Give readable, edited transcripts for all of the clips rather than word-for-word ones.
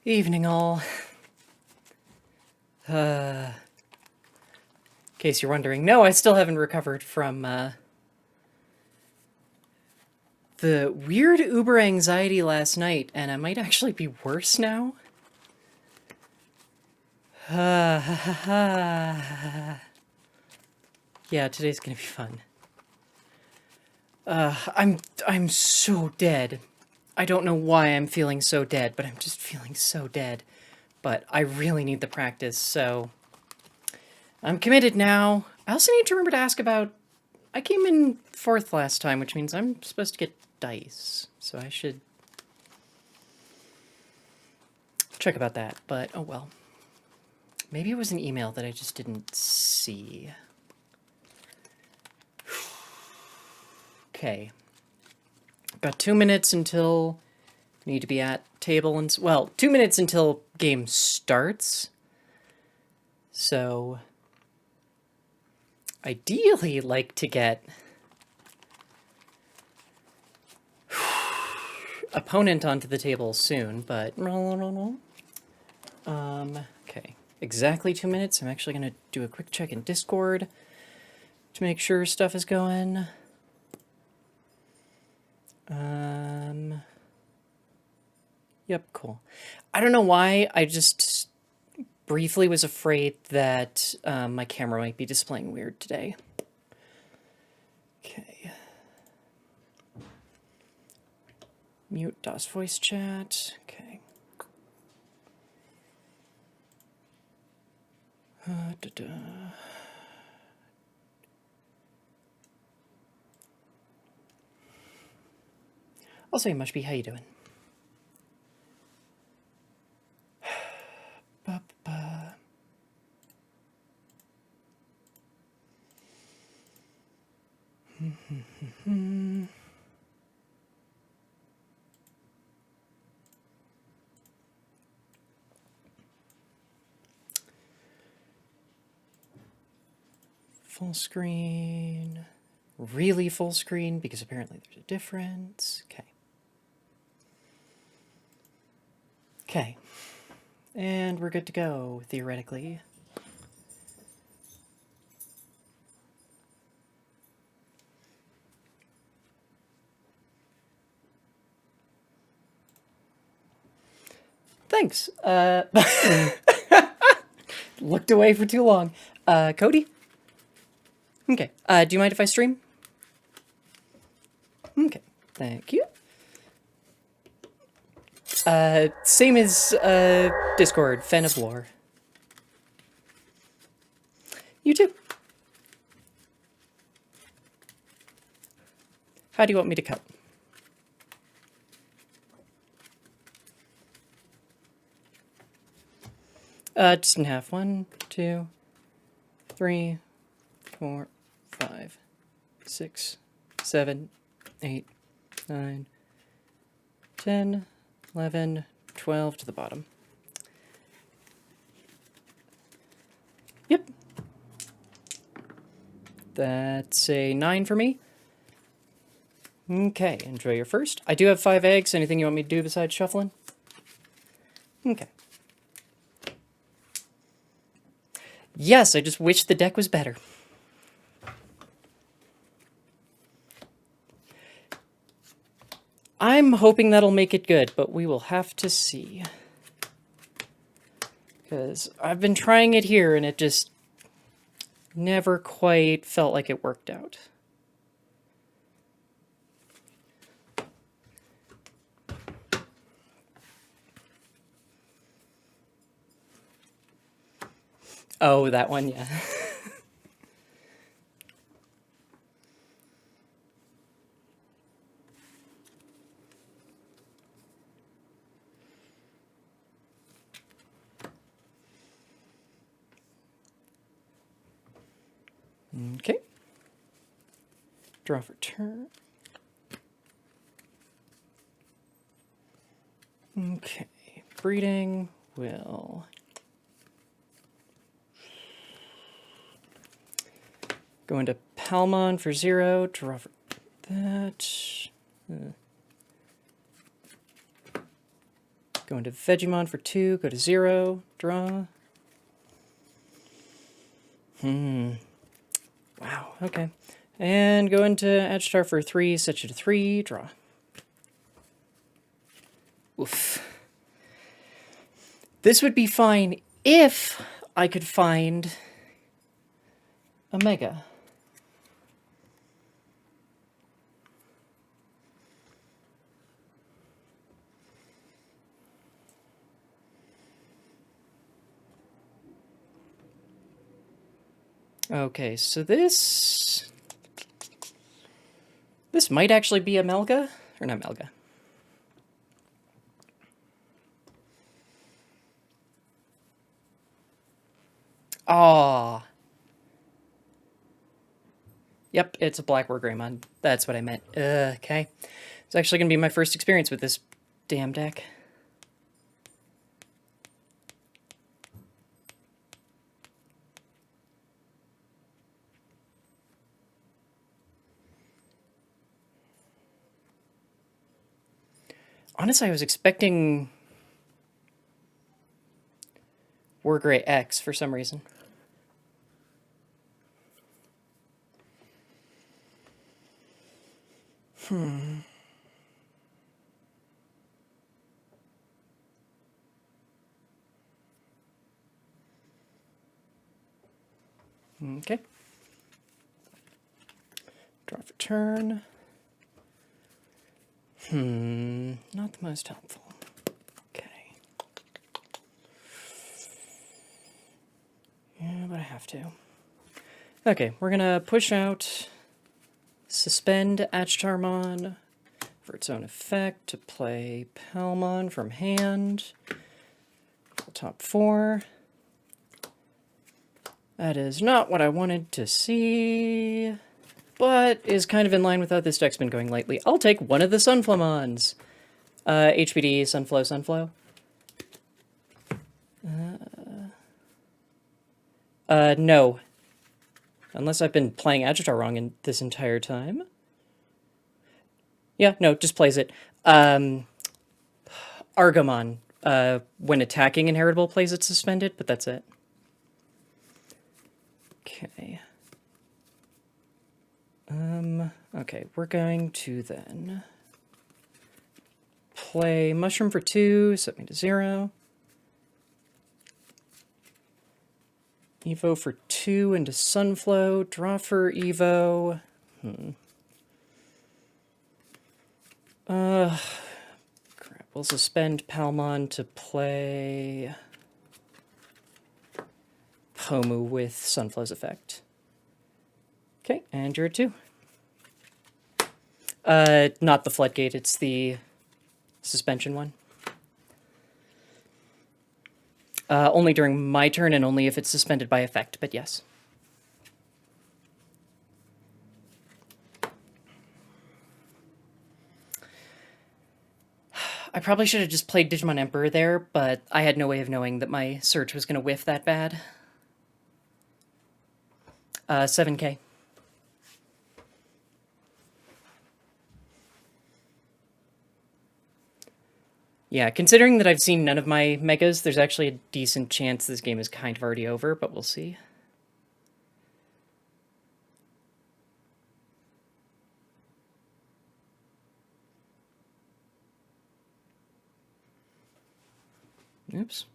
Evening all. In case you're wondering, no, I still haven't recovered from the weird Uber anxiety last night, and I might actually be worse now. Yeah, today's gonna be fun. I'm so dead. I don't know why I'm feeling so dead, but I'm just feeling so dead. But I really need the practice, so I'm committed now. I also need to remember to ask about... I came in 4th last time, which means I'm supposed to get dice. So I should check about that, but oh well. Maybe it was an email that I just didn't see. Okay. Got 2 minutes until... Need to be at table and... Well, 2 minutes until game starts. So... Ideally, like to get... opponent onto the table soon, but... Okay. Exactly 2 minutes. I'm actually going to do a quick check in Discord to make sure stuff is going. Yep, cool. I don't know why, I just briefly was afraid that my camera might be displaying weird today. Okay. Mute DOS voice chat. Okay. Also, Mushby, how you doing? Full screen. Really full screen, because apparently there's a difference. Okay. Okay. And we're good to go, theoretically. Thanks. Looked away for too long. Cody? Okay. Do you mind if I stream? Okay. Thank you. Same as, Discord, Fan of Lore. You too. How do you want me to cut? Just in half. 1, 2, 3, 4, 5, 6, 7, 8, 9, 10, 11, 12 to the bottom. Yep. That's a 9 for me. Okay, enjoy your first. I do have 5 eggs. Anything you want me to do besides shuffling? Okay. Yes, I just wish the deck was better. I'm hoping that'll make it good, but we will have to see. Because I've been trying it here, and it just never quite felt like it worked out. Oh, that one, yeah. Okay. Draw for turn. Okay. Breeding will... Go into Palmon for 0, draw for that. Go into Vegemon for 2, go to 0, draw. Wow, okay. And go into Agitar for 3, set you to 3, draw. Oof. This would be fine if I could find a Mega. Okay, so this might actually be a Melga, or not Melga. Ah. Yep, it's a Black War Greymon. That's what I meant. Okay. It's actually going to be my first experience with this damn deck. Honestly, I was expecting War Grey X for some reason. Okay. Draw for turn. Not the most helpful. Okay. Yeah, but I have to. Okay, we're gonna push out Suspend Agitarmon for its own effect to play Palmon from hand. Top 4. That is not what I wanted to see, but is kind of in line with how this deck's been going lately. I'll take one of the Sunflowmons. HPD, Sunflow. No. Unless I've been playing Agitar wrong in this entire time. Yeah, no, just plays it. Argamon, when attacking Inheritable, plays it suspended, but that's it. Okay. Okay, we're going to then play Mushroom for 2, set me to 0. Evo for 2 into Sunflow, draw for Evo. Crap, we'll suspend Palmon to play Pomu with Sunflow's effect. Okay, and you're at 2. Not the Floodgate, it's the suspension one. Only during my turn and only if it's suspended by effect, but yes. I probably should have just played Digimon Emperor there, but I had no way of knowing that my search was going to whiff that bad. 7K. Yeah, considering that I've seen none of my Megas, there's actually a decent chance this game is kind of already over, but we'll see. Oops.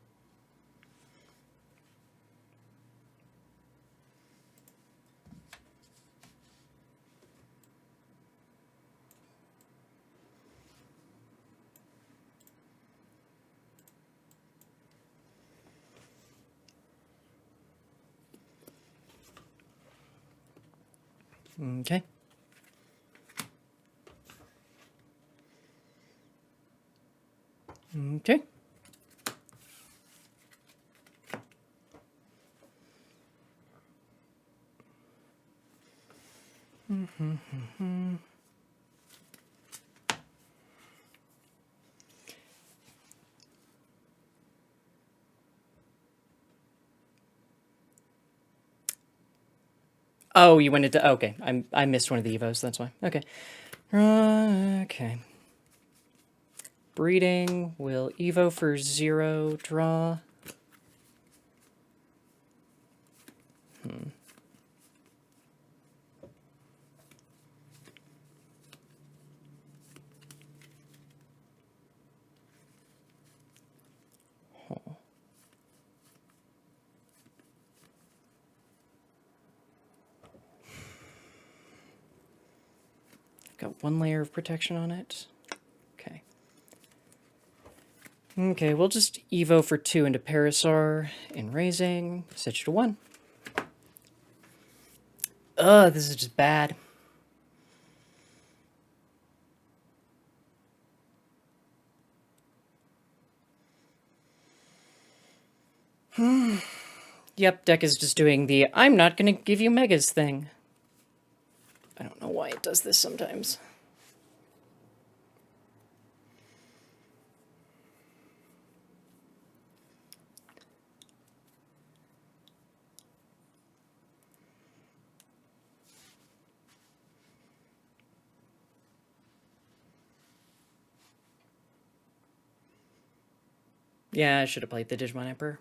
Okay. Okay. Oh, you went into... Okay, I missed one of the Evos, that's why. Okay. Okay. Breeding will Evo for 0, draw. Got 1 layer of protection on it. Okay. Okay, we'll just Evo for 2 into Parasaur in raising. Set you to 1. Ugh, this is just bad. Yep, deck is just doing the I'm not gonna give you megas thing. I don't know why it does this sometimes. Yeah, I should have played the Digimon Emperor.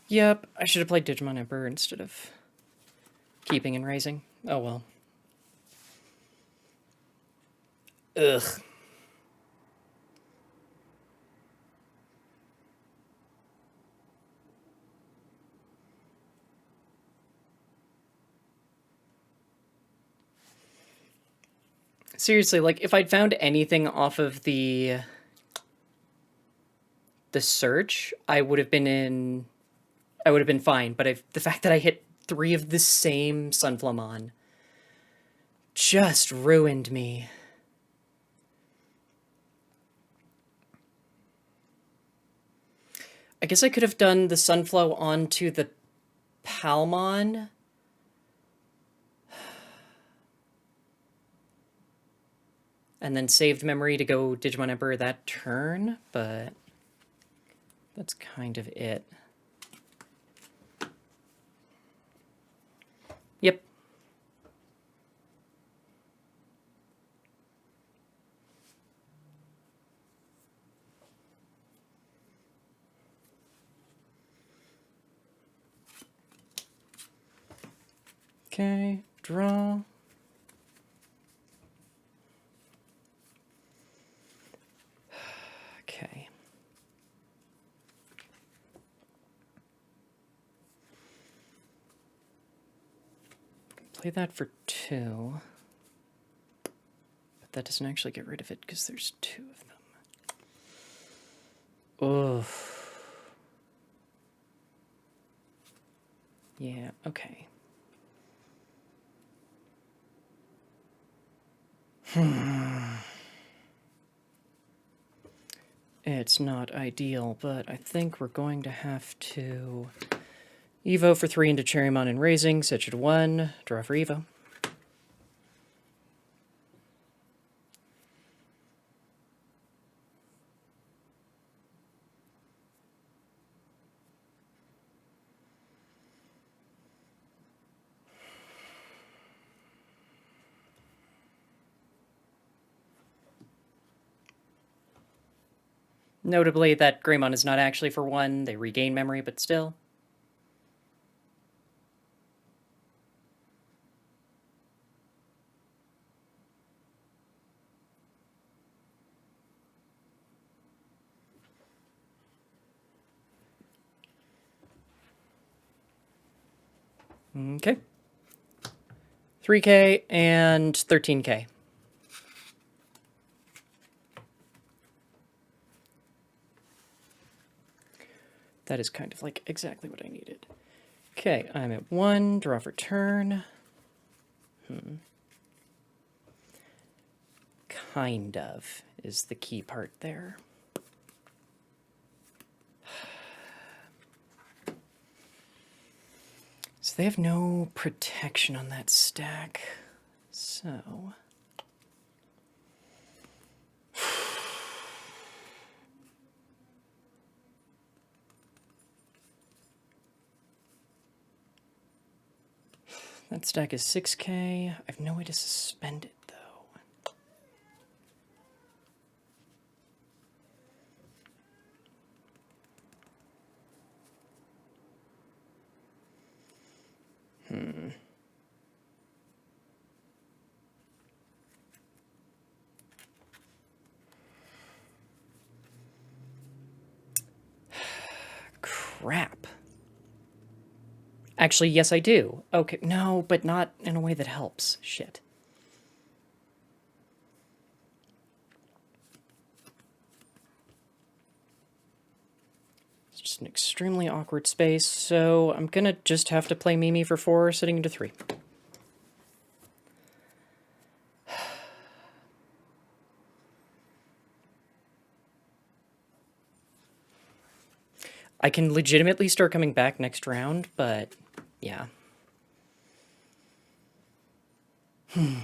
Yep, I should have played Digimon Emperor instead of keeping and raising. Oh well. Ugh. Seriously, like, if I'd found anything off of the search, I would have been fine, but the fact that I hit 3 of the same Sunflamon just ruined me. I guess I could have done the Sunflow onto the Palmon. And then saved memory to go Digimon Emperor that turn, but that's kind of it. Yep. Okay, draw. Okay. Play that for 2. But that doesn't actually get rid of it because there's 2 of them. Ugh. Yeah, okay. It's not ideal, but I think we're going to have to Evo for 3 into Cherrymon and raising, set you to 1, draw for Evo. Notably, that Greymon is not actually for 1. They regain memory, but still. Okay. 3K and 13K. That is kind of like exactly what I needed. Okay, I'm at 1, draw for turn. Kind of is the key part there. So they have no protection on that stack. So that stack is 6K. I have no way to suspend it, though. Actually, yes, I do. Okay, no, but not in a way that helps. Shit. It's just an extremely awkward space, so I'm gonna just have to play Mimi for 4, sitting into 3. I can legitimately start coming back next round, but yeah. I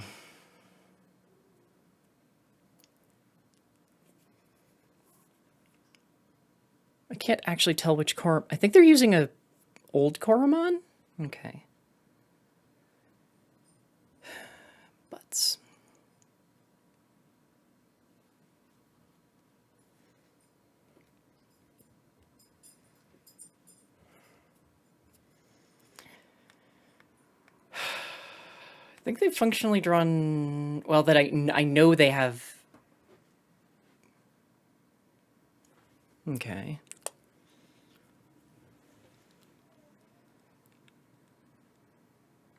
can't actually tell which Kor... I think they're using a old Koromon? Okay. Butts. I think they've functionally drawn... Well, that I know they have... Okay.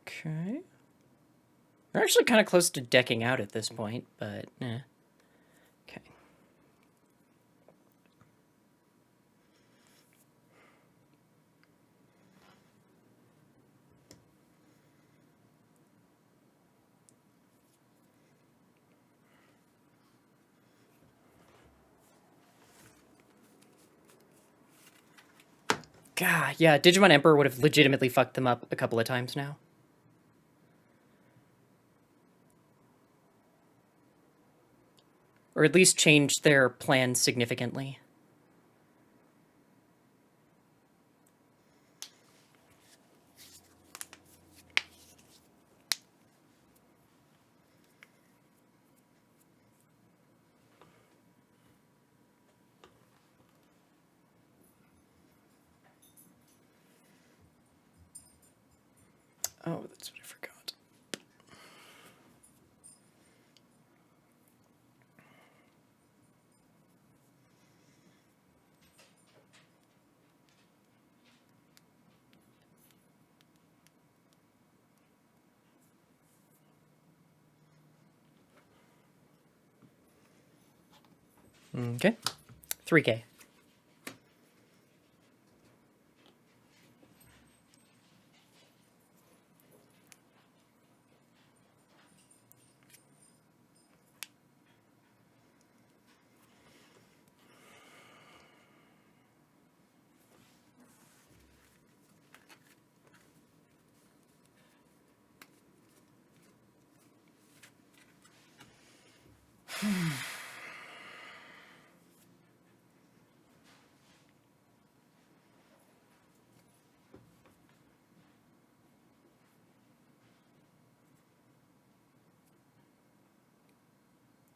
Okay. We're actually kind of close to decking out at this point, but eh. Okay. God, yeah, Digimon Emperor would have legitimately fucked them up a couple of times now. Or at least changed their plans significantly. Oh, that's what I forgot. Okay. 3K.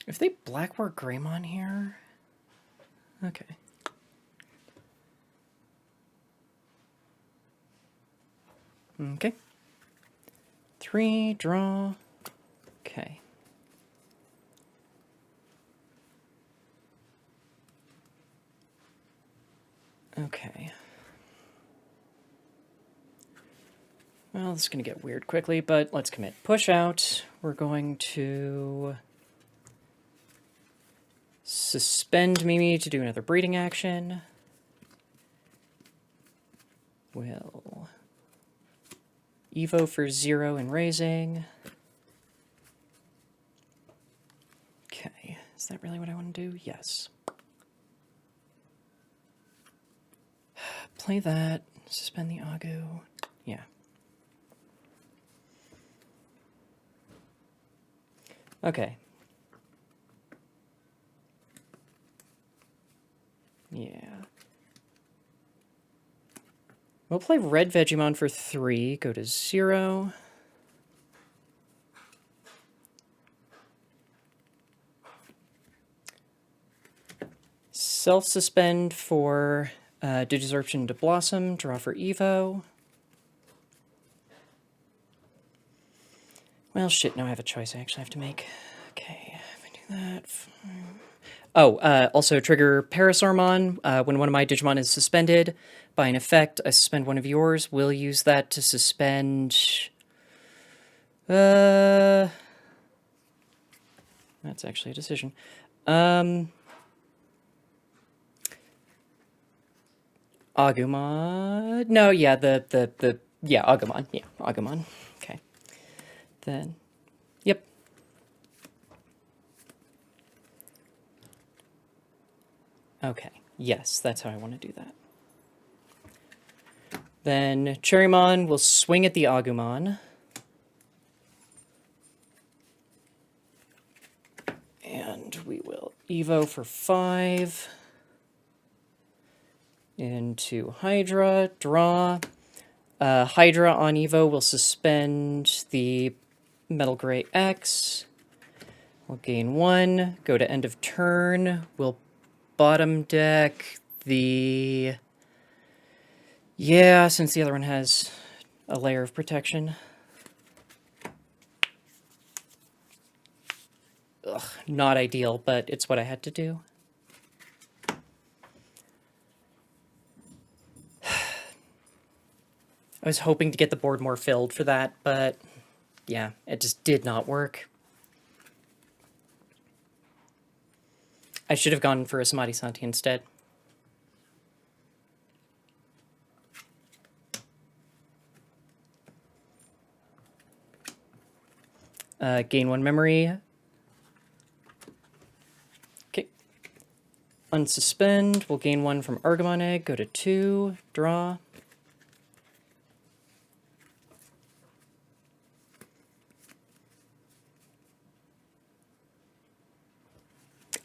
If they Blackboard Greymon here... Okay. Okay. 3, draw. Okay. Okay. Well, this is going to get weird quickly, but let's commit. Push out. We're going to suspend Mimi to do another breeding action. We'll Evo for 0 and raising. Okay, is that really what I want to do? Yes. Play that. Suspend the Agu. Yeah. Okay. Yeah. We'll play red Vegemon for 3, go to 0. Self-suspend for Digisorption to Blossom, draw for Evo. Well, shit, now I have a choice I actually have to make. Okay, if I do that... Oh, also trigger Parasaurmon when one of my Digimon is suspended by an effect, I suspend one of yours. We'll use that to suspend... That's actually a decision. Agumon. No, yeah, yeah, Agumon. Yeah, Agumon. Okay. Then, yep. Okay. Yes, that's how I want to do that. Then Cherrymon will swing at the Agumon. And we will Evo for 5. Into Hydra, draw. Hydra on Evo will suspend the Metal Gray X. We'll gain 1. Go to end of turn. We'll bottom deck the... Yeah, since the other one has a layer of protection. Ugh, not ideal, but it's what I had to do. I was hoping to get the board more filled for that, but yeah, it just did not work. I should have gone for a Samadhi Santi instead. Gain 1 memory. Okay. Unsuspend. We'll gain 1 from Argamon Egg. Go to 2. Draw.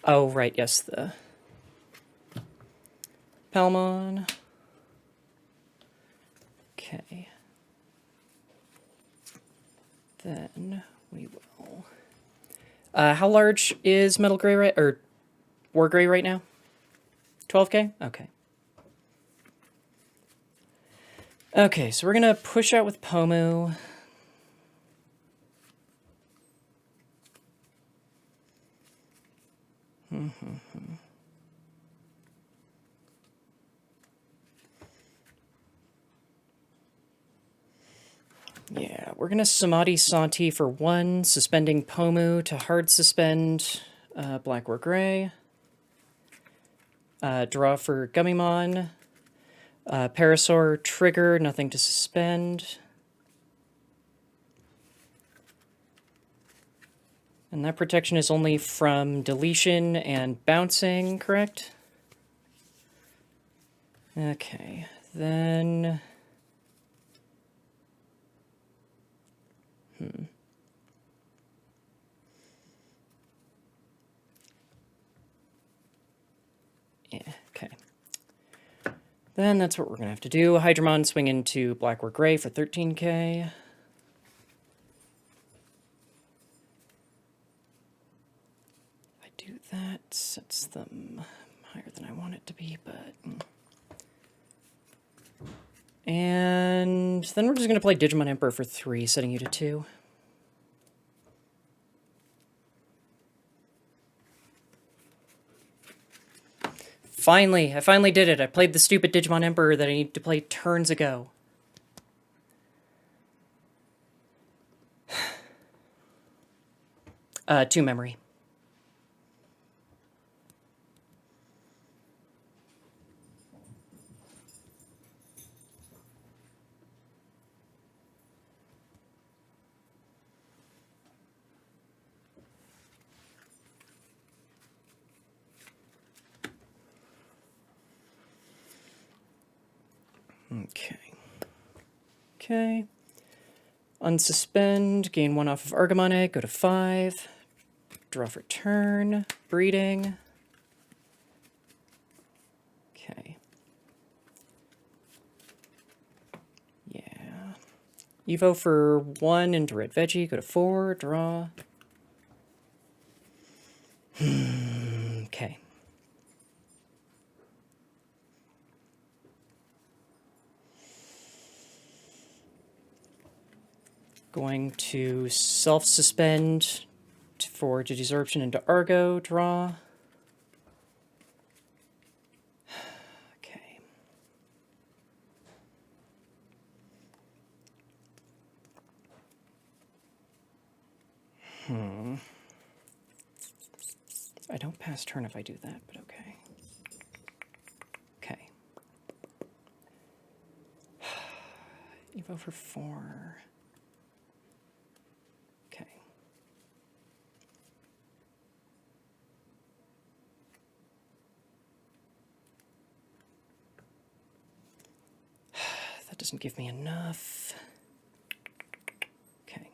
Oh, right, yes, the Palmon. Okay. Then we will... how large is Metal Gray or War Gray right now? 12k? Okay. Okay, so we're going to push out with Pomu. Yeah, we're going to Samadhi Santi for 1, suspending Pomu to hard suspend Black or Gray. Draw for Gummymon. Parasaur trigger, nothing to suspend. And that protection is only from deletion and bouncing, correct? Okay, then... Yeah, okay. Then that's what we're going to have to do. Hydramon swing into Black or Gray for 13k. If I do that, sets them higher than I want it to be, but... And then we're just going to play Digimon Emperor for 3, setting you to 2. Finally, I finally did it. I played the stupid Digimon Emperor that I needed to play turns ago. Two memory. Okay. Okay. Unsuspend, gain 1 off of Argamon Egg, go to 5. Draw for turn, breeding. Okay. Yeah. Evo for 1 into Red Veggie, go to 4, draw. Okay. Going to self-suspend for Digisorption into Argo, draw. Okay. I don't pass turn if I do that, but okay. Okay. Evo for 4. Okay. That doesn't give me enough. Okay.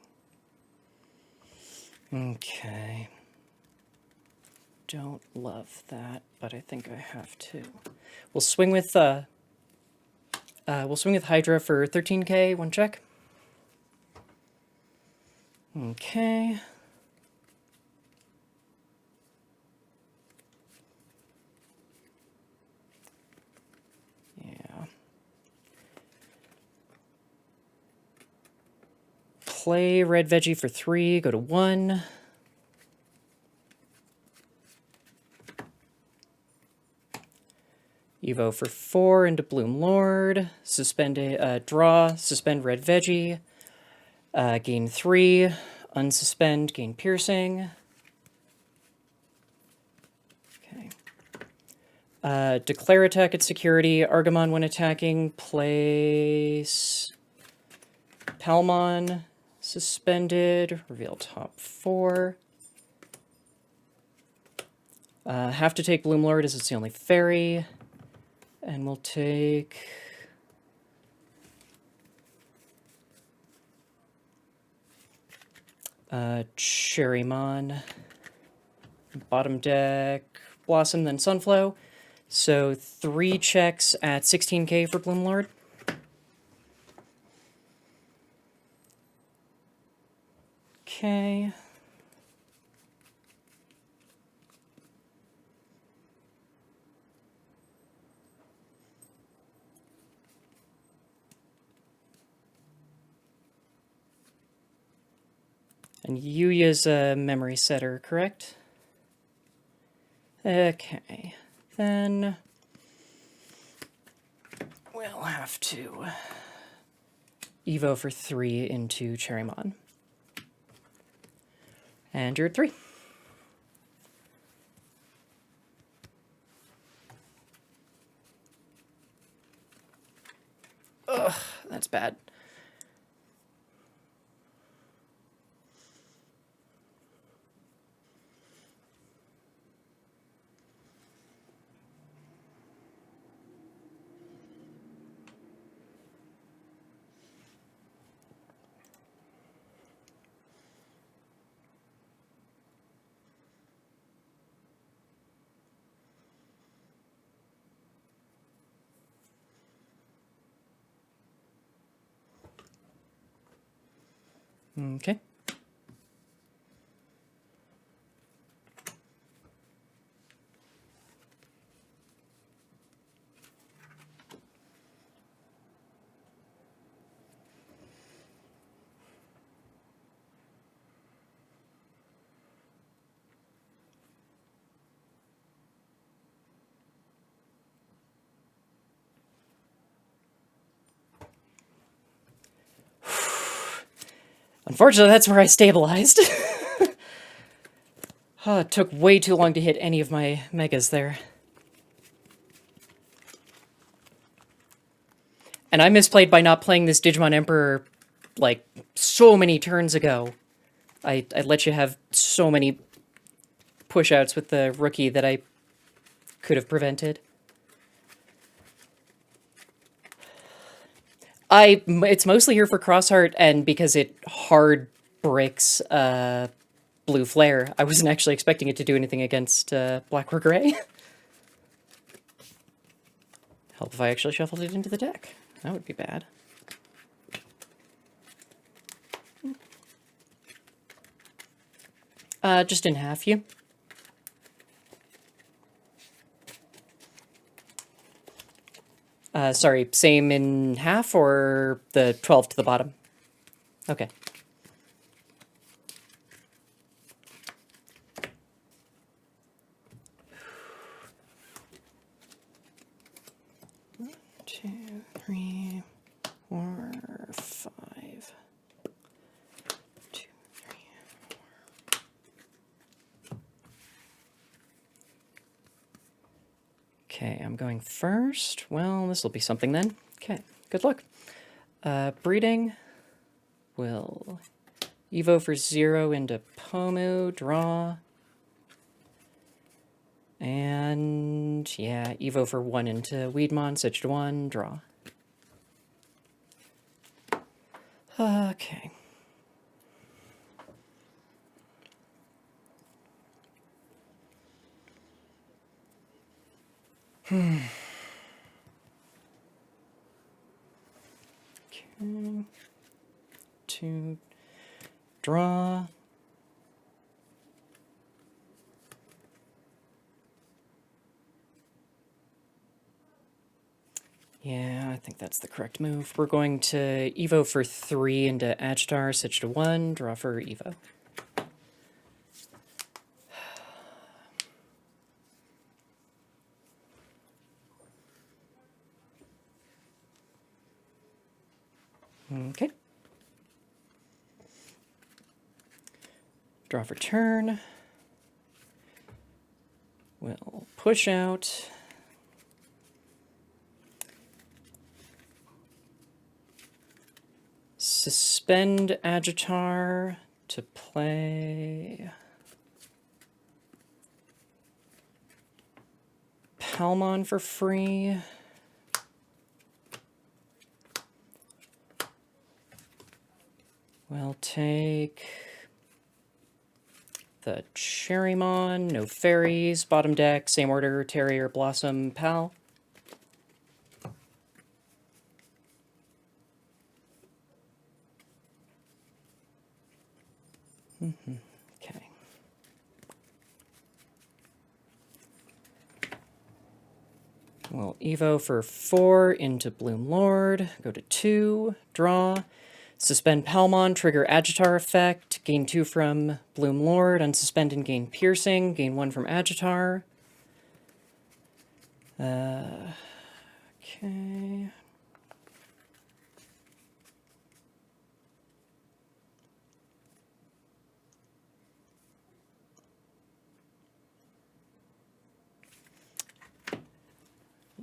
Okay. Don't love that, but I think I have to. We'll swing with Hydra for 13k, one check. Okay. Yeah. Play red veggie for 3, go to 1. Evo for 4 into Bloom Lord. Suspend draw, suspend red veggie. Gain 3. Unsuspend, gain piercing. Okay. Declare attack at security. Argamon when attacking. Place Palmon. Suspended. Reveal top 4. Have to take Bloom Lord as it's the only fairy. And we'll take... Cherrymon. Bottom deck, Blossom, then Sunflow. So 3 checks at 16k for Bloom Lord. Okay. And Yuya's a memory setter, correct? Okay. Then we'll have to Evo for 3 into Cherrymon. And you're at 3. Ugh, that's bad. Okay. Unfortunately, that's where I stabilized. Oh, it took way too long to hit any of my megas there. And I misplayed by not playing this Digimon Emperor, like, so many turns ago. I let you have so many push-outs with the rookie that I could have prevented. It's mostly here for Crossheart, and because it hard breaks Blue Flare. I wasn't actually expecting it to do anything against Black or Gray. Help if I actually shuffled it into the deck. That would be bad. Just in half you. Sorry, same in half or the 12 to the bottom? Okay. One, 2, 3, 4, 5. 2, 3, 4. Okay, I'm going first. Well, this will be something then. Okay, good luck. Breeding will Evo for 0 into Pomu, draw. And yeah, Evo for 1 into Weedmon, switch to 1, draw. Okay. Okay. 2, draw. Yeah, I think that's the correct move. We're going to Evo for 3 into Agitar, switch to 1, draw for Evo. Okay. Draw for turn. We'll push out. Suspend Agitar to play Palmon for free. We'll take the Cherrymon, no fairies, bottom deck, same order, Terrier, Blossom, Pal. Okay. We'll Evo for 4 into Bloom Lord, go to 2, draw. Suspend Palmon, trigger Agitar effect, gain 2 from Bloom Lord, unsuspend and gain Piercing, gain 1 from Agitar. Okay.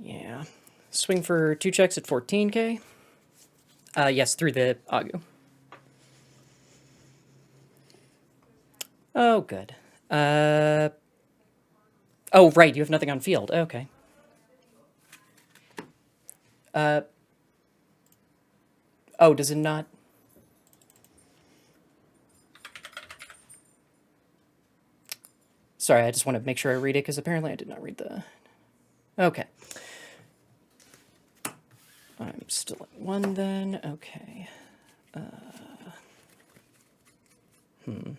Yeah. Swing for 2 checks at 14k. Yes, through the Agu. Oh, good. Oh, right, you have nothing on field. Okay. Oh, does it not? Sorry, I just want to make sure I read it, because apparently I did not read the... Okay. I'm still at 1 then. Okay. And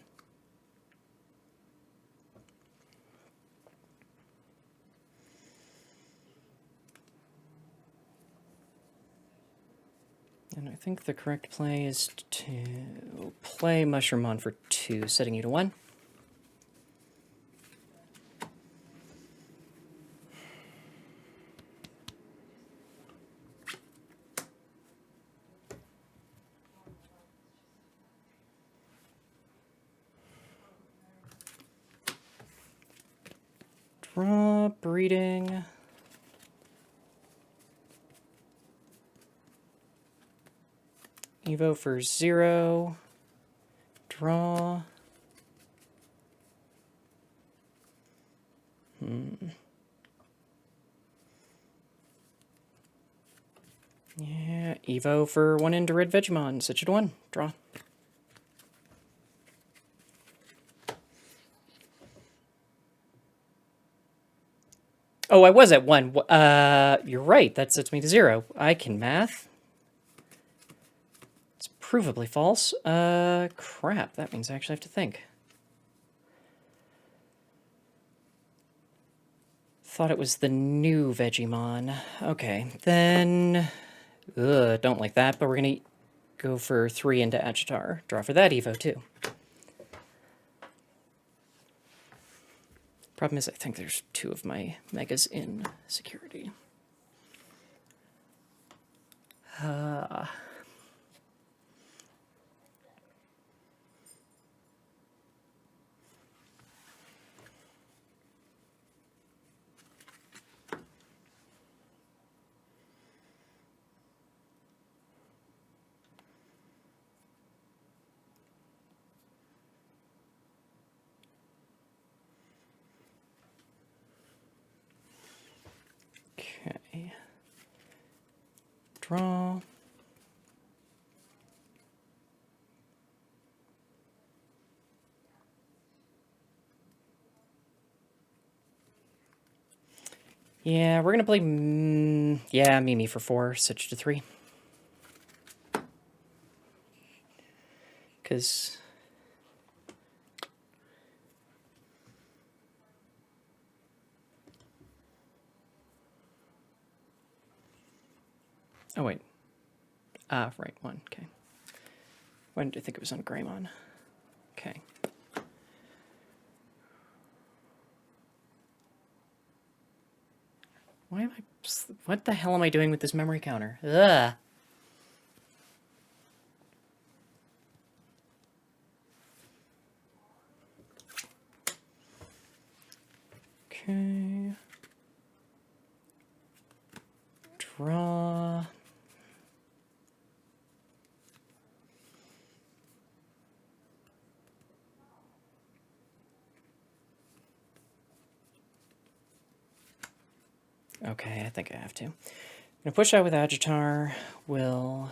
I think the correct play is to play Mushroomon for 2, setting you to 1. Draw, breeding. Evo for 0. Draw. Yeah, Evo for 1 into Red Vegemon, switch it to 1. Draw. Oh, I was at 1. You're right, that sets me to 0. I can math. It's provably false. Crap, that means I actually have to think. Thought it was the new Vegemon. Okay, then... Ugh, don't like that, but we're gonna go for 3 into Agitar. Draw for that Evo, too. Problem is, I think there's 2 of my Megas in security. Yeah, we're gonna play, yeah, Mimi for 4, switch to 3. Because... Oh, wait. Ah, right, 1, okay. Why did I think it was on Greymon? Okay. Why am I... What the hell am I doing with this memory counter? Ugh! Okay. Draw. Okay, I think I have to. I'm gonna push out with Agitar. Will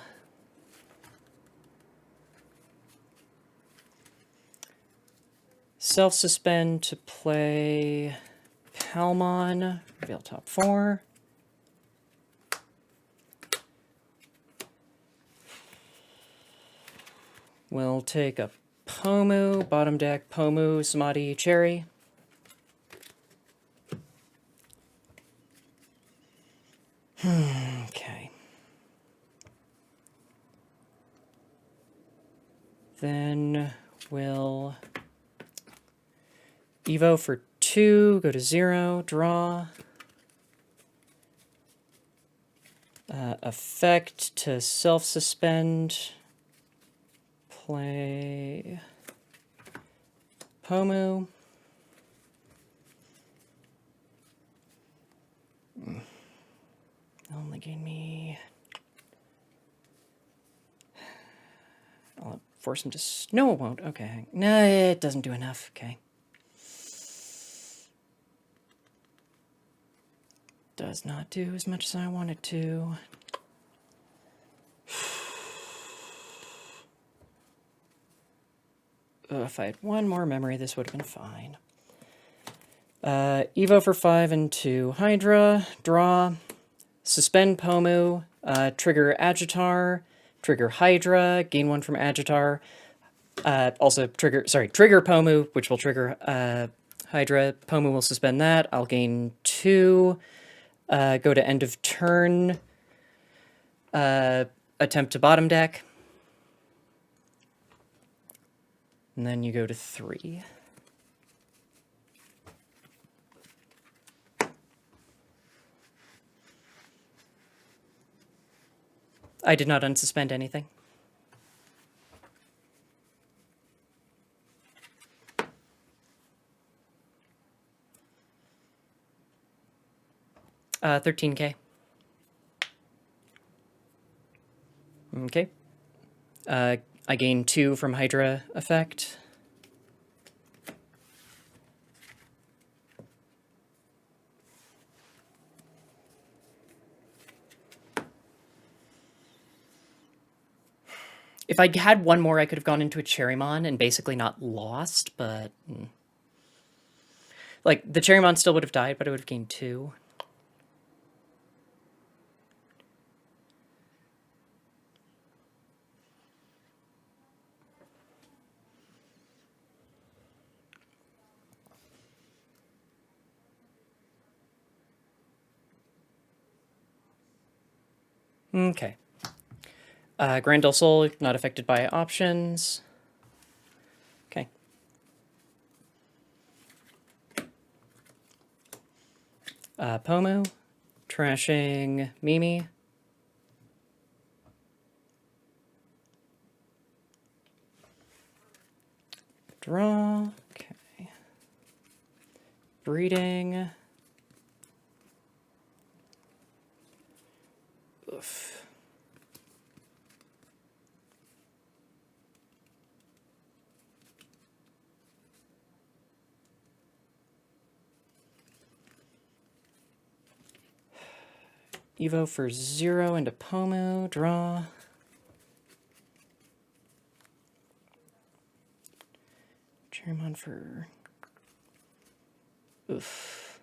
self-suspend to play Palmon. Reveal top 4. We'll take a Pomu, bottom deck, Pomu, Samadhi, Cherry. Okay. Then we'll Evo for 2, go to 0, draw. Effect to self-suspend. Play Pomu. Only gain me... I'll force him to... No, it won't. Okay. No, it doesn't do enough. Okay. Does not do as much as I want it to. If I had one more memory, this would have been fine. Evo for 5 into Hydra. Draw. Suspend Pomu. Trigger Agitar. Trigger Hydra. Gain 1 from Agitar. Also trigger Pomu, which will trigger Hydra. Pomu will suspend that. I'll gain 2. Go to end of turn. Attempt to bottom deck. And then you go to 3. I did not unsuspend anything. $13K. Okay. I gain 2 from Hydra effect. If I had one more, I could have gone into a Cherrymon and basically not lost, but... Like, the Cherrymon still would have died, but I would have gained 2. Okay. Grandis Soul, not affected by options. Okay. Pomu, trashing Mimi. Draw. Okay. Breeding. Oof. Evo for 0 into Pomu, draw. Cherrymon for... Oof.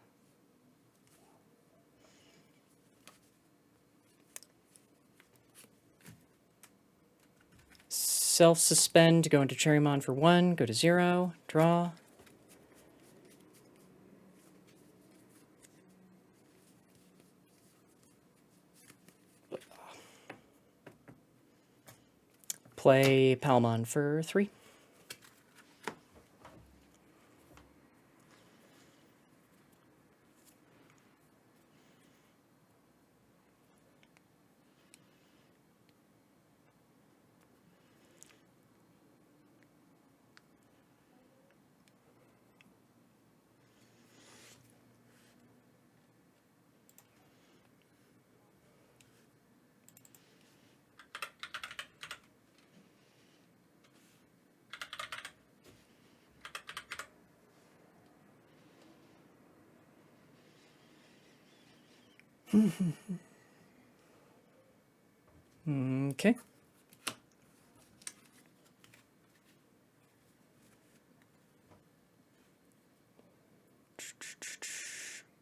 self-suspend, go into Cherrymon for 1, go to 0, draw. Play Palmon for 3. Okay.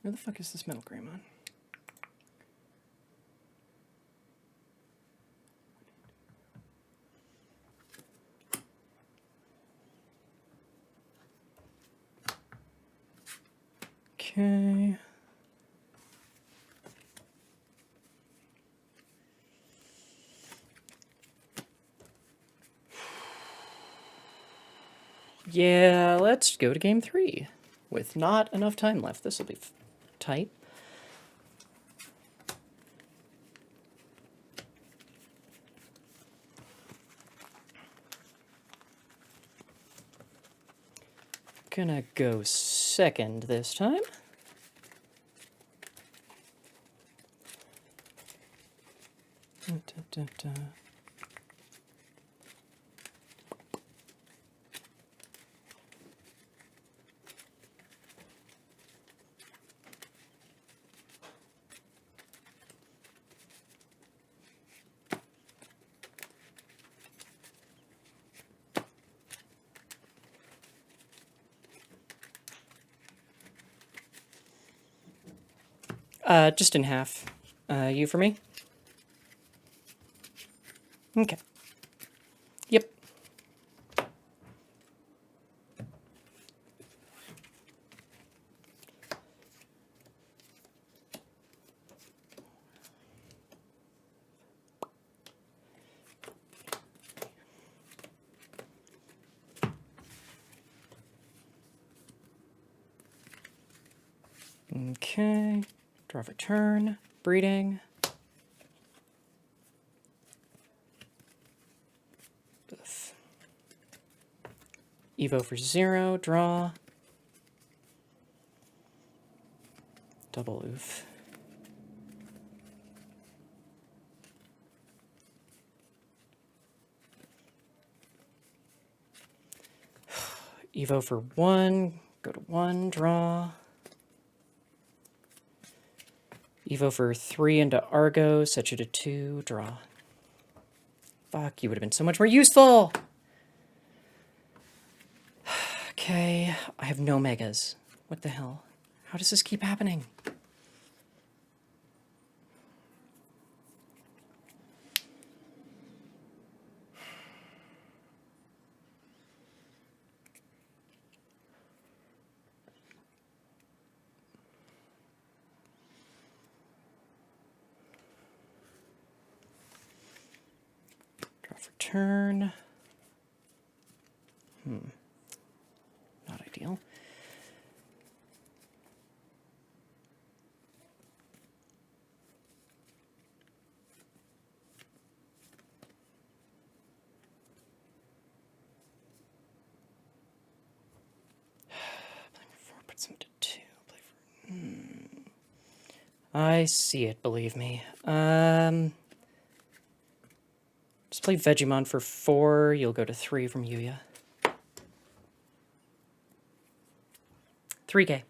Where the fuck is this Metal Greymon? Okay. Yeah, let's go to game 3. With not enough time left. This will be tight. Gonna go second this time. Just in half. You for me? Okay. Yep. Okay. Draw for turn. Breeding. Oof. Evo for 0. Draw. Double oof. Evo for 1. Go to 1. Draw. Evo for 3 into Argo. Set you to 2. Draw. Fuck, you would have been so much more useful! Okay, I have no megas. What the hell? How does this keep happening? Draw for turn. Not ideal. Play for 4, puts him to 2. Play for... I see it, believe me. Just play Vegemon for 4. You'll go to 3 from Yuya. 3K.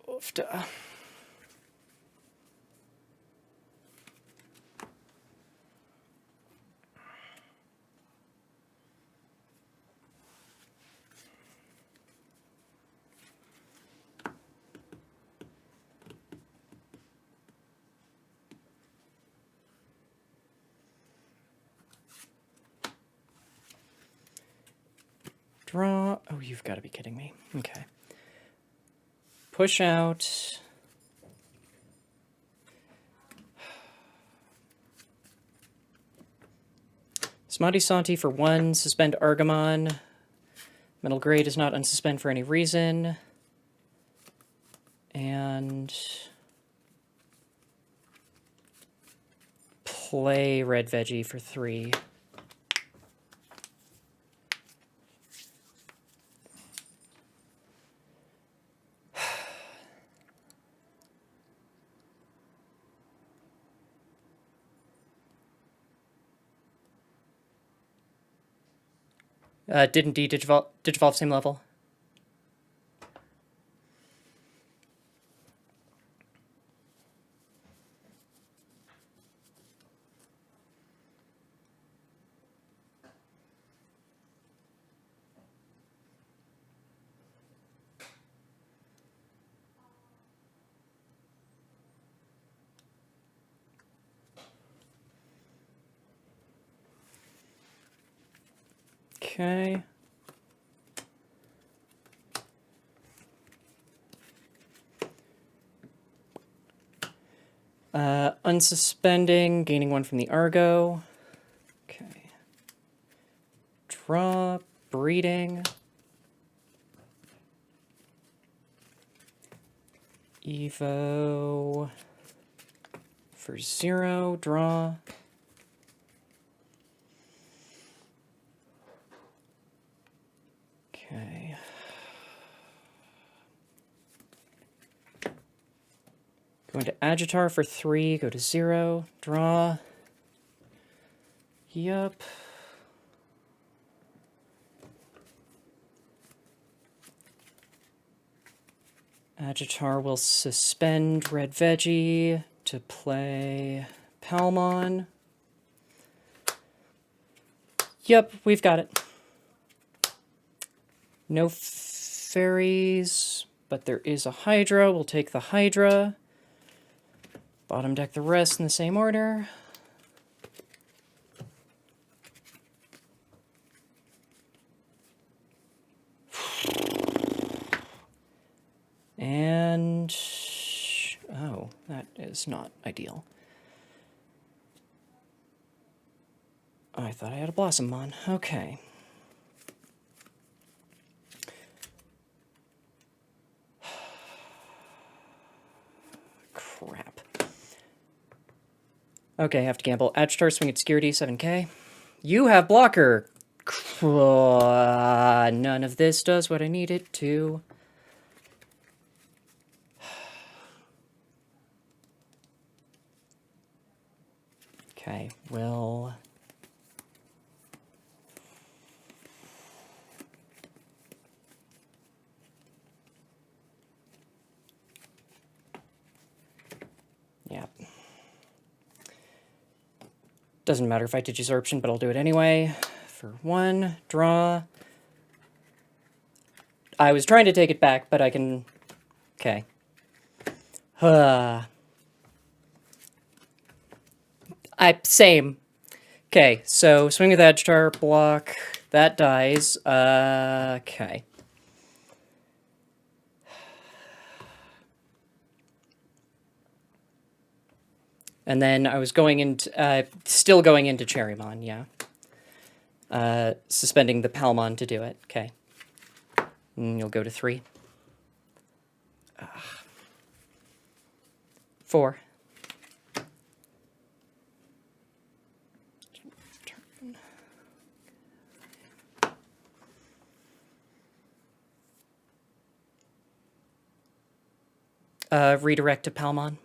Oofda. Draw. Oh, you've got to be kidding me. Okay. Push out. Smati Santi for 1. Suspend Argamon. Metal Gray does not unsuspend for any reason. And play Red Veggie for 3. Didn't Digivolve same level? Okay. Unsuspending, gaining 1 from the Argo. Okay. Draw, breeding. Evo for 0, draw. Okay. Go into Agitar for 3, go to 0, draw. Yup. Agitar will suspend Red Veggie to play Palmon. Yep, we've got it. No fairies, but there is a Hydra. We'll take the Hydra. Bottom deck the rest in the same order. And... oh, that is not ideal. I thought I had a Blossom Mon. Okay. Crap. Okay, I have to gamble. Agitar, swing at Security, 7k. You have blocker. None of this does what I need it to. Okay, well... yeah. Doesn't matter if I Digisorption, but I'll do it anyway. For 1, draw. I was trying to take it back, but I can... okay. Same. Okay, so swing with Agitar, block. That dies. Okay. And then I was going into... still going into Cherrymon, yeah. Suspending the Palmon to do it. Okay. And you'll go to 3. 4. Redirect to Palmon.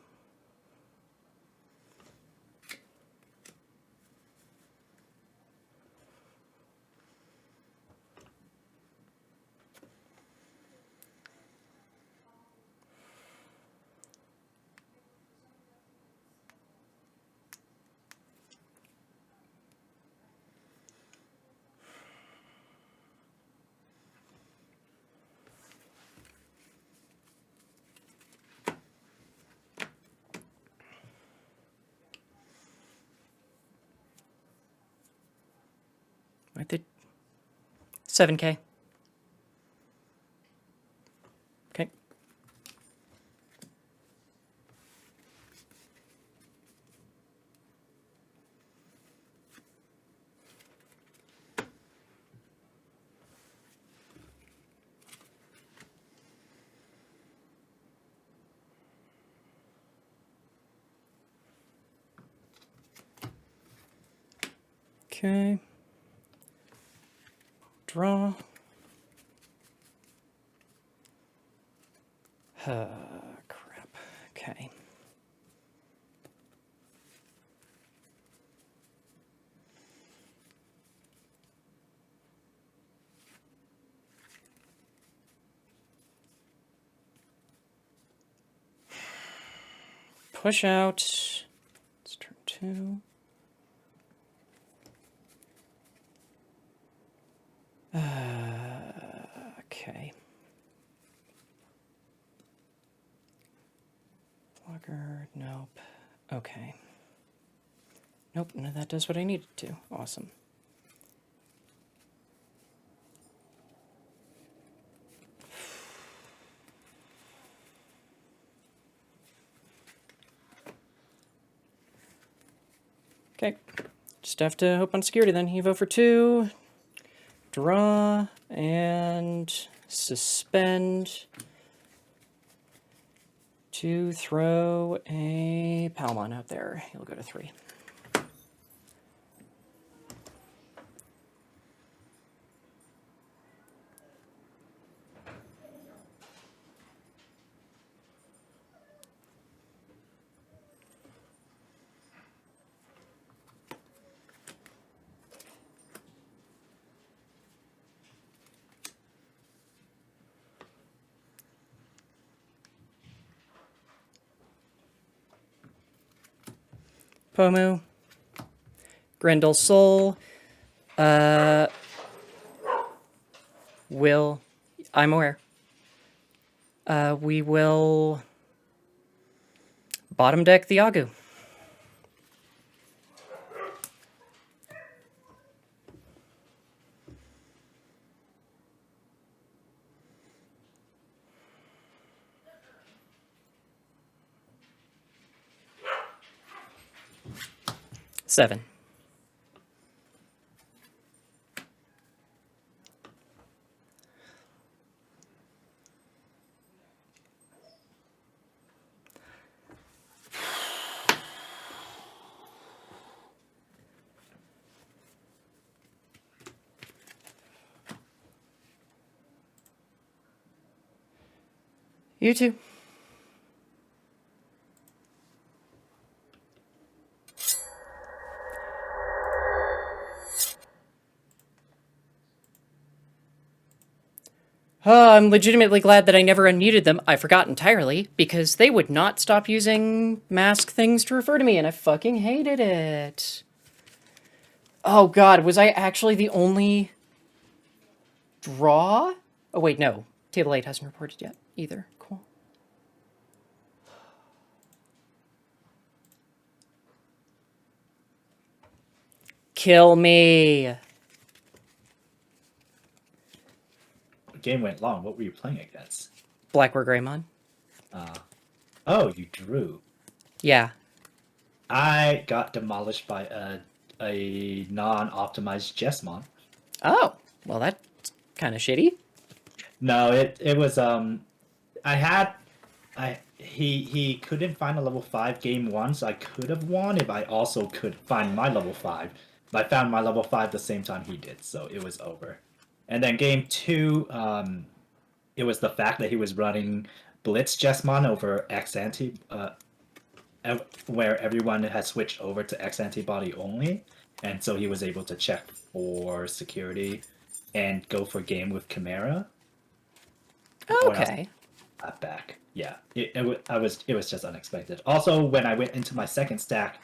I did 7k. Okay. Draw. Crap. Okay. Push out. It's turn 2. Okay. Blocker, nope. Okay. Nope, none of that does what I needed to. Awesome. Okay. Just have to hope on security then. Evo for 2. Draw and suspend to throw a Palmon out there. He'll go to 3. Pomu. Grendel Soul. I'm aware. We will bottom deck the Agu. Seven. You too. Oh, I'm legitimately glad that I never unmuted them. I forgot entirely, because they would not stop using mask things to refer to me, and I fucking hated it. Oh god, was I actually the only draw? Oh wait, no. Table 8 hasn't reported yet, either. Cool. Kill me! The game went long. What were you playing against? Blackware Greymon. Oh, you drew. Yeah. I got demolished by a non-optimized Jessmon. Oh, well that's kind of shitty. No, it was he couldn't find a level 5 game 1, so I could have won if I also could find my level 5. But I found my level 5 the same time he did, so it was over. And then game 2, it was the fact that he was running Blitz Jessmon over X Anti, where everyone had switched over to X antibody only, and so he was able to check for security and go for game with Chimera. Okay. Back. Yeah, it was just unexpected. Also, when I went into my second stack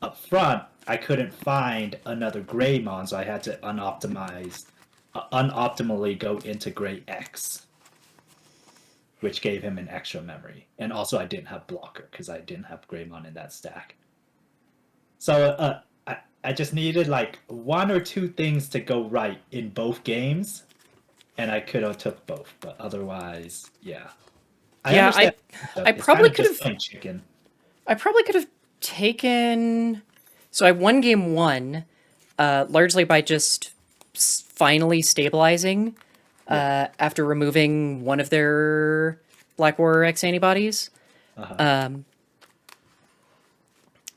up front, I couldn't find another Greymon, so I had to unoptimally go into Grey X, which gave him an extra memory. And also, I didn't have blocker because I didn't have Greymon in that stack. So I just needed like 1 or 2 things to go right in both games, and I could have took both. But otherwise, yeah. I probably could have. Chicken. I probably could have taken. So I won game 1, largely by just finally stabilizing after removing one of their Black Warrior X antibodies.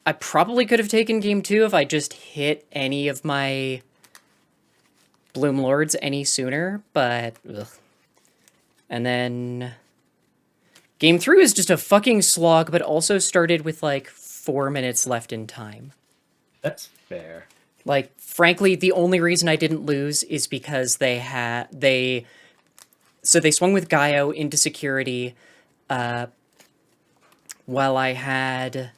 I probably could have taken game 2 if I just hit any of my Bloom Lords any sooner, but ugh. And then game 3 was just a fucking slog, but also started with like 4 minutes left in time. That's fair. Like, frankly, the only reason I didn't lose is because they swung with Gaio into security, while I had,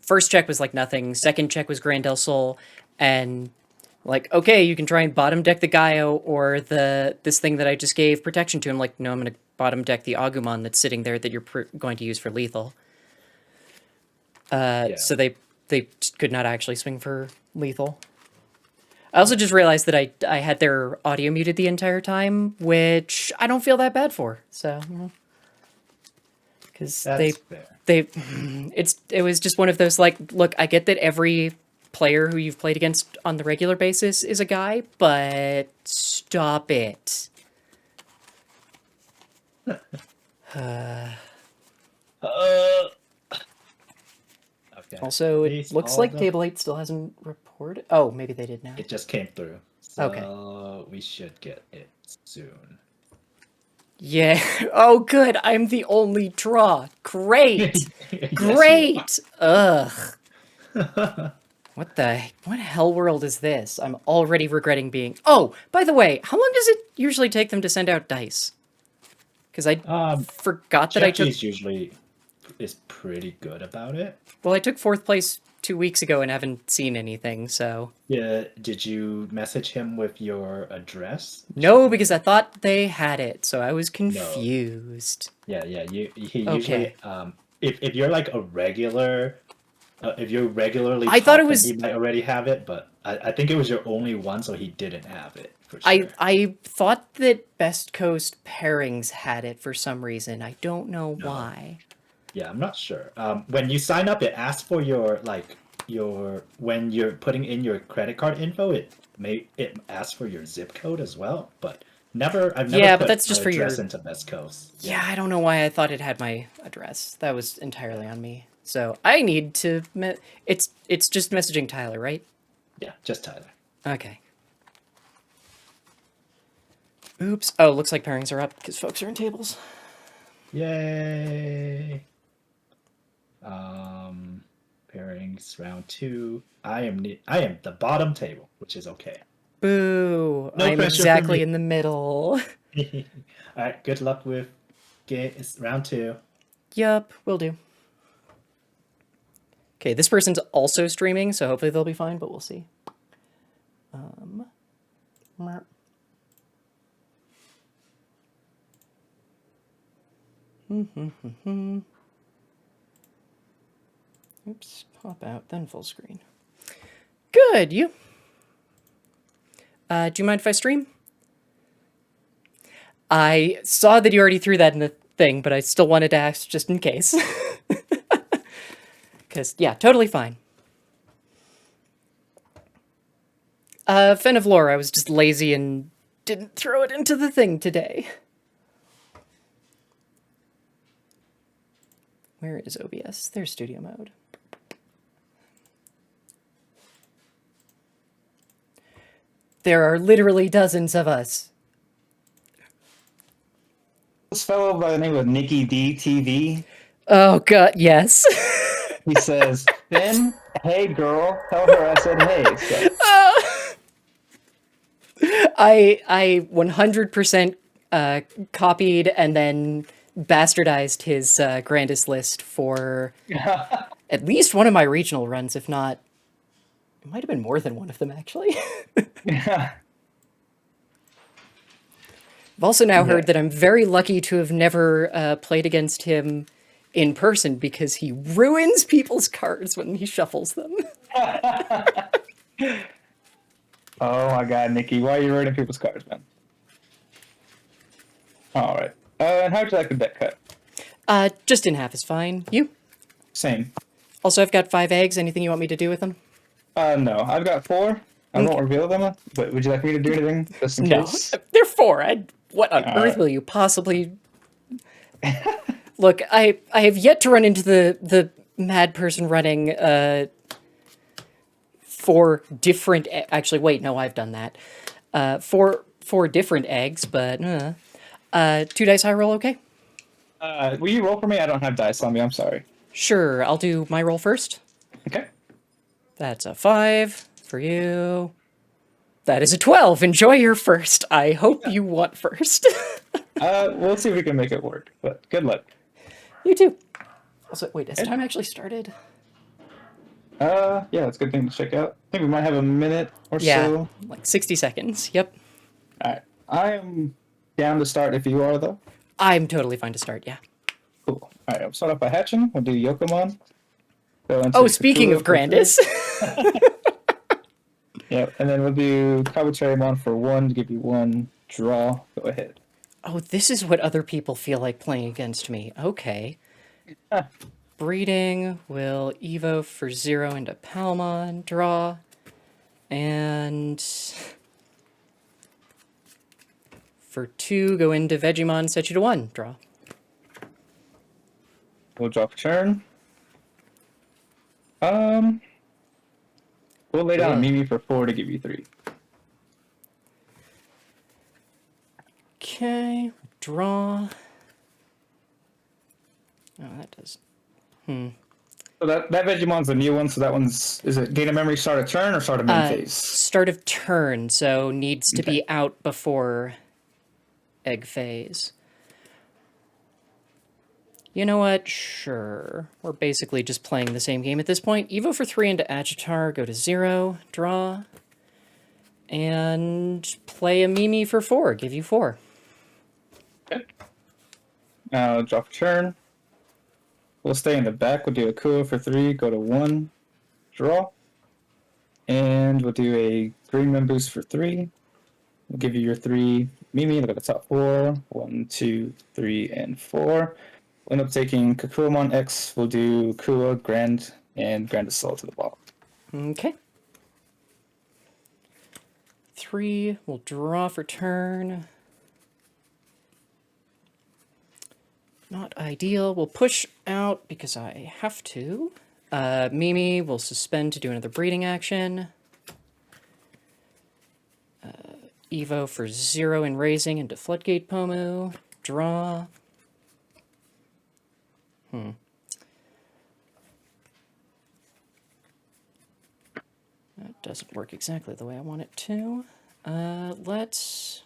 first check was like nothing, second check was Grand El Sol, and like, okay, you can try and bottom deck the Gaio or this thing that I just gave protection to. I'm like, no, I'm gonna bottom deck the Agumon that's sitting there that you're going to use for lethal. So they just could not actually swing for lethal. I also just realized that I had their audio muted the entire time, which I don't feel that bad for. So, because it was just one of those, like, look, I get that every player who you've played against on the regular basis is a guy, but stop it. Okay. Also, it looks like Table 8 still hasn't reported. Oh, maybe they did now. It just came through. So okay. We should get it soon. Yeah. Oh, good. I'm the only draw. Great. Great. Ugh. What hell world is this? I'm already regretting being... Oh, by the way, how long does it usually take them to send out dice? Because I forgot that I took... GFG usually is pretty good about it. Well, I took 4th place 2 weeks ago and haven't seen anything, so... Yeah, did you message him with your address? No, because I thought they had it, so I was confused. No. Yeah, he usually... If you're like a regular... if you're regularly... I thought it was... He might already have it, but I think it was your only one, so he didn't have it, for sure. I thought that Best Coast Pairings had it for some reason. I don't know why. Yeah, I'm not sure. When you sign up, it asks for your when you're putting in your credit card info, it asks for your zip code as well. But I've never but that's just for your address into Best Coast. Yeah, I don't know why I thought it had my address. That was entirely on me. So I need to. It's just messaging Tyler, right? Yeah, just Tyler. Okay. Oops. Oh, looks like pairings are up because folks are in tables. Yay. Pairings round 2. I am the bottom table, which is okay. Boo! I'm exactly in the middle. All right. Good luck with round 2. Yup, will do. Okay, this person's also streaming, so hopefully they'll be fine, but we'll see. Oops, pop out, then full screen. Good, you? Do you mind if I stream? I saw that you already threw that in the thing, but I still wanted to ask just in case. Because, yeah, totally fine. Fen of Lore, I was just lazy and didn't throw it into the thing today. Where is OBS? There's studio mode. There are literally dozens of us. This fellow by the name of Nicky D TV. Oh god, yes. He says, "Ben, hey girl, tell her I said hey." So. I 100% copied and then bastardized his Grandis list for at least one of my regional runs, if not, it might have been more than one of them actually. Yeah. I've also now heard that I'm very lucky to have never played against him in person because he ruins people's cards when he shuffles them. Oh my god, Nikki, why are you ruining people's cards, man? Alright. And how'd you like the deck cut? Just in half is fine. You? Same. Also, I've got 5 eggs. Anything you want me to do with them? No. I've got 4. I won't reveal them, but would you like me to do anything just in case? They're 4. What on earth will you possibly... Look, I have yet to run into the mad person running 4 different... Actually, wait, no, I've done that. 4 different eggs, but... 2 dice high roll, okay? Will you roll for me? I don't have dice on me. I'm sorry. Sure, I'll do my roll first. Okay. That's a 5 for you. That is a 12. Enjoy your first. I hope you want first. We'll see if we can make it work, but good luck. You too. Also, wait, has time actually started? Yeah, that's a good thing to check out. I think we might have a minute or Yeah, so. like 60 seconds. Yep. All right. I am down to start if you are, though. I'm totally fine to start, yeah. Cool. All right, I'll start off by hatching. We'll do Yokomon. Oh, speaking of Grandis. Yep, and then we'll do Kabuterimon for 1 to give you 1 draw. Go ahead. Oh, this is what other people feel like playing against me. Okay. Ah. Breeding will Evo for 0 into Palmon, draw. And for 2, go into Vegemon, set you to 1, draw. We'll draw for turn. We'll lay down a Mimi for 4 to give you 3. Okay, draw. Oh, that does. So that Vegemon's a new one, so that one's... Is it gain a memory, start a turn, or start a main phase? Start of turn, so needs to be out before egg phase. You know what? Sure. We're basically just playing the same game at this point. Evo for 3 into Agitar, go to 0, draw. And play a Mimi for 4, give you 4. Okay. Now draw for turn. We'll stay in the back. We'll do a Kua for 3, go to 1, draw. And we'll do a Green Memboose for 3. We'll give you your 3 Mimi. Look at the top 4. 1, 2, 3, and 4. We'll end up taking Kakuamon X. We'll do Kua, Grand, and Grandis Soul to the bottom. Okay. 3, we'll draw for turn. Not ideal. We'll push out because I have to. Mimi will suspend to do another breeding action. Evo for 0 in raising into Floodgate Pomu. Draw. That doesn't work exactly the way I want it to. Let's...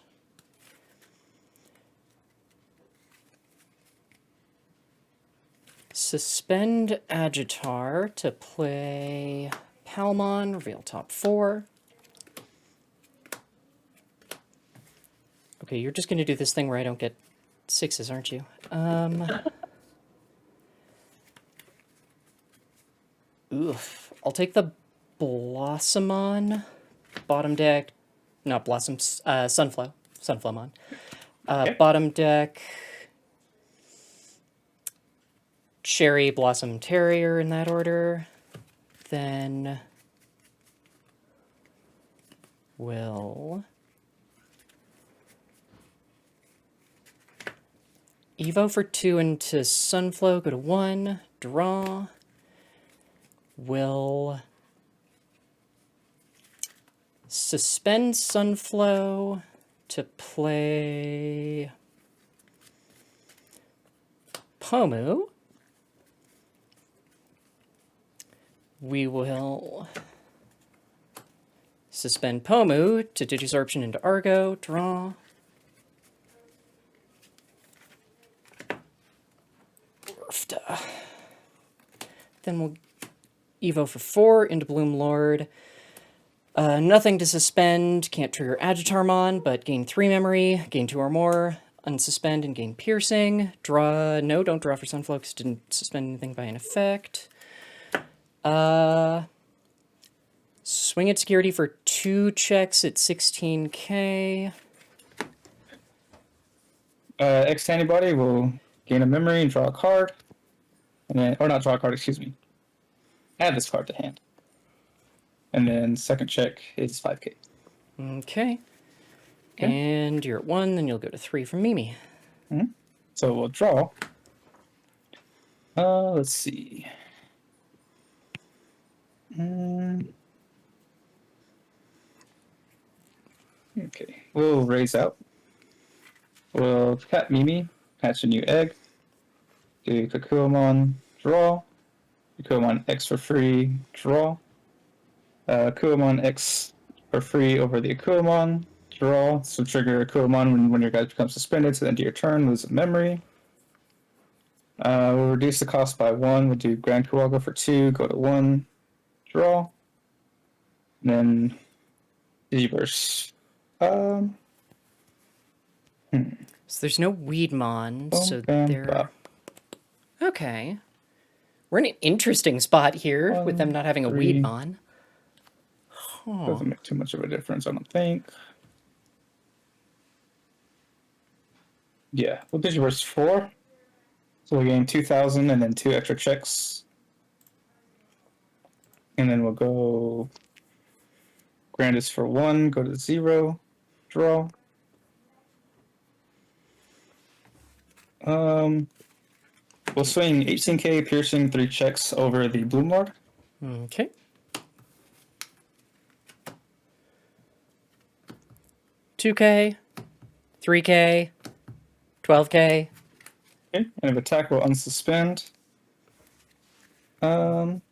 suspend Agitar to play Palmon, reveal top 4. Okay, you're just going to do this thing where I don't get 6s, aren't you? Oof. I'll take the Blossomon, bottom deck, not Blossoms, Sunflowmon. Okay. Bottom deck, Cherry Blossom Terrier in that order. Then we'll Evo for 2 into Sunflow, go to 1, draw. We'll suspend Sunflow to play Pomu. We will suspend Pomu to Digisorption into Argo, draw. Then we'll Evo for 4 into Bloom Lord. Nothing to suspend, can't trigger Agitarmon, but gain 3 memory, gain 2 or more, unsuspend and gain piercing. Draw, no, don't draw for Sunflow because it didn't suspend anything by an effect. Swing at security for 2 checks at 16k. X antibody will gain a memory and draw a card. And then, or not draw a card, excuse me. Add this card to hand. And then second check is 5k. Okay. And you're at 1, then you'll go to 3 from Mimi. So we'll draw. Let's see. Okay, we'll raise out. We'll cat Mimi, hatch a new egg. Do Kakuamon, draw. Kakuamon X for free, draw. Akuamon X for free over the Akuamon, draw. So trigger Akuamon when your guy becomes suspended to the end of your turn, lose a memory. We'll reduce the cost by 1. We'll do Grand Kuaga for 2, go to 1, draw. And then Digiverse. So there's no Weedmon, so bam, they're... bam. Okay. We're in an interesting spot here with them not having a 3. Weedmon. Doesn't make too much of a difference, I don't think. Yeah, we'll Digiverse 4. So we'll gain 2,000 and then 2 extra checks. And then we'll go Grandis for 1, go to 0, draw. We'll swing 18k, piercing 3 checks over the BloomHydra. Okay. $2K, $3K, $12K. Okay, and if attack will unsuspend. Then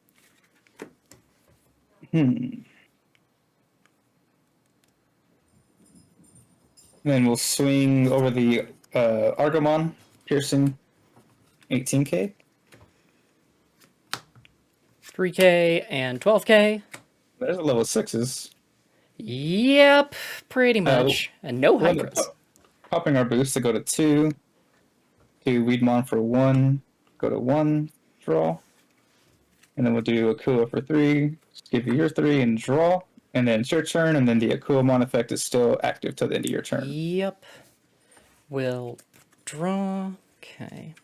we'll swing over the Argomon, piercing 18k. 3K and 12K. There's a level 6s. Yep, pretty much. And no Hydras. Popping our boost to go to 2. Do Weedmon for 1, go to 1, draw. And then we'll do Akua for 3, give you your 3 and draw. And then it's your turn, and then the Akuamon effect is still active till the end of your turn. Yep. We'll draw. Okay.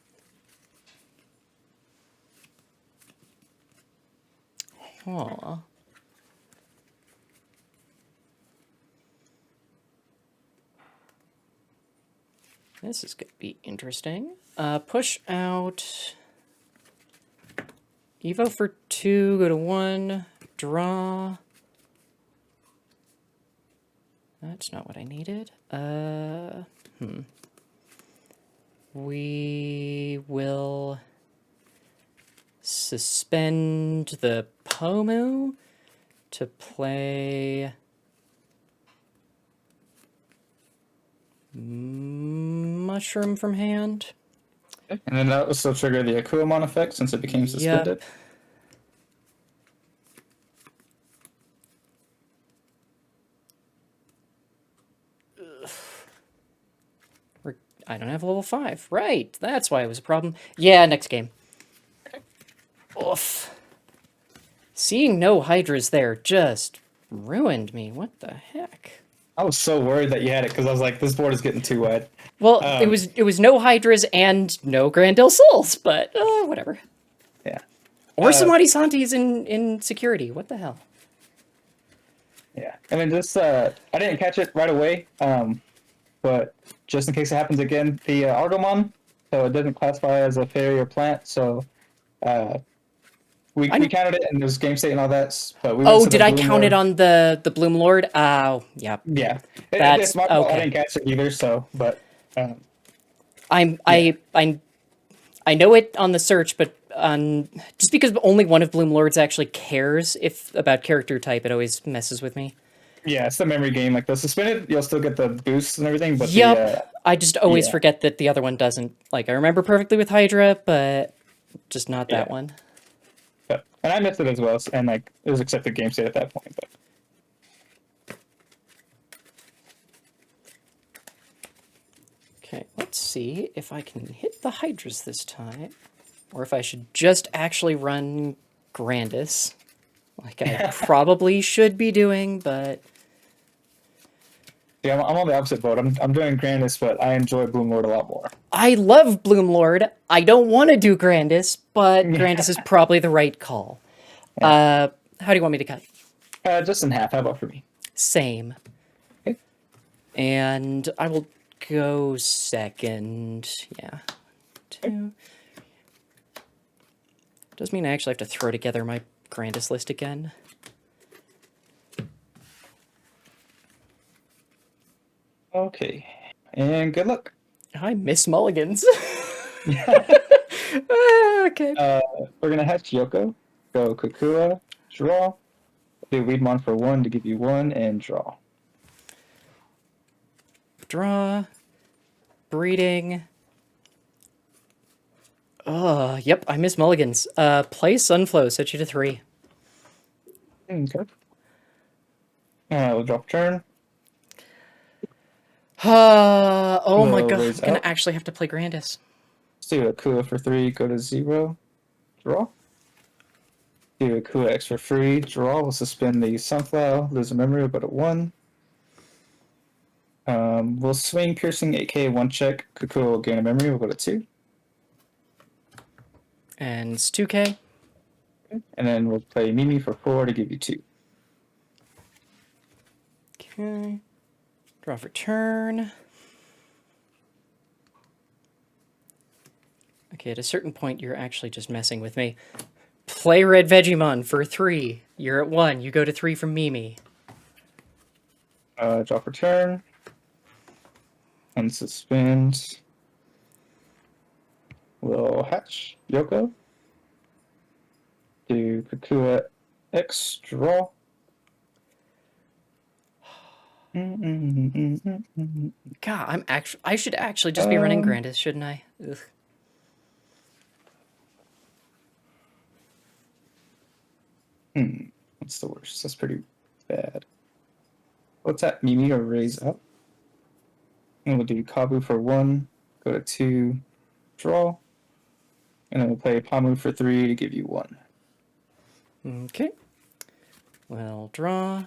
Huh. This is going to be interesting. Push out Evo for 2, go to 1, draw. That's not what I needed. We will suspend the Pomu to play Mushroom from hand. And then that will still trigger the Akuamon effect since it became suspended. Yep. I don't have level 5. Right, that's why it was a problem. Yeah, next game. Oof. Seeing no Hydras there just ruined me. What the heck? I was so worried that you had it because I was like, this board is getting too wide. Well, it was no Hydras and no Grandil Souls, but whatever. Yeah. Or Samadhi Santis in security. What the hell? Yeah. I mean, just I didn't catch it right away, but just in case it happens again, the Argomon, so it doesn't classify as a fairy or plant, so we counted it and there's game state and all that. But we did I count it on the Bloom Lord? Oh, yeah. Yeah. That's it's my fault. okay. I didn't catch it either, so but I know it on the search, but just because only one of Bloom Lords actually cares about character type, it always messes with me. yeah, it's the memory game. Like the suspended, you'll still get the boosts and everything, but Yep. I just always forget that the other one doesn't. Like, I remember perfectly with Hydra, but just not that one. But, and I missed it as well, and like it was accepted game state at that point. But Okay, let's see if I can hit the Hydras this time, or if I should just actually run Grandis, like I probably should be doing, but... yeah, I'm on the opposite boat. I'm doing Grandis, but I enjoy Bloom Lord a lot more. I love Bloom Lord. I don't want to do Grandis, but Grandis is probably the right call. How do you want me to cut? Just in half. How about for me? Same. Okay. And I will go second. Yeah. 2. Does mean I actually have to throw together my Grandis list again. Okay. And good luck. I miss mulligans. Okay. We're gonna hatch Yoko. Go Kukua, draw. Do Weedmon for 1 to give you 1, and draw. Draw. Breeding. Yep, I miss mulligans. Play Sunflow, set you to 3. Okay. We'll drop turn. Oh my We'll god, raise I'm gonna out. actually have to play Grandis. Let's do a Kua for 3, go to 0, draw. Do a Kua X for free, draw. We'll suspend the Sunflower, lose a memory, we'll go to 1. We'll swing Piercing 8k, 1 check. Kukua will gain a memory, we'll go to 2. And it's 2k. And then we'll play Mimi for 4 to give you 2. Okay. Draw for turn. Okay, at a certain point, you're actually just messing with me. Play Red Vegemon for 3. You're at 1. You go to 3 from Mimi. Draw for turn. Unsuspend. We'll hatch Yoko. Do Kukua X, draw. God, I should actually just be running Grandis, shouldn't I? Ugh. What's the worst? That's pretty bad. Let's tap Mimi or raise up. And we'll do Kabu for 1, go to 2, draw. And then we'll play Pamu for 3 to give you 1. Okay. Well, draw.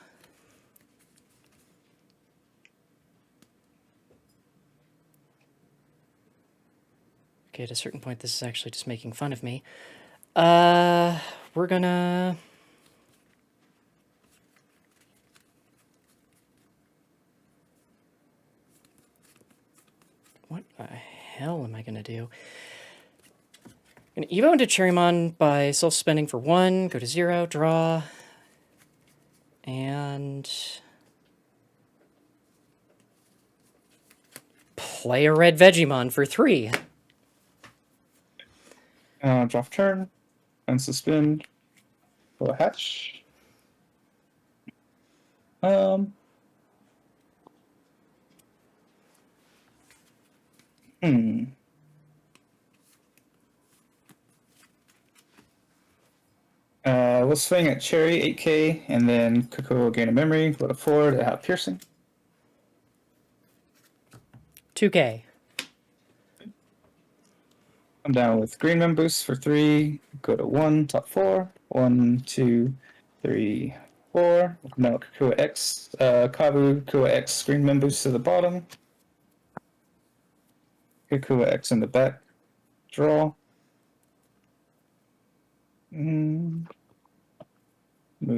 Okay, at a certain point, this is actually just making fun of me. We're gonna... What the hell am I gonna do? I'm gonna Evo into Cherrymon by self-suspending for 1, go to 0, draw, and play a Red Vegemon for 3. Draw for turn, unsuspend, we'll hatch. We'll swing at Cherry, 8k, and then Kukua will gain a memory, go to 4 to have Piercing. 2k. I'm down with Green Mem Boost for 3, go to 1, top 4. 1, 2, 3, 4. No, Kukua X, Kabu, Kukua X, Green Mem Boost to the bottom. Kukua X in the back, draw. Move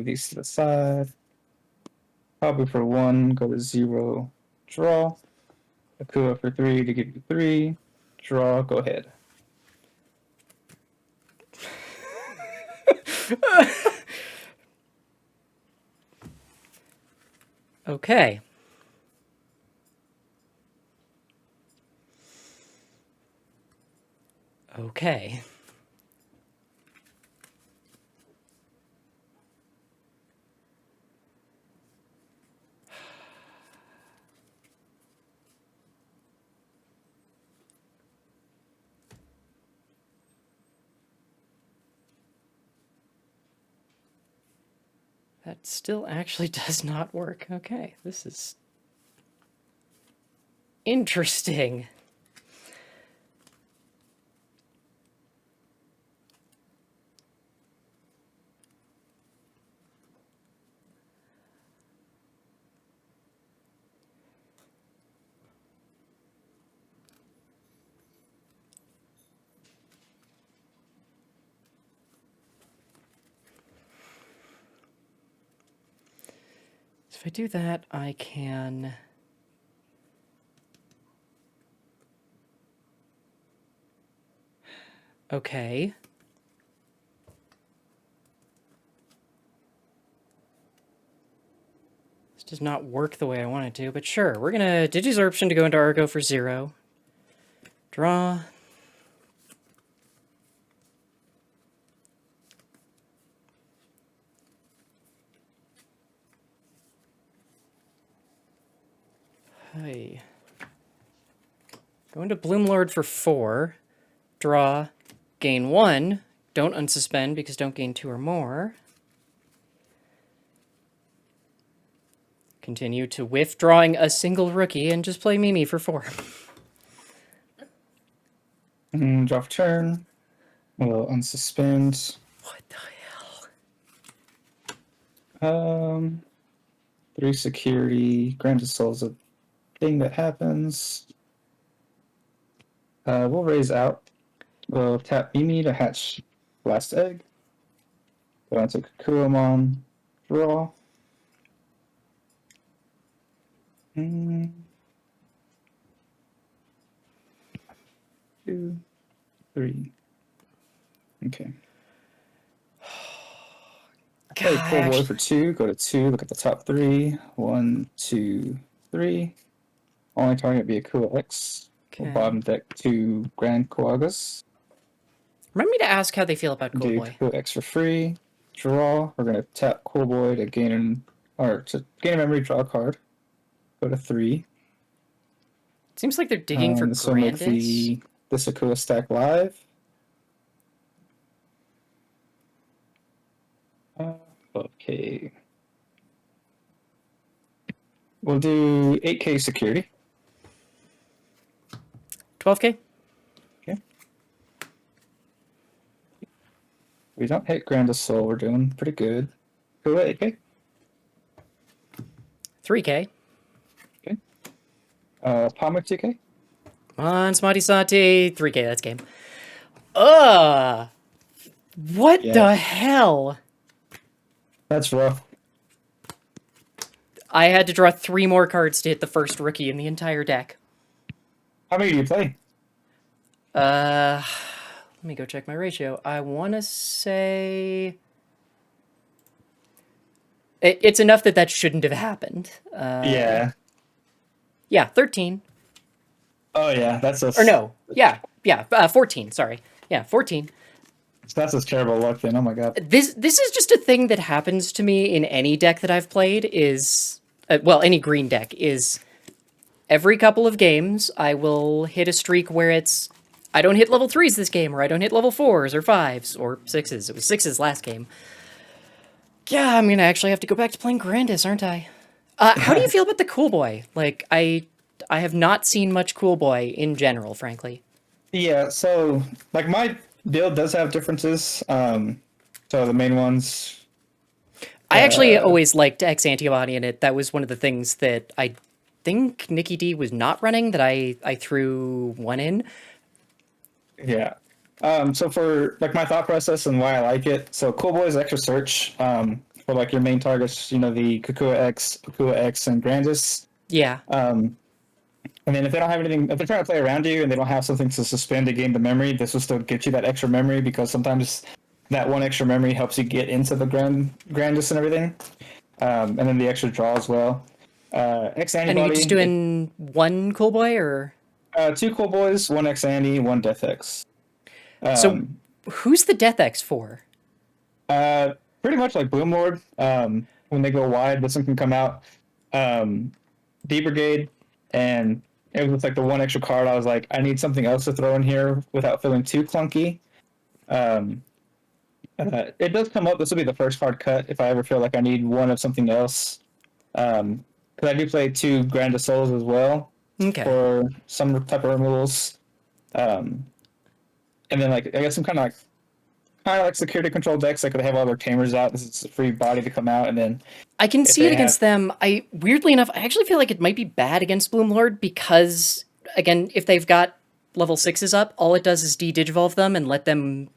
these to the side. Kabu for 1, go to 0, draw. Akua for 3 to give you 3, draw, go ahead. Okay. Okay. That still actually does not work. Okay, this is interesting. So if I do that, I can... Okay. does not work the way I want it to, but sure. We're gonna Digisorption to go into Argo for 0. Draw. Hey. Go into Bloomlord for 4. Draw. Gain 1. Don't unsuspend because don't gain 2 or more. Continue to whiff drawing a single rookie and just play Mimi for 4. Draw for turn. We'll unsuspend. What the hell? 3 security. Grandis Soul's a thing that happens. We'll raise out. We'll tap Mimi to hatch last egg. Go on to Kukuamon. Draw. 2, 3. Okay. Okay, pull boy for 2. Go to 2. Look at the top 3. 1, 2, 3. Only target be a cool X. Okay. Bottom deck 2 Grand Coagus. Remind me to ask how they feel about Cool Do Boy. cool X for free. Draw. We're gonna tap Cool Boy to gain a memory. Draw a card. Go to 3. Seems like they're digging for This will make Grandis. the Sakura stack live. Okay. We'll do 8K security. 12K? Okay. We don't hit Grandis Soul. We're doing pretty good. Cool, 8K. 3K. Okay. Palmer 2K. Come on, Smarty Sati. 3K, that's game. What Yeah. the hell? That's rough. I had to draw 3 more cards to hit the first rookie in the entire deck. How many do you play? Let me go check my ratio. I want to say... It's enough that shouldn't have happened. Yeah. Yeah, 13. Oh yeah, that's a. Or no, yeah, 14, sorry. Yeah, 14. That's just terrible luck then. Oh my god. This is just a thing that happens to me in any deck that I've played is... well, any green deck is... Every couple of games, I will hit a streak where it's... I don't hit level 3s this game, or I don't hit level 4s, or 5s, or 6s. It was 6s last game. Yeah, I'm gonna actually have to go back to playing Grandis, aren't I? How do you feel about the Cool Boy? Like, I have not seen much Cool Boy in general, frankly. Yeah, so like my build does have differences. So the main ones. I actually always liked X Antibody in it. That was one of the things that I think Nikki D was not running that I threw one in. Yeah. So for like my thought process and why I like it, so Cool Boy is extra search. For like your main targets, you know, the Kukua X, and Grandis. Yeah. And then if they don't have anything, if they're trying to play around you and they don't have something to suspend to gain the memory, this will still get you that extra memory because sometimes that one extra memory helps you get into the Grandis and everything. And then the extra draw as well. X And Antibody. are you just doing one Cool Boy, or? 2 Cool Boys, 1 X Andy, 1 Death X. So, who's the Death X for? Pretty much like Bloom Lord. When they go wide, this one can come out. D Brigade, and it was like the one extra card. I was like, I need something else to throw in here without feeling too clunky. It does come up. This will be the first card cut if I ever feel like I need one of something else. Because I do play 2 Grandis Souls as well Okay. for some type of removals. And then like I guess some kind of like security control decks, like they have all their tamers out. This is a free body to come out, and then I can see it they against them. Weirdly enough, I actually feel like it might be bad against Bloomlord because, again, if they've got level 6s up, all it does is de-digivolve them and let them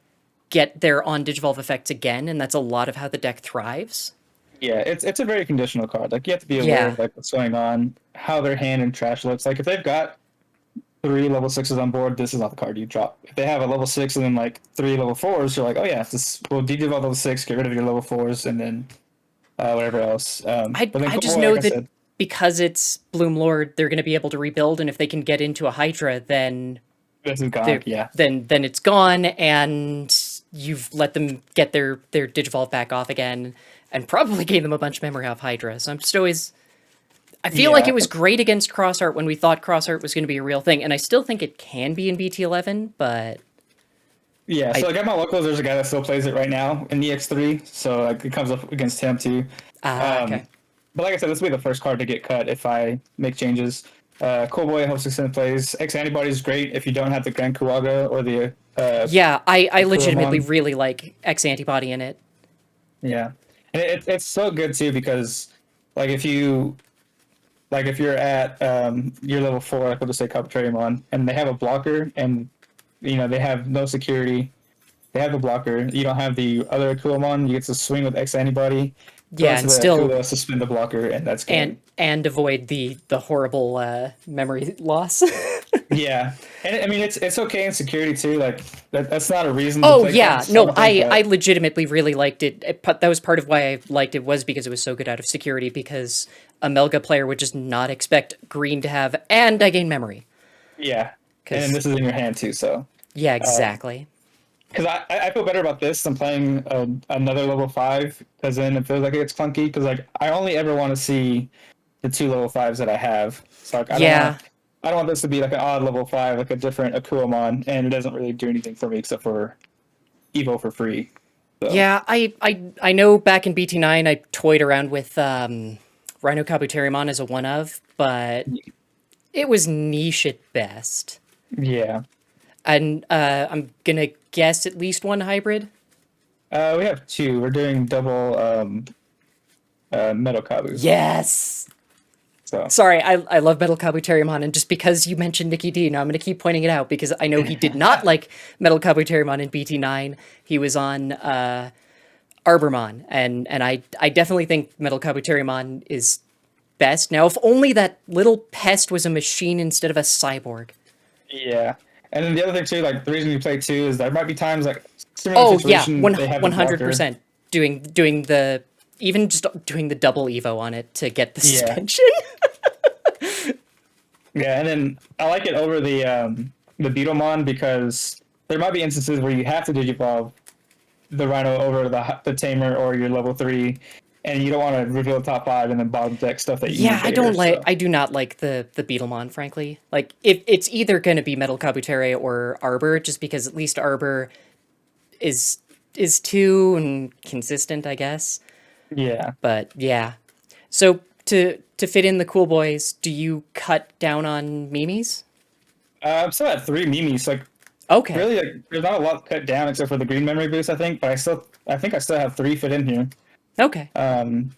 get their on-digivolve effects again, and that's a lot of how the deck thrives. yeah, it's a very conditional card. Like you have to be aware of like what's going on, how their hand and trash looks. Like if they've got 3 level 6s on board, this is not the card you drop. If they have a level 6 and then like 3 level 4s, you're like, oh yeah, this will de-devolve level 6, get rid of your level 4s, and then whatever else. I But then I just Cool Boy, know like I that said, because it's Bloom Lord, they're going to be able to rebuild, and if they can get into a Hydra, then this is gone. they're Yeah. then it's gone, and you've let them get their Digivolve back off again, and probably gave them a bunch of memory off Hydra. So I'm just always. I feel like Yeah. it was great against Cross Art when we thought Cross Art was going to be a real thing, and I still think it can be in BT11, but Yeah, I so like at my locals, there's a guy that still plays it right now in EX3, so like it comes up against him too. okay. But like I said, this will be the first card to get cut if I make changes. Cool Boy hopes extended plays. X Antibody is great if you don't have the Grand Kuwaga or the Yeah, I legitimately Kuramon. really like X Antibody in it. Yeah, and it's so good too because like if you're at your level 4, like we'll just say Carpeteriumon, and they have a blocker, and they have no security. They have the blocker. You don't have the other Akuamon. You get to swing with X antibody, go Yeah, into and the still Akula, suspend the blocker, and that's game. and avoid the horrible memory loss. Yeah, and I mean it's okay in security too. Like that's not a reason to Oh play yeah, cards, I no, don't think, I but legitimately really liked it. That was part of why I liked it, was because it was so good out of security, because a Melga player would just not expect green to have, and I gain memory. yeah, and then Because this is in your hand too. So yeah, exactly. because I feel better about this than playing another level 5 because then it feels like it gets clunky because like I only ever want to see the 2 level 5s that I have. So like, Yeah, I don't want this to be like an odd level 5, like a different Akuamon, and it doesn't really do anything for me except for Evo for free. So yeah. I know back in BT9 I toyed around with Rhino Kabuterimon as a one of, but it was niche at best. yeah, And I'm gonna guess at least one hybrid. we have 2. We're doing double Metal Kabu. Yes. So Sorry, I love Metal Kabuterimon, and just because you mentioned Nikki D, now I'm going to keep pointing it out because I know he did not like Metal Kabuterimon in BT9. He was on Arbormon, and I definitely think Metal Kabuterimon is best. Now, if only that little pest was a machine instead of a cyborg. yeah, and then the other thing too, like the reason you play 2 is there might be times like similar Oh yeah, situation they have the blocker. 100% doing the even just doing the double Evo on it to get the Yeah, suspension. yeah, and then I like it over the Beetlemon because there might be instances where you have to digivolve the Rhino over the Tamer or your level 3, and you don't want to reveal the top 5 and then bottom deck stuff that you Yeah, need later. So I do not like the Beetlemon, frankly. Like, if it's either going to be Metal Kabutere or Arbor, just because at least Arbor is too and consistent, I guess. yeah, But yeah. So to fit in the cool boys, do you cut down on Mimis? I'm still at 3 Mimis. Like Okay. really, like there's not a lot cut down except for the green memory boost, I think. But I think I still have 3 fit in here. Okay. Um,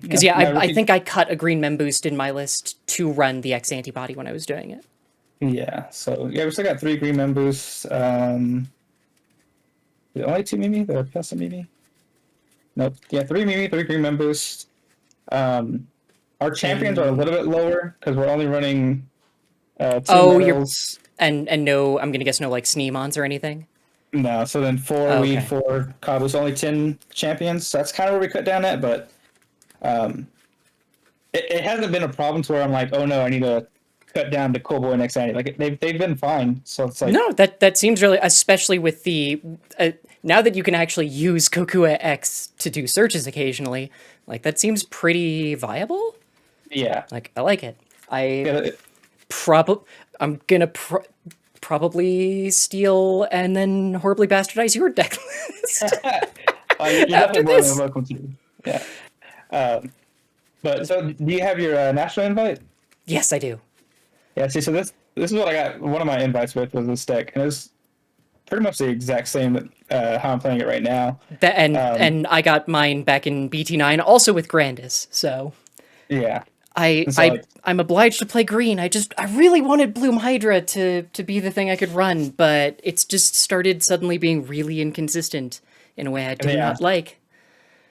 Because yeah, yeah, my I rookie, think I cut a green mem boost in my list to run the X antibody when I was doing it. yeah. So yeah, we still got 3 green mem boosts. The only 2 Mimi, the custom Mimi. Nope. Yeah, 3 Mimi, 3 green mem boosts. Um, our champions are a And little bit lower because we're only running 2 oh, you're medals. and no, I'm gonna guess no like Sneemons or anything. No, so then 4 Oh, weed, okay. 4 Cabos, only 10 champions. So that's kind of where we cut down at, but um, it hasn't been a problem to where I'm like, oh no, I need to cut down to Cool Boy next Annie. Like they've been fine. So it's like, No, that seems really, especially with the now that you can actually use Kokua X to do searches occasionally, like that seems pretty viable. yeah, Like I like it. I yeah. probably I'm gonna probably steal and then horribly bastardize your deck list You're after definitely more than this. welcome to. Yeah. But so do you have your national invite? Yes, I do. Yeah. See, so this is what I got. One of my invites with was this deck, and it's pretty much the exact same how I'm playing it right now. That Um, and I got mine back in BT9, also with Grandis. So yeah. And so like, I'm obliged to play green. I really wanted BloomHydra to be the thing I could run, but it's just started suddenly being really inconsistent in a way I and do yeah, not like.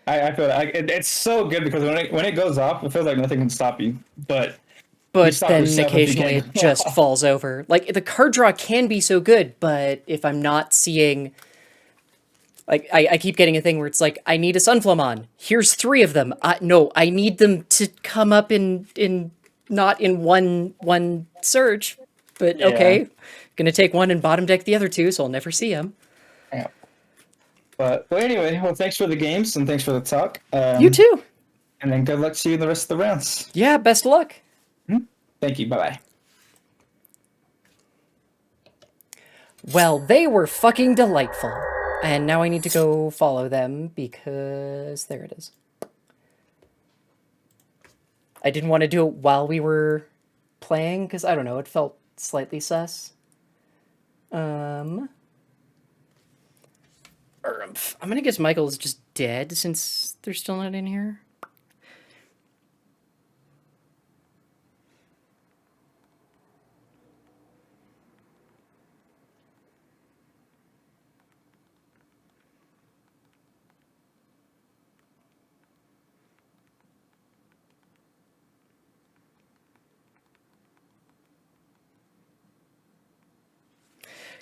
I feel like it's so good because when it goes off, it feels like nothing can stop you. But you But stop then yourself if you occasionally can't it go just off. falls over. Like the card draw can be so good, but if I'm not seeing Like, I keep getting a thing where it's like, I need a Sunflamon. Here's 3 of them. No, I need them to come up in not in one search, but Yeah. okay. Gonna take one and bottom deck the other 2, so I'll never see them. Yeah. But anyway, well, thanks for the games and thanks for the talk. You too. And then good luck to you in the rest of the rounds. Yeah, best of luck. Thank you. Bye-bye. Well, they were fucking delightful. And now I need to go follow them because there it is. I didn't want to do it while we were playing because, I don't know, it felt slightly sus. I'm gonna guess Michael's just dead since they're still not in here.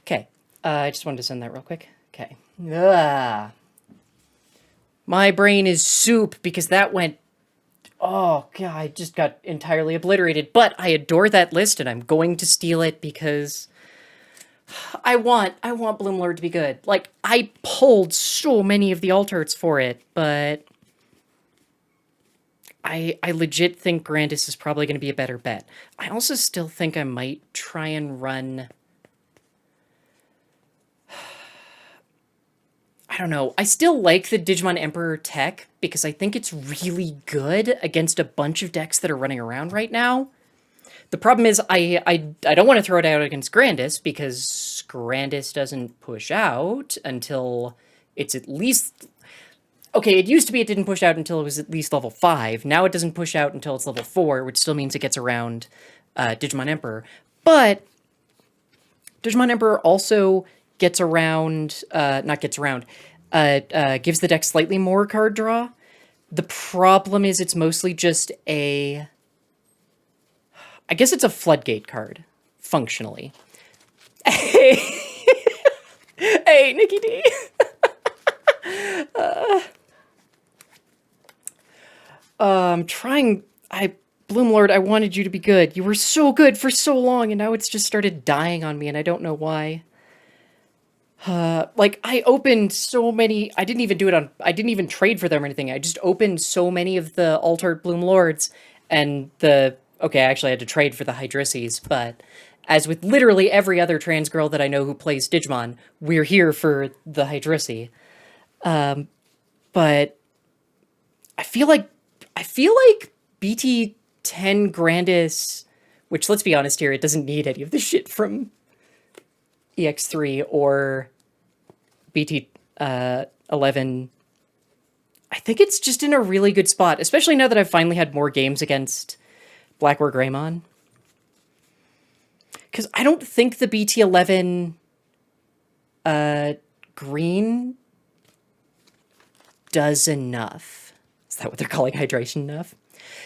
Okay, I just wanted to send that real quick. Okay. My brain is soup because that went... Oh, God, I just got entirely obliterated. But I adore that list, and I'm going to steal it because... I want Bloomlord to be good. Like, I pulled so many of the Alterts for it, but... I legit think Grandis is probably going to be a better bet. I also still think I might try and run... I don't know. I still like the Digimon Emperor tech because I think it's really good against a bunch of decks that are running around right now. The problem is I don't want to throw it out against Grandis because Grandis doesn't push out until it's at least... Okay, it used to be it didn't push out until it was at least level 5. Now it doesn't push out until it's level 4, which still means it gets around Digimon Emperor. But Digimon Emperor also gets around, gives the deck slightly more card draw. The problem is it's mostly just I guess it's a floodgate card, functionally. Hey, Nikki D. I'm trying... Bloomlord, I wanted you to be good. You were so good for so long, and now it's just started dying on me, and I don't know why. Like, I opened so many... I didn't even trade for them or anything. I just opened so many of the altered Bloomlords, and okay, I actually had to trade for the Hydrices, but as with literally every other trans girl that I know who plays Digimon, we're here for the Hydrici. But I feel like BT10 Grandis, which, let's be honest here, it doesn't need any of the shit from EX3 or BT11. I think it's just in a really good spot, especially now that I've finally had more games against Black or Greymon. Because I don't think the BT11 green does enough. Is that what they're calling hydration enough?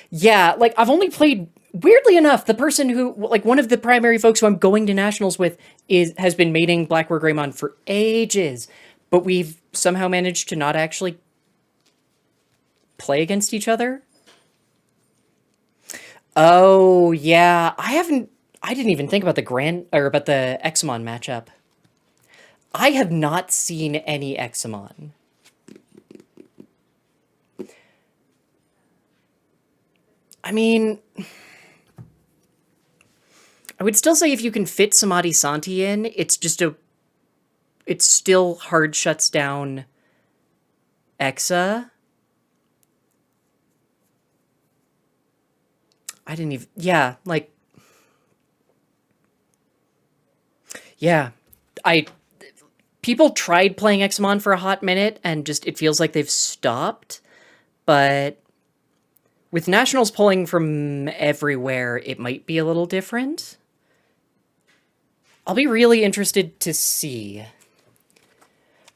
Yeah, like, I've only played... Weirdly enough, the person who... Like, one of the primary folks who I'm going to Nationals with has been mating Black or Greymon for ages. But we've somehow managed to not actually play against each other. Oh, yeah. I didn't even think about the Examon matchup. I have not seen any Examon. I mean, I would still say if you can fit Samadhi Santi in, it's still hard shuts down Exa. People tried playing Examon for a hot minute and it feels like they've stopped, but with Nationals pulling from everywhere, it might be a little different. I'll be really interested to see.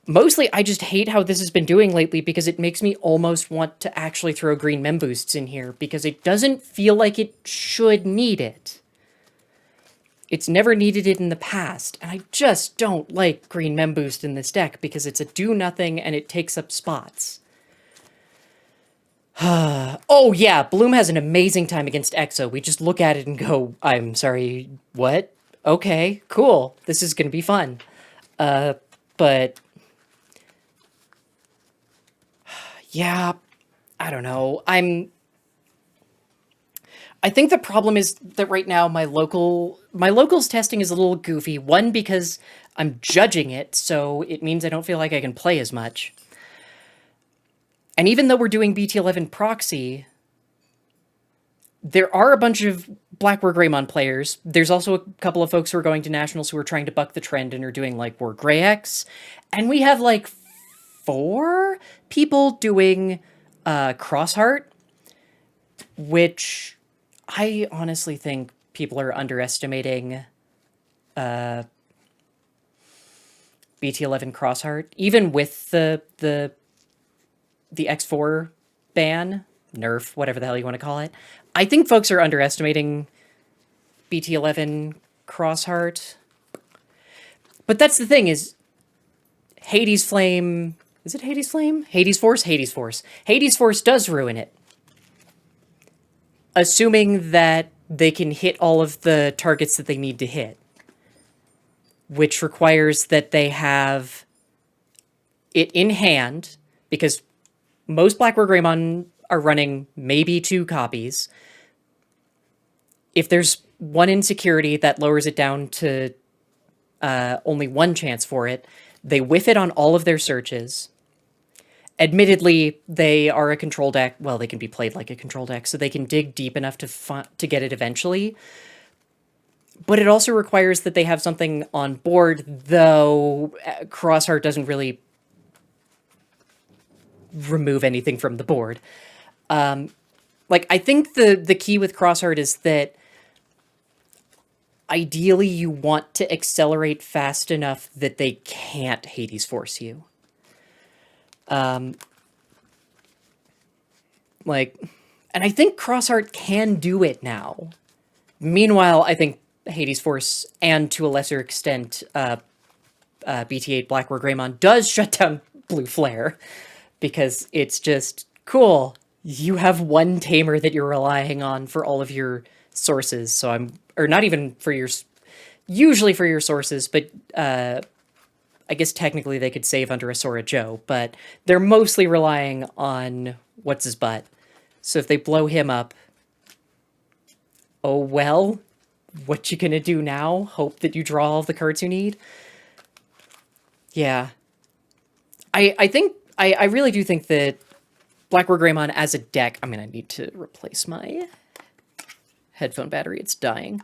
Mostly, I just hate how this has been doing lately because it makes me almost want to actually throw green mem boosts in here because it doesn't feel like it should need it. It's never needed it in the past, and I just don't like green Mem Boost in this deck because it's a do-nothing and it takes up spots. Oh yeah, Bloom has an amazing time against Exo. We just look at it and go, I'm sorry, what? Okay, cool. This is gonna be fun. But... yeah, I don't know. I think the problem is that right now my locals testing is a little goofy. One, because I'm judging it, so it means I don't feel like I can play as much. And even though we're doing BT11 proxy, there are a bunch of Black War Greymon players. There's also a couple of folks who are going to nationals who are trying to buck the trend and are doing like War Grey X. And we have like 4 people doing Crossheart, which I honestly think people are underestimating BT11 Crossheart, even with the X4 ban, nerf, whatever the hell you want to call it. I think folks are underestimating BT11 Crossheart. But that's the thing is, Hades Flame... Is it Hades Flame? Hades Force? Hades Force. Hades Force does ruin it. Assuming that they can hit all of the targets that they need to hit. Which requires that they have it in hand, because most Black War Greymon are running maybe 2 copies. If there's one insecurity, that lowers it down to only 1 chance for it. They whiff it on all of their searches. Admittedly, they are a control deck. Well, they can be played like a control deck, so they can dig deep enough to get it eventually. But it also requires that they have something on board, though Crossheart doesn't really remove anything from the board. Like, I think the key with Crossheart is that ideally you want to accelerate fast enough that they can't Hades Force you. Like, and I think Crossheart can do it now. Meanwhile, I think Hades Force, and to a lesser extent, BT8 Black War Greymon does shut down Blue Flare, because it's just, cool, you have 1 tamer that you're relying on for all of your sources, so or not even for your, usually for your sources, but, I guess technically they could save under a Sora Joe, but they're mostly relying on what's-his-butt. So if they blow him up, oh well, what you gonna do now? Hope that you draw all the cards you need? Yeah. I think, I really do think that Black War Greymon as a deck, I'm gonna need to replace my headphone battery, it's dying,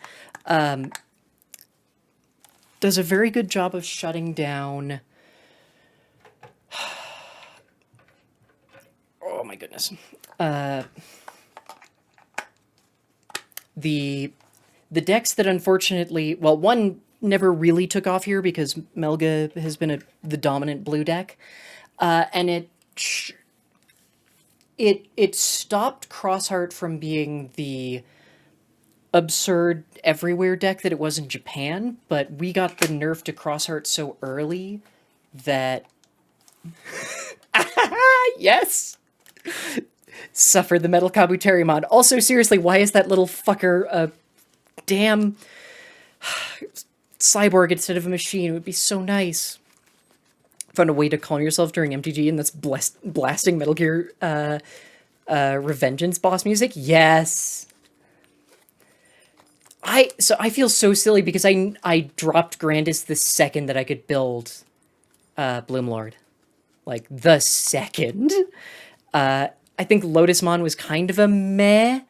does a very good job of shutting down... oh my goodness. The decks that unfortunately... well, one never really took off here because Melga has been the dominant blue deck. And it stopped Crossheart from being the absurd everywhere deck that it was in Japan, but we got the nerf to Crossheart so early that... yes! Suffer the Metal Kabuteri mod. Also, seriously, why is that little fucker a damn cyborg instead of a machine? It would be so nice. Found a way to calm yourself during MTG, and that's blasting Metal Gear Revengeance boss music? Yes! So I feel so silly because I dropped Grandis the second that I could build Bloomlord. Like, the second. I think Lotusmon was kind of a meh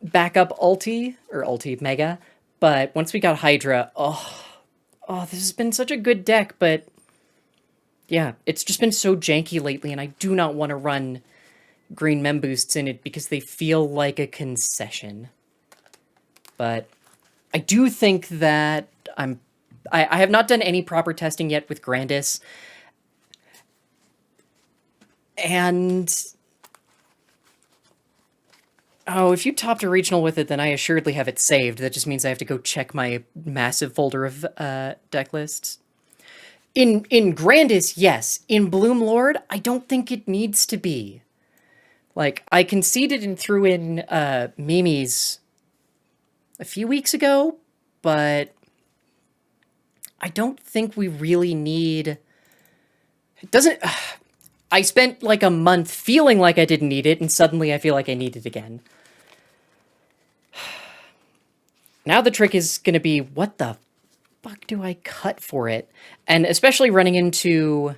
backup ulti, or ulti mega, but once we got Hydra, oh, this has been such a good deck, but yeah, it's just been so janky lately, and I do not want to run green Mem Boosts in it because they feel like a concession. But I do think that I have not done any proper testing yet with Grandis. And Oh, if you topped a regional with it, then I assuredly have it saved. That just means I have to go check my massive folder of deck lists. In Grandis, yes. In Bloom Lord, I don't think it needs to be. Like, I conceded and threw in Mimi's a few weeks ago, but I don't think we really need... It doesn't... I spent like a month feeling like I didn't need it, and suddenly I feel like I need it again. Now the trick is going to be, what the fuck do I cut for it? And especially running into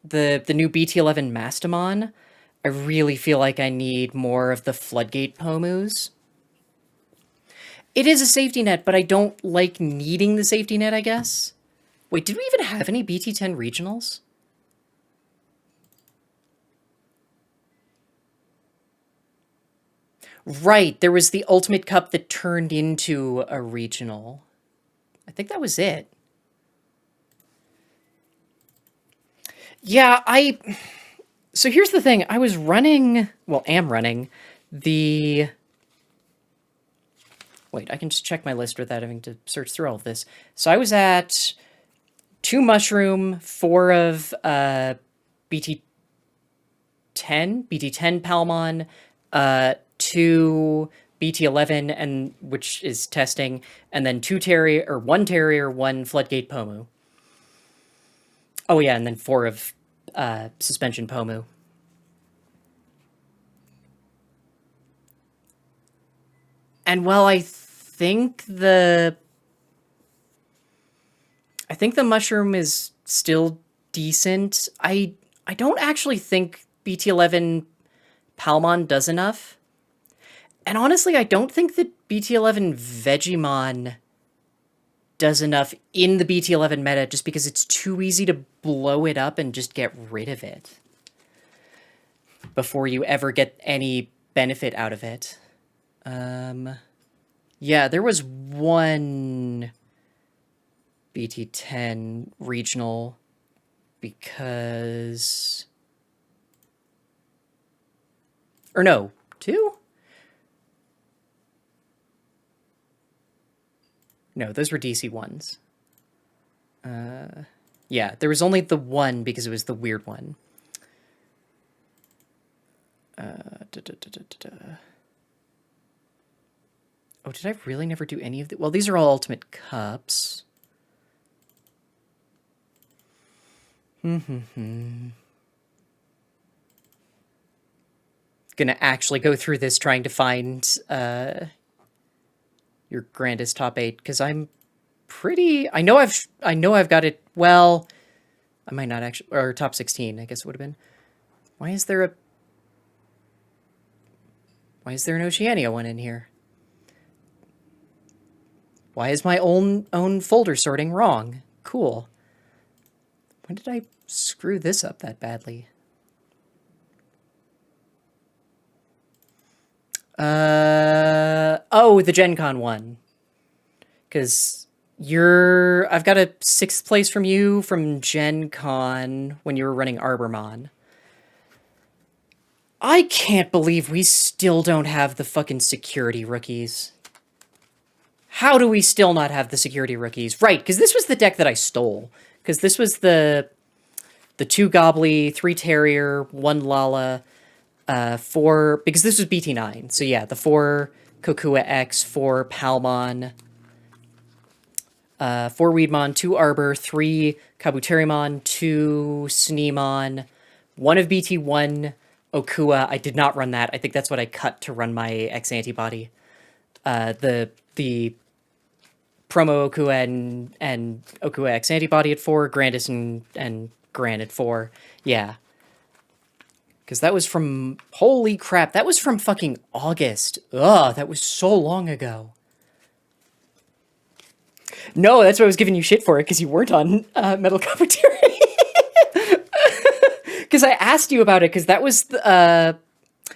the new BT11 Mastamon, I really feel like I need more of the Floodgate Pomus. It is a safety net, but I don't like needing the safety net, I guess. Wait, did we even have any BT10 regionals? Right, there was the Ultimate Cup that turned into a regional. I think that was it. Yeah, So here's the thing. I was running... Well, am running the... Wait, I can just check my list without having to search through all of this. So I was at 2 Mushroom, 4 of BT10 Palmon, 2 BT11, and which is testing, and then 1 Terrier, 1 Floodgate Pomu. Oh yeah, and then 4 of Suspension Pomu. And while I think the Mushroom is still decent, I don't actually think BT11 Palmon does enough. And honestly, I don't think that BT11 Vegemon does enough in the BT11 meta just because it's too easy to blow it up and just get rid of it before you ever get any benefit out of it. Yeah, there was 1 BT10 regional because... Or no, 2? No, those were DC ones. Yeah, there was only the 1 because it was the weird one. Oh, did I really never do any of the... Well, these are all Ultimate Cups. Gonna actually go through this trying to find your Grandis top 8, because I'm pretty... I know I've got it... Well, I might not actually... Or top 16, I guess it would have been. Why is there an Oceania one in here? Why is my own folder sorting wrong? Cool. When did I screw this up that badly? Oh, the Gen Con one. Because I've got a 6th place from you from Gen Con when you were running Arbormon. I can't believe we still don't have the fucking security rookies. How do we still not have the security rookies? Right, because this was the deck that I stole. Because this was the 2 Gobbly, 3 Terrier, 1 Lala, 4... Because this was BT9. So yeah, the 4 Kokua X, 4 Palmon, 4 Weedmon, 2 Arbor, 3 Kabuterimon, 2 Sneemon, 1 of BT1 Okua. I did not run that. I think that's what I cut to run my X antibody. The promo Okua and Okua X antibody at 4, Grandis and Gran at 4. Yeah. Because that was from... Holy crap, that was from fucking August. Ugh, that was so long ago. No, that's what I was giving you shit for it, because you weren't on Metal Commentary. Because I asked you about it, because that was...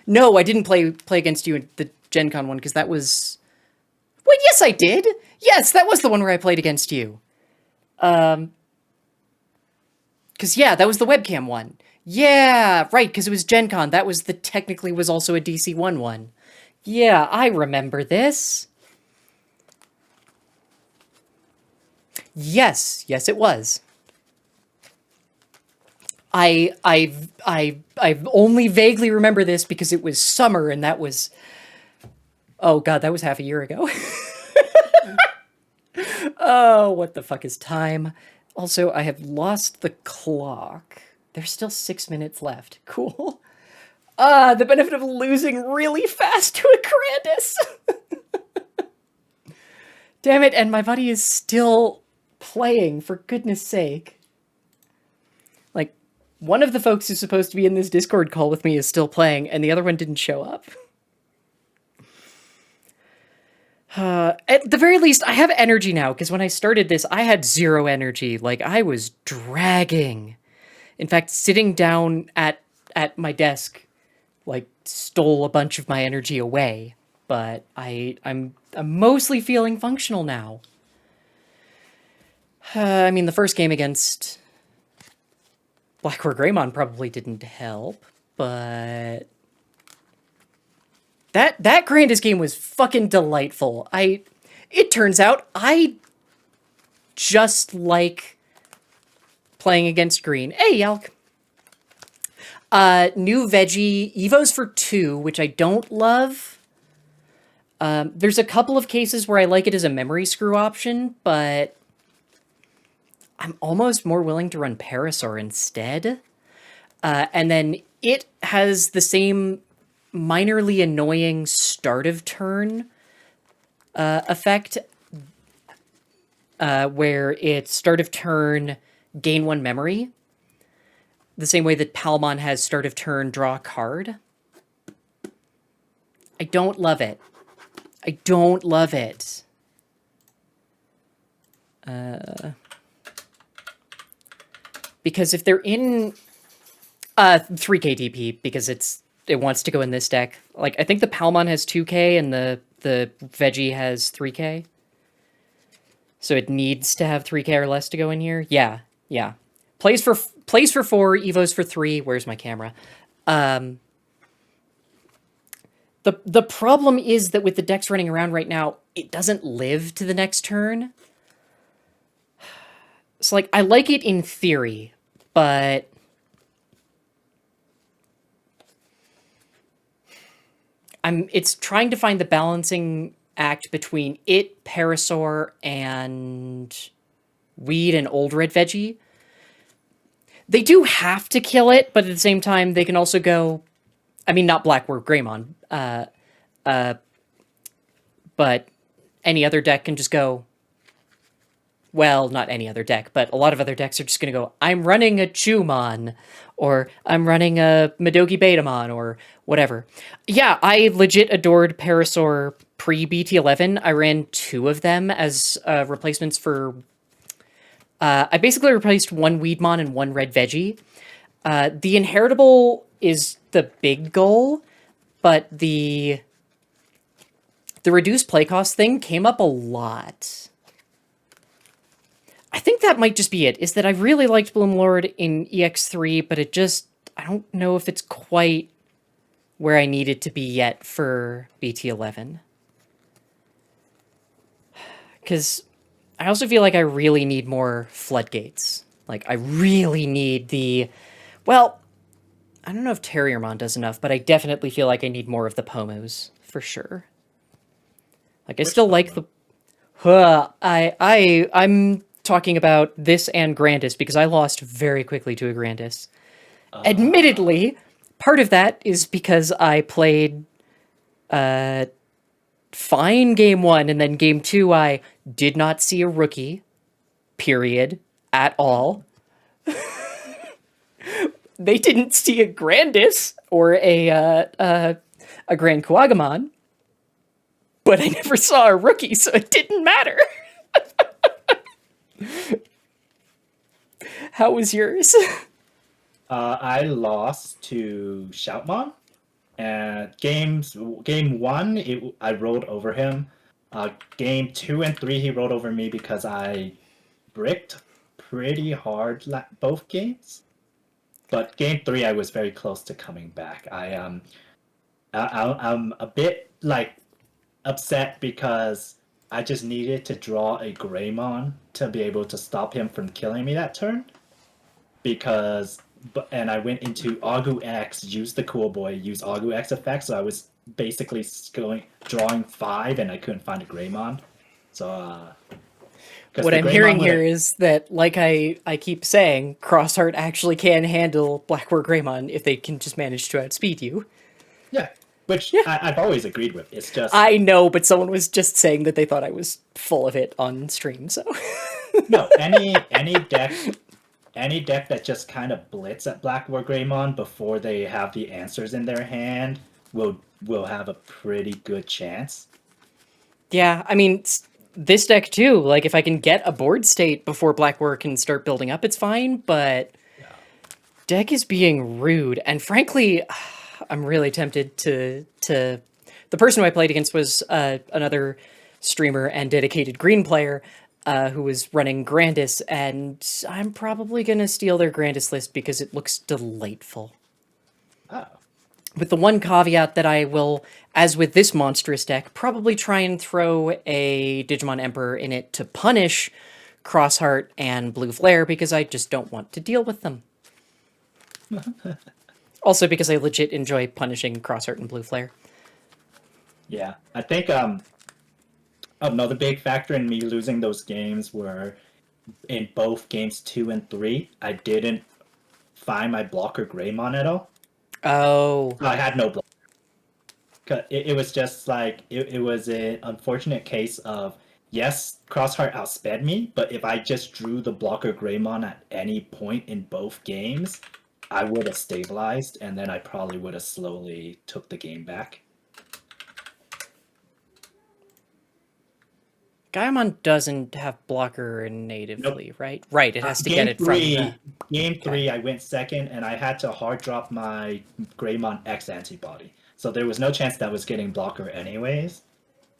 No, I didn't play against you in the Gen Con one, because that was... Wait, yes, I did! Yes, that was the one where I played against you. Because, yeah, that was the webcam one. Yeah, right, because it was Gen Con. That was technically was also a DC-1 one. Yeah, I remember this. Yes, yes, it was. I only vaguely remember this because it was summer, and that was, oh god, that was half a year ago. Oh, what the fuck is time? Also, I have lost the clock. There's still 6 minutes left. Cool. Ah, the benefit of losing really fast to a Grandis. Damn it, and my buddy is still playing, for goodness sake. Like, one of the folks who's supposed to be in this Discord call with me is still playing, and the other one didn't show up. At the very least, I have energy now, because when I started this, I had 0 energy. Like, I was dragging. In fact, sitting down at my desk, like, stole a bunch of my energy away. But I'm mostly feeling functional now. I mean, the first game against Blackcore Greymon probably didn't help, but that Grandis game was fucking delightful. It turns out I just like playing against green. Hey, Yalc. New veggie Evos for 2, which I don't love. There's a couple of cases where I like it as a memory screw option, but I'm almost more willing to run Parasaur instead. And then it has the same minorly annoying start of turn effect, where it's start of turn, gain 1 memory. The same way that Palmon has start of turn, draw a card. I don't love it. I don't love it. Because if they're in 3k DP, because it wants to go in this deck. Like, I think the Palmon has 2k and the veggie has 3k. So it needs to have 3k or less to go in here. Yeah, yeah. Plays for 4, Evos for 3. Where's my camera? The problem is that with the decks running around right now, it doesn't live to the next turn. So, like, I like it in theory, but it's trying to find the balancing act between it, Parasaur, and Weed and Old Red Veggie. They do have to kill it, but at the same time, they can also go... I mean, not Blackcore Greymon, but any other deck can just go... Well, not any other deck, but a lot of other decks are just going to go, I'm running a Chumon, or I'm running a Madogi Betamon, or whatever. Yeah, I legit adored Parasaur pre-BT11. I ran 2 of them as replacements for... I basically replaced 1 Weedmon and 1 Red Veggie. The Inheritable is the big goal, but the reduced play cost thing came up a lot. I think that might just be it, is that I really liked Bloomlord in EX3, but it just... I don't know if it's quite where I need it to be yet for BT11. Because I also feel like I really need more floodgates. Like, I really need the... Well, I don't know if Terriermon does enough, but I definitely feel like I need more of the Pomos, for sure. Like, I still like the... I'm talking about this and Grandis, because I lost very quickly to a Grandis. Admittedly, part of that is because I played fine game 1, and then game 2 I did not see a rookie, period, at all. They didn't see a Grandis or a Grand Kuagamon, but I never saw a rookie, so it didn't matter. How was yours? I lost to Shoutmon. And game 1, I rolled over him. Game 2 and 3, he rolled over me because I bricked pretty hard both games. But game 3, I was very close to coming back. I'm a bit like upset because I just needed to draw a Greymon to be able to stop him from killing me that turn. And I went into Agu X, used the Cool Boy, used Agu X effect, so I was basically drawing 5, and I couldn't find a Greymon. So, what I'm hearing here is that, like I keep saying, Crossheart actually can handle Blackboard Greymon if they can just manage to outspeed you. Yeah, which I've always agreed with. It's just I know, but someone was just saying that they thought I was full of it on stream, so... no, any deck that just kind of blitz at Blackboard Greymon before they have the answers in their hand will have a pretty good chance. Yeah, I mean, this deck too, like if I can get a board state before Blackboard can start building up, it's fine, but deck is being rude, and frankly, I'm really tempted to... The person who I played against was another streamer and dedicated green player, who was running Grandis, and I'm probably going to steal their Grandis list because it looks delightful. Oh. With the one caveat that I will, as with this monstrous deck, probably try and throw a Digimon Emperor in it to punish Crossheart and Blue Flare, because I just don't want to deal with them. Also because I legit enjoy punishing Crossheart and Blue Flare. Yeah, I think another big factor in me losing those games were in both games 2 and 3, I didn't find my blocker Greymon at all. Oh. I had no blocker. It was just like, it was an unfortunate case of, yes, Crossheart outsped me, but if I just drew the blocker Greymon at any point in both games, I would have stabilized, and then I probably would have slowly took the game back. Gaimon doesn't have blocker natively, right? Right, it has to get it from the... Game 3, I went second, and I had to hard drop my Greymon X antibody. So there was no chance that was getting blocker anyways.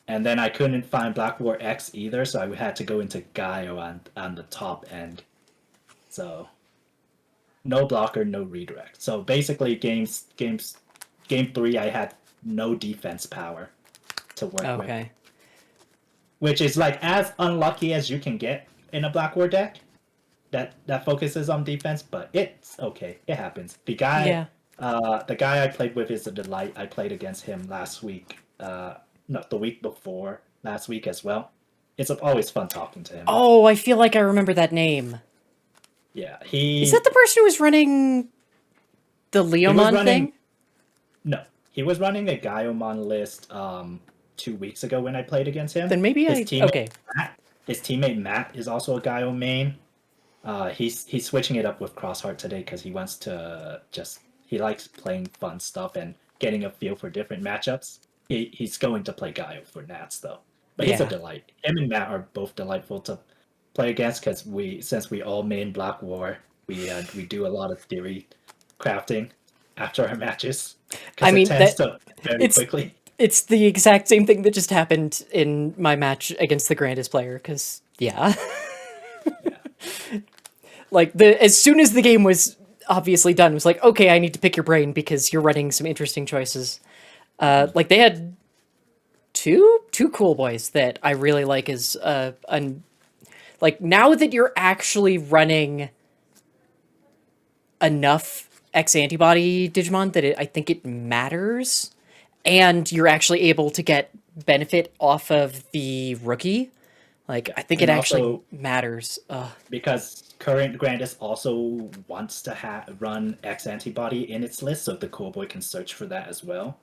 And then I couldn't find Blackboard X either, so I had to go into Gaio on the top end. So no blocker, no redirect. So basically game 3, I had no defense power to work with. Okay. Which is like as unlucky as you can get in a Blackboard deck that focuses on defense, but it's okay. It happens. The guy I played with is a delight. I played against him last week. No, the week before last week as well. It's always fun talking to him. Oh, I feel like I remember that name. Yeah, Is that the person who was running the Leomon thing? No, he was running a Gaiomon list 2 weeks ago when I played against him. Then maybe his teammate Matt is also a Gaio main. He's switching it up with Crossheart today because he wants to he likes playing fun stuff and getting a feel for different matchups. He's going to play Gaio for Nats though, but he's a delight. Him and Matt are both delightful to play against because since we all main Black War, we do a lot of theory crafting after our matches. I mean, it tends to very quickly. It's the exact same thing that just happened in my match against the Grandis player, because, like, as soon as the game was obviously done, it was like, okay, I need to pick your brain because you're running some interesting choices. Like, they had two cool boys that I really like as, like, now that you're actually running enough X-antibody Digimon that I think it matters, and you're actually able to get benefit off of the rookie. Like, I think it actually matters. Because current Grandis also wants to run X antibody in its list, so the cool boy can search for that as well.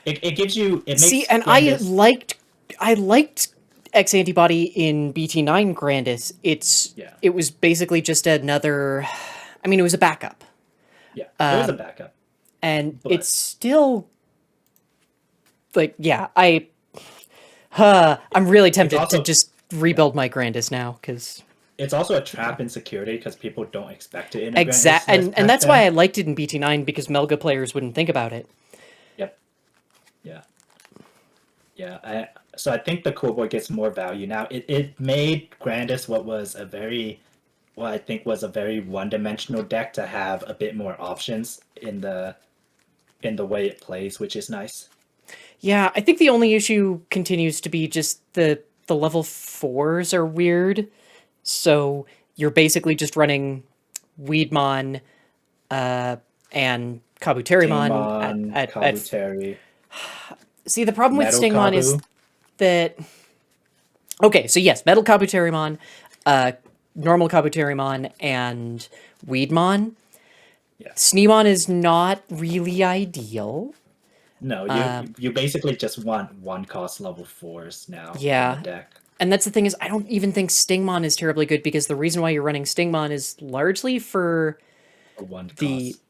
It gives you... and Grandis... I liked X antibody in BT9 Grandis. It was basically just another... I mean, it was a backup. Yeah, it was a backup. And it's still... Like, yeah, I'm really tempted to just rebuild my Grandis now, because... It's also a trap in security, because people don't expect it in a Grandis. And that's why I liked it in BT9, because Melga players wouldn't think about it. Yep. Yeah. So I think the cool boy gets more value now. It made Grandis what was a very what I think was a very one-dimensional deck to have a bit more options in the way it plays, which is nice. Yeah, I think the only issue continues to be just the level 4s are weird. So you're basically just running Weedmon and Kabuterimon Stingmon, Kabuteri, see, the problem with Metal Stingmon is Kabu. that okay, so yes, Metal Kabuterimon, normal Kabuterimon, and Weedmon. Yeah. Sneemon is not really ideal. No, you basically just want one cost level 4s now in Yeah. the deck. And that's the thing is, I don't even think Stingmon is terribly good because the reason why you're running Stingmon is largely for A one the cost.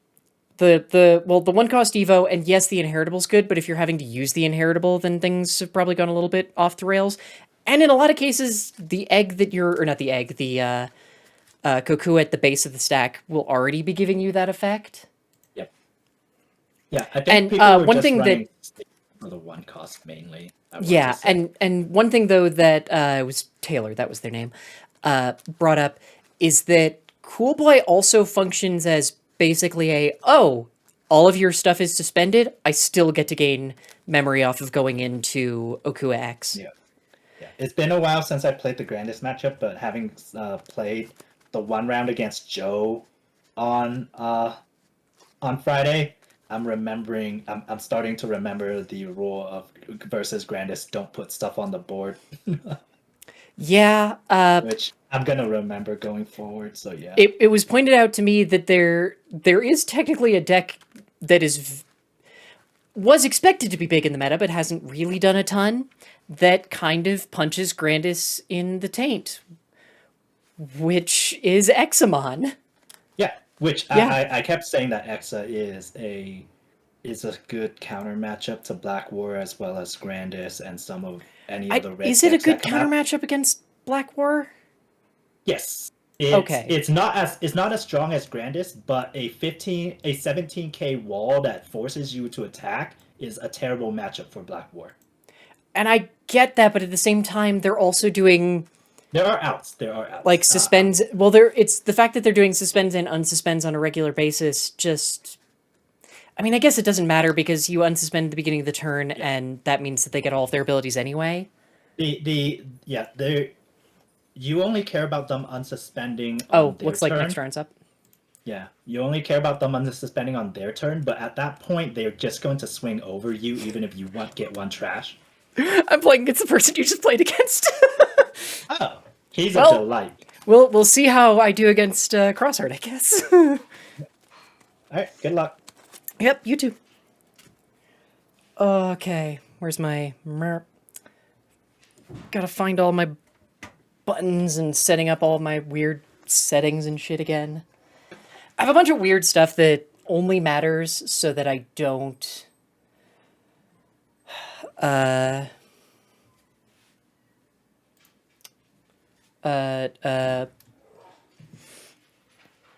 the one cost Evo, and yes, the inheritable's good, but if you're having to use the inheritable, then things have probably gone a little bit off the rails. And in a lot of cases, the egg that you're, or not the egg, the Koku at the base of the stack will already be giving you that effect. Yep. Yeah, I think And people were one just thing that running for the one cost mainly. I want yeah, to say. and one thing though that it was Taylor, that was their name, brought up is that Cool Boy also functions as basically all of your stuff is suspended. I still get to gain memory off of going into Okua X. Yeah. Yeah, it's been a while since I played the Grandis matchup, but having played the one round against Joe on Friday, I'm starting to remember the rule of versus Grandis don't put stuff on the board, Yeah, which I'm gonna remember going forward. So yeah, it was pointed out to me that there is technically a deck that was expected to be big in the meta, but hasn't really done a ton, that kind of punches Grandis in the taint, which is Examon. yeah. Which Yeah. I kept saying that Exa is a good counter matchup to Black War as well as Grandis and some of any of the red Is it a decks good that come counter out. matchup against Black War? Yes. Okay. It's not as strong as Grandis, but a 17k wall that forces you to attack is a terrible matchup for Black War. And I get that, but at the same time, they're also doing There are outs. There are outs. like suspends. Well, it's the fact that they're doing suspends and unsuspends on a regular basis. Just, I mean, I guess it doesn't matter because you unsuspend at the beginning of the turn, and that means that they get all of their abilities anyway. They you only care about them unsuspending Oh, on their looks like turn. next round's up. Yeah, you only care about them unsuspending on their turn, but at that point they're just going to swing over you even if you get one trash. I'm playing against the person you just played against. Oh, he's Well, a delight. we'll see how I do against Crossheart, I guess. All right, good luck. Yep, you too. Okay, where's my merp? Gotta find all my buttons and setting up all my weird settings and shit again. I have a bunch of weird stuff that only matters so that I don't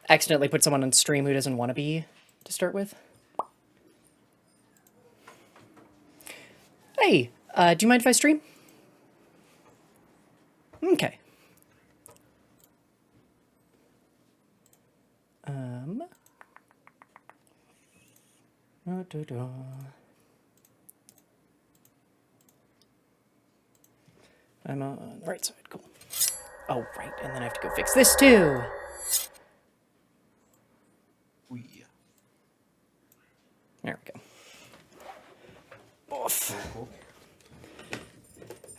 accidentally put someone on stream who doesn't want to be to start with. Hey, do you mind if I stream? Okay. I'm on the right side, cool. Oh, right, and then I have to go fix this too. There we go. Oof. Cool.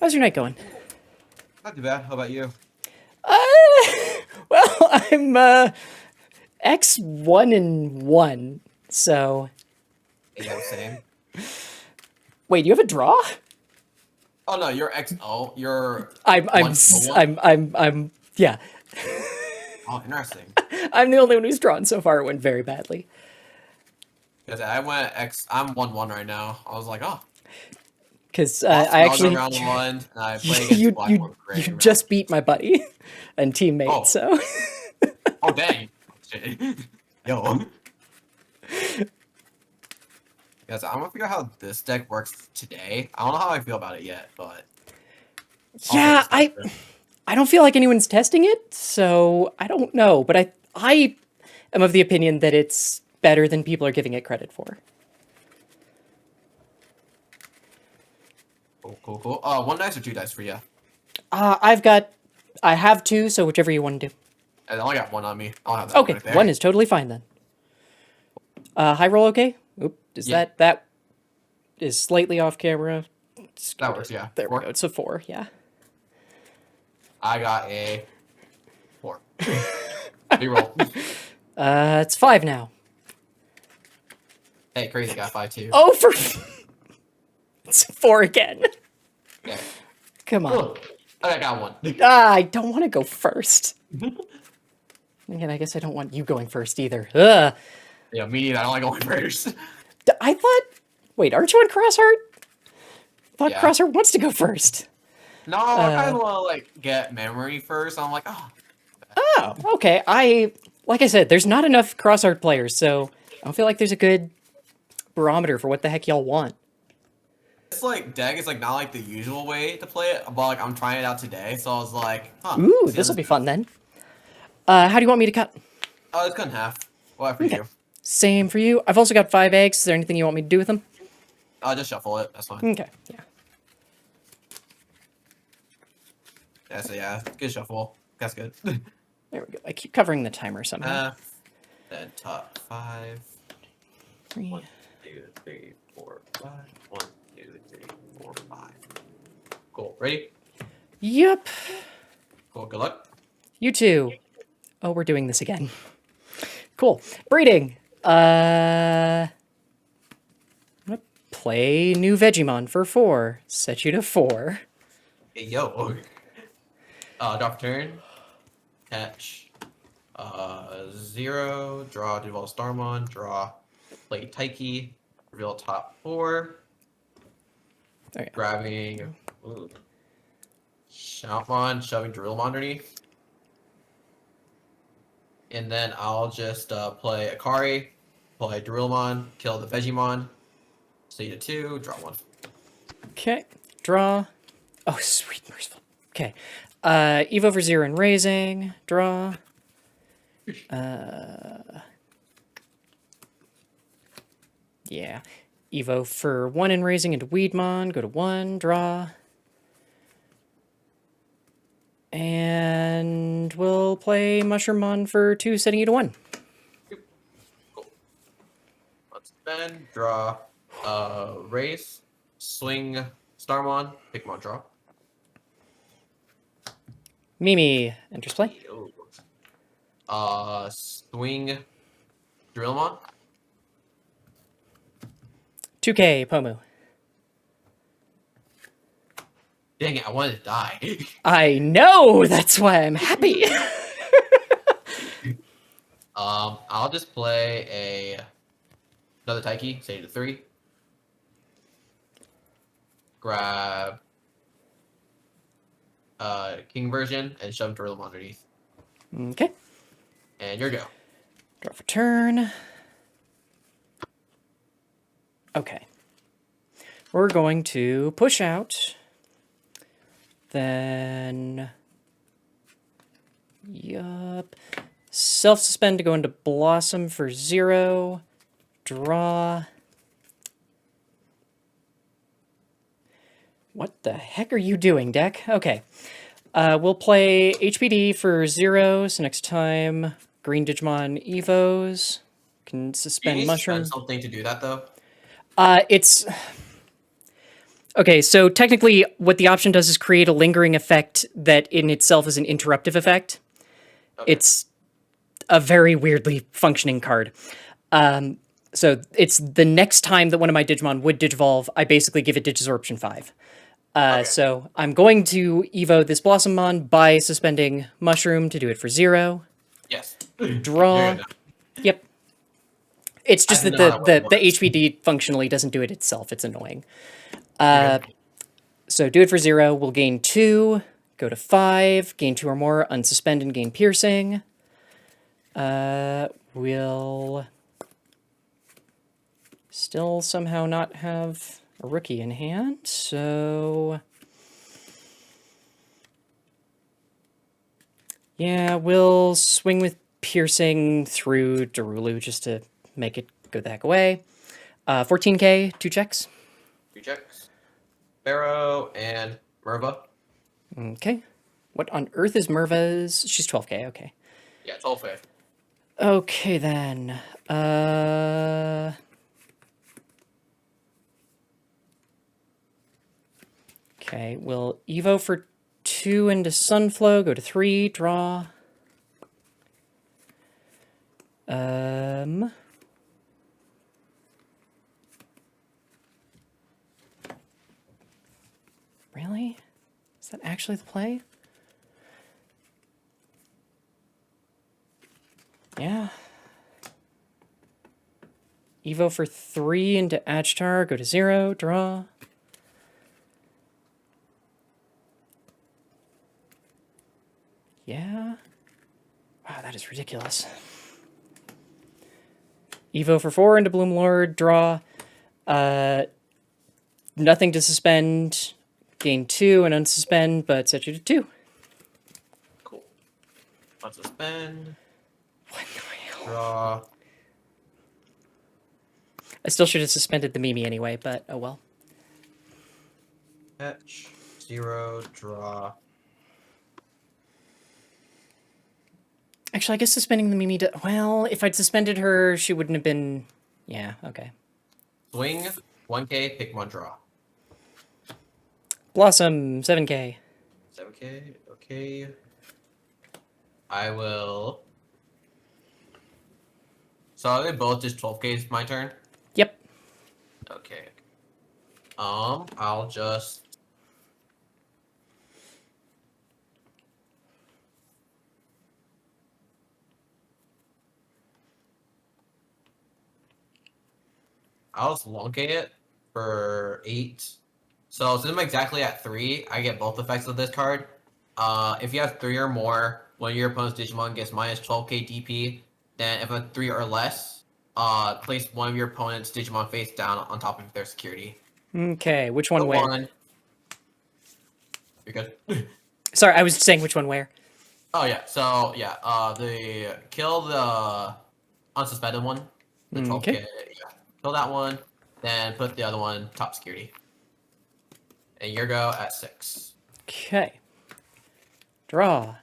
How's your night going? Not too bad. How about you? Well, I'm X1 and 1, so. Yeah, same. Wait, you have a draw? Oh no, you're X. Oh, you're. I'm yeah. Oh, interesting. I'm the only one who's drawn so far. It went very badly. Because I went X. I'm 1-1 right now. I was like, oh. Because Awesome. I actually round one, and I play against you Blackboard. Great you round. just beat my buddy and teammate. Oh. So Oh dang. Yo. Guys, I'm gonna figure out how this deck works today. I don't know how I feel about it yet, but yeah, I don't feel like anyone's testing it, so I don't know. But I am of the opinion that it's better than people are giving it credit for. Cool. One dice or two dice for you? I have two, so whichever you want to do. I only got one on me. I'll have that Okay, right there. one is totally fine then. High roll okay? Oop, Yeah. that is slightly off camera. That works, yeah. There Four? we go. It's a 4, yeah. I got a 4. Reroll. It's 5 now. Hey, crazy, got 5 too. Oh, for it's 4 again. Okay. Come on. Cool. Okay, I got one. I don't want to go first. Again, I guess I don't want you going first either. Ugh. Yeah, me neither. I don't like going first. I thought. Wait, aren't you on Crossheart? I thought Yeah. Crossheart wants to go first. No, I kind of want to like get memory first. I'm like, oh. Oh, okay. Like I said, there's not enough Crossheart players, so I don't feel like there's a good barometer for what the heck y'all want. This like deck is like not like the usual way to play it, but like I'm trying it out today, so I was like, huh. Ooh, see this will how be fun then. How do you want me to cut? Oh, it's cut in half. Well, for you. Same for you. I've also got 5 eggs. Is there anything you want me to do with them? I'll just shuffle it. That's fine. Okay, yeah. Yeah, so yeah, good shuffle. That's good. There we go. I keep covering the timer somehow. Then top 5. 3. 1, 2, 3, 4, 5. 1, 2, 3, 4, 5. Cool. Ready? Yep. Cool. Good luck. You too. Oh, we're doing this again. Cool. Breeding. I'm gonna play new Vegemon for 4. Set you to 4. Hey, yo. Drop turn. Catch. 0. Draw. Devolve Starmon. Draw. Play Taiki. Reveal top 4. Okay. Grabbing. Ooh. Shoutmon. Shoving Drillmon underneath. And then I'll just play Akari. Play Drillmon. Kill the Vegemon. Stay to 2. Draw 1. Okay. Draw. Oh, sweet merciful. Okay. Evo for 0 and raising. Draw. Yeah. Evo for 1 and raising into Weedmon. Go to 1. Draw. And we'll play Mushroomon for 2, setting you to 1. Cool. Let's then draw. Raise. Swing. Starmon. Pickmon. Draw. Mimi, enters play. Swing. Drillmon. 2K, Pomu. Dang it, I wanted to die. I know! That's why I'm happy! I'll just play another Taiki, say to 3. Grab King version and shove Drillmon underneath. Okay. And your go. Draw for turn. Okay. We're going to push out. Then... Yup. Self-suspend to go into Blossom for 0. Draw. What the heck are you doing, deck? Okay. We'll play HPD for 0, so next time Green Digimon Evos can Do you suspend need to Mushroom. spend something to do that, though? It's... Okay, so technically what the option does is create a lingering effect that in itself is an interruptive effect. Okay. It's a very weirdly functioning card. So it's the next time that one of my Digimon would Digivolve, I basically give it Digisorption 5. Okay. So I'm going to Evo this Blossommon by suspending Mushroom to do it for 0. Yes. Draw. You're good now. Yep. It's just I that know how the that works. HPD functionally doesn't do it itself. It's annoying. You're good. So do it for 0. We'll gain 2. Go to 5. Gain 2 or more. Unsuspend and gain piercing. We'll still somehow not have a rookie in hand. So Yeah, we'll swing with piercing through Darulu just to make it go the heck away. 14k, 2 checks. 3 checks. Pharaoh and Merva. Okay. What on earth is Merva's? She's 12k, okay. Yeah, 12 faith. Okay then. Okay, we'll Evo for 2 into Sunflow, go to 3, draw. Really? Is that actually the play? Yeah. Evo for 3 into Achtar, go to 0, draw. Yeah. Wow, that is ridiculous. Evo for 4 into Bloomlord, draw. Nothing to suspend. Gain 2 and unsuspend, but set you to 2. Cool. Unsuspend. What the hell? Draw. I still should have suspended the Mimi anyway, but oh well. Fetch. 0. Draw. Actually, I guess suspending the Mimi... Well, if I'd suspended her, she wouldn't have been... Yeah, okay. Swing. 1k. Pick 1. Draw. Blossom, 7k. 7k. Okay. I will. So are they both just 12k? My turn. Yep. Okay. I'll just. I'll just elongate it for 8. So since I'm exactly at 3, I get both effects of this card. If you have 3 or more, one of your opponent's Digimon gets minus 12k DP. Then if a 3 or less, place one of your opponent's Digimon face down on top of their security. Okay, which one where? One. You're good. Sorry, I was saying which one where. Oh yeah, so yeah, kill the unsuspended one. The 12k, Okay. yeah. Kill that one, then put the other one top security. And your go at 6. Okay. Draw.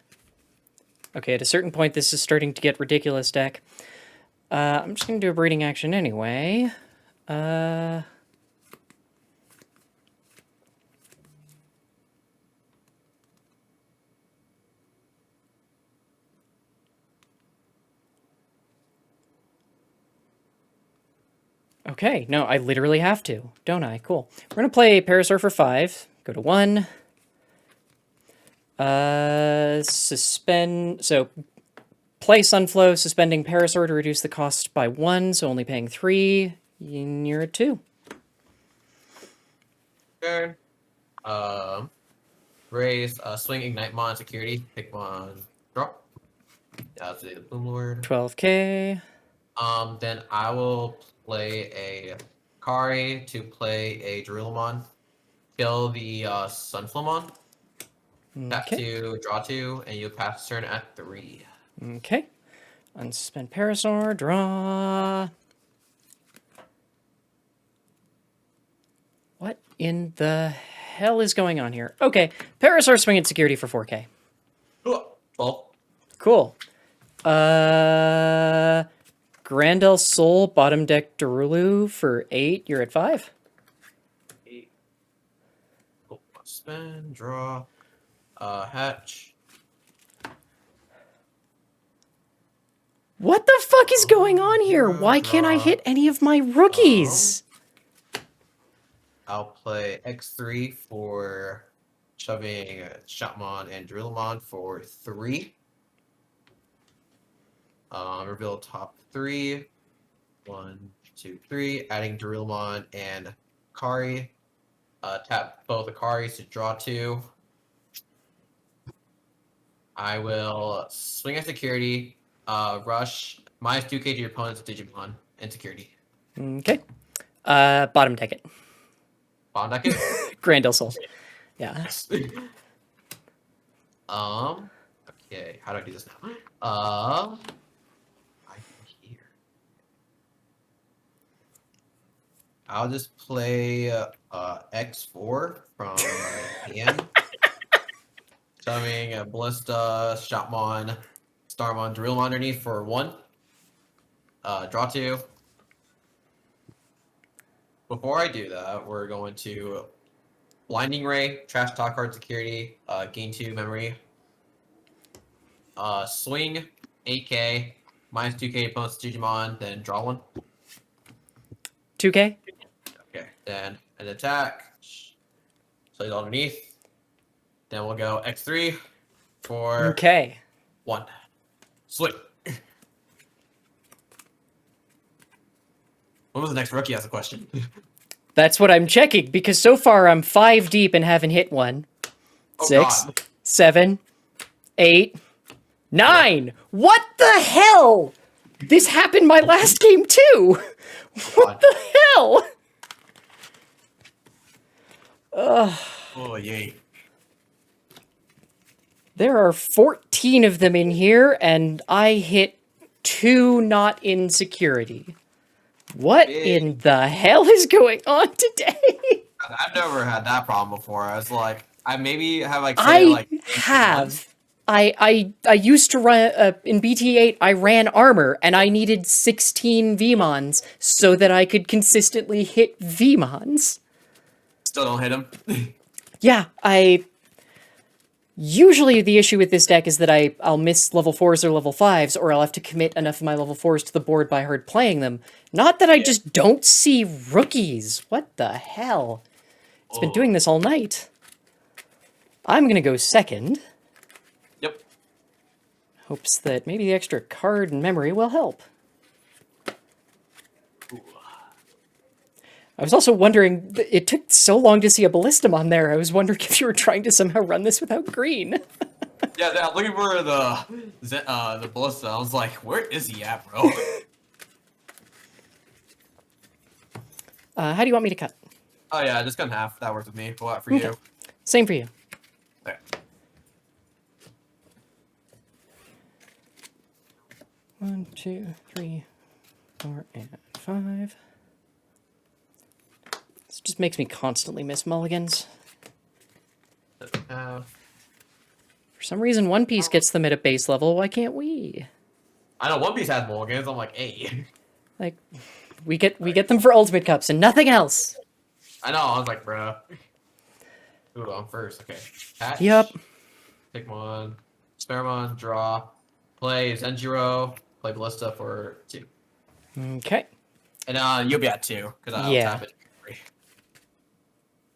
Okay, at a certain point, this is starting to get ridiculous, deck. I'm just going to do a breeding action anyway. Okay, no, I literally have to, don't I? Cool. We're going to play Parasaur for 5. Go to 1. Suspend... So, play Sunflow, suspending Parasaur to reduce the cost by 1, so only paying 3. And you're at 2. Turn. Raise, swing, ignite mon, security. Pick one, draw. That's the Bloomlord. 12k. Then I will play a Kari to play a Drillmon. Kill the Sunflowmon. Tap Okay. 2, draw 2, and you pass turn at 3. Okay. Unsuspend Parasaur, draw. What in the hell is going on here? Okay, Parasaur swinging security for 4k. 12. Cool. Grandel Soul, bottom deck Darulu for 8. You're at 5. 8. Cool. Spin, draw. Hatch. What the fuck is going on here? Why can't I hit any of my rookies? I'll play X3 for shoving Shotmon and Drillmon for 3. Reveal top 3. 1, 2, 3. Adding Drillmon and Kari. Tap both Akaris to draw 2. I will swing at security. Rush minus 2k to your opponent's Digimon and security. Okay. Bottom deck it. Bond deck it. Grandel Soul. Yeah. Okay, how do I do this now? I here. I'll just play X4 from my hand. Shoving a Ballista, Shotmon, Starmon, Drillmon underneath for 1. Draw 2. Before I do that, we're going to Blinding Ray, Trash Talk Card Security, gain 2 memory. Swing, 8k, minus 2k opponent's Digimon, then draw 1. 2K? Okay, then an attack. Place it underneath. Then we'll go X3 for Okay. 1. Swing. When was the next rookie? That's a question. That's what I'm checking, because so far I'm 5 deep and haven't hit one. Oh, 6, God. 7, 8, 9! What the hell? This happened my last game too! What the hell? Oh, yay. There are 14 of them in here, and I hit 2 not in security. What in the hell is going on today? I've never had that problem before. I was like, I maybe have like, I say, like have. I used to run in BT8. I ran armor, and I needed 16 VMons so that I could consistently hit VMons. Still don't hit him. Yeah, usually the issue with this deck is that I'll miss level 4s or level 5s, or I'll have to commit enough of my level 4s to the board by hard playing them. Not that I just don't see rookies. What the hell? It's been doing this all night. I'm gonna go second. Yep. Hopes that maybe the extra card and memory will help. I was also wondering, it took so long to see a Ballistamon there. I was wondering if you were trying to somehow run this without green. Yeah, I'm looking for the Ballista. I was like, where is he at, bro? How do you want me to cut? Oh yeah, just cut in half. That works with me. Go out for Okay. you. Same for you. Okay. 1, 2, 3, 4, and 5. This just makes me constantly miss mulligans. For some reason, One Piece gets them at a base level. Why can't we? I know One Piece has mulligans. I'm like, hey. Like, we get them for Ultimate Cups and nothing else. I know. I was like, bro. Ooh, I'm first. Okay. Hatch. Yep. Pick one. Sparamon. Draw. Play Zenjiro. Play Ballista for 2. Okay. And you'll be at 2 because I'll Yeah. tap it.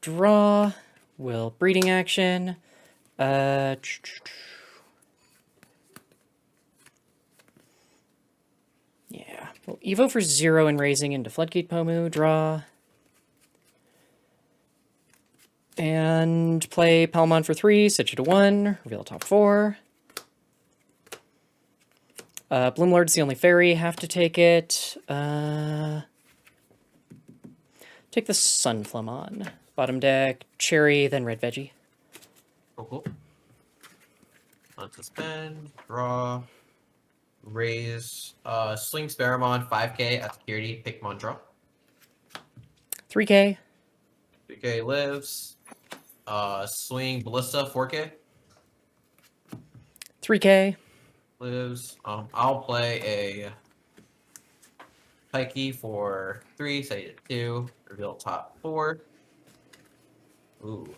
Draw. Will breeding action. Yeah. Well, Evo for 0 and raising into Floodgate Pomu. Draw. And play Palmon for 3. Set you to 1. Reveal top 4. Bloomlord's the only fairy. Have to take it. Take the Sunflamon. Bottom deck, Cherry, then Red Veggie. Cool. Unsuspend, draw, raise, Sling Sparamon, 5k at security, Pikmon draw. 3K. 3k lives, Swing Ballista, 4k 3K. lives. I'll play a Pikey for 3, set it at 2, reveal top 4. Ooh.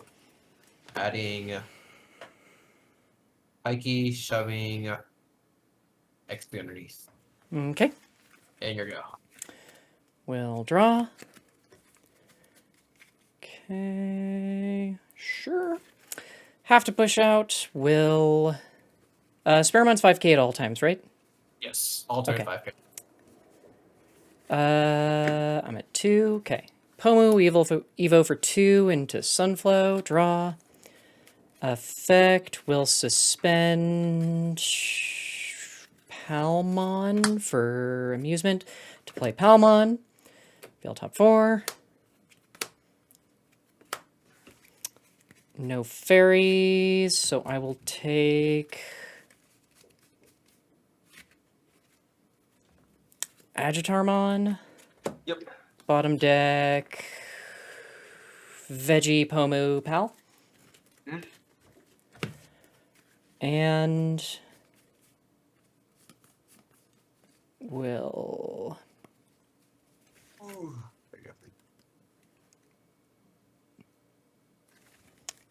Adding Pikey, shoving XP underneath. Okay. And here we go. We'll draw. Okay. Sure. Have to push out. Will. Sparamon's 5k at all times, right? Yes, all turn Okay. 5k. I'm at 2. Okay. Pomu, Evo for 2 into Sunflow. Draw. Effect will suspend Palmon for amusement to play Palmon. Veil top 4. No fairies, so I will take Agitarmon. Yep. Bottom deck. Veggie Pomu Pal. Mhm. And will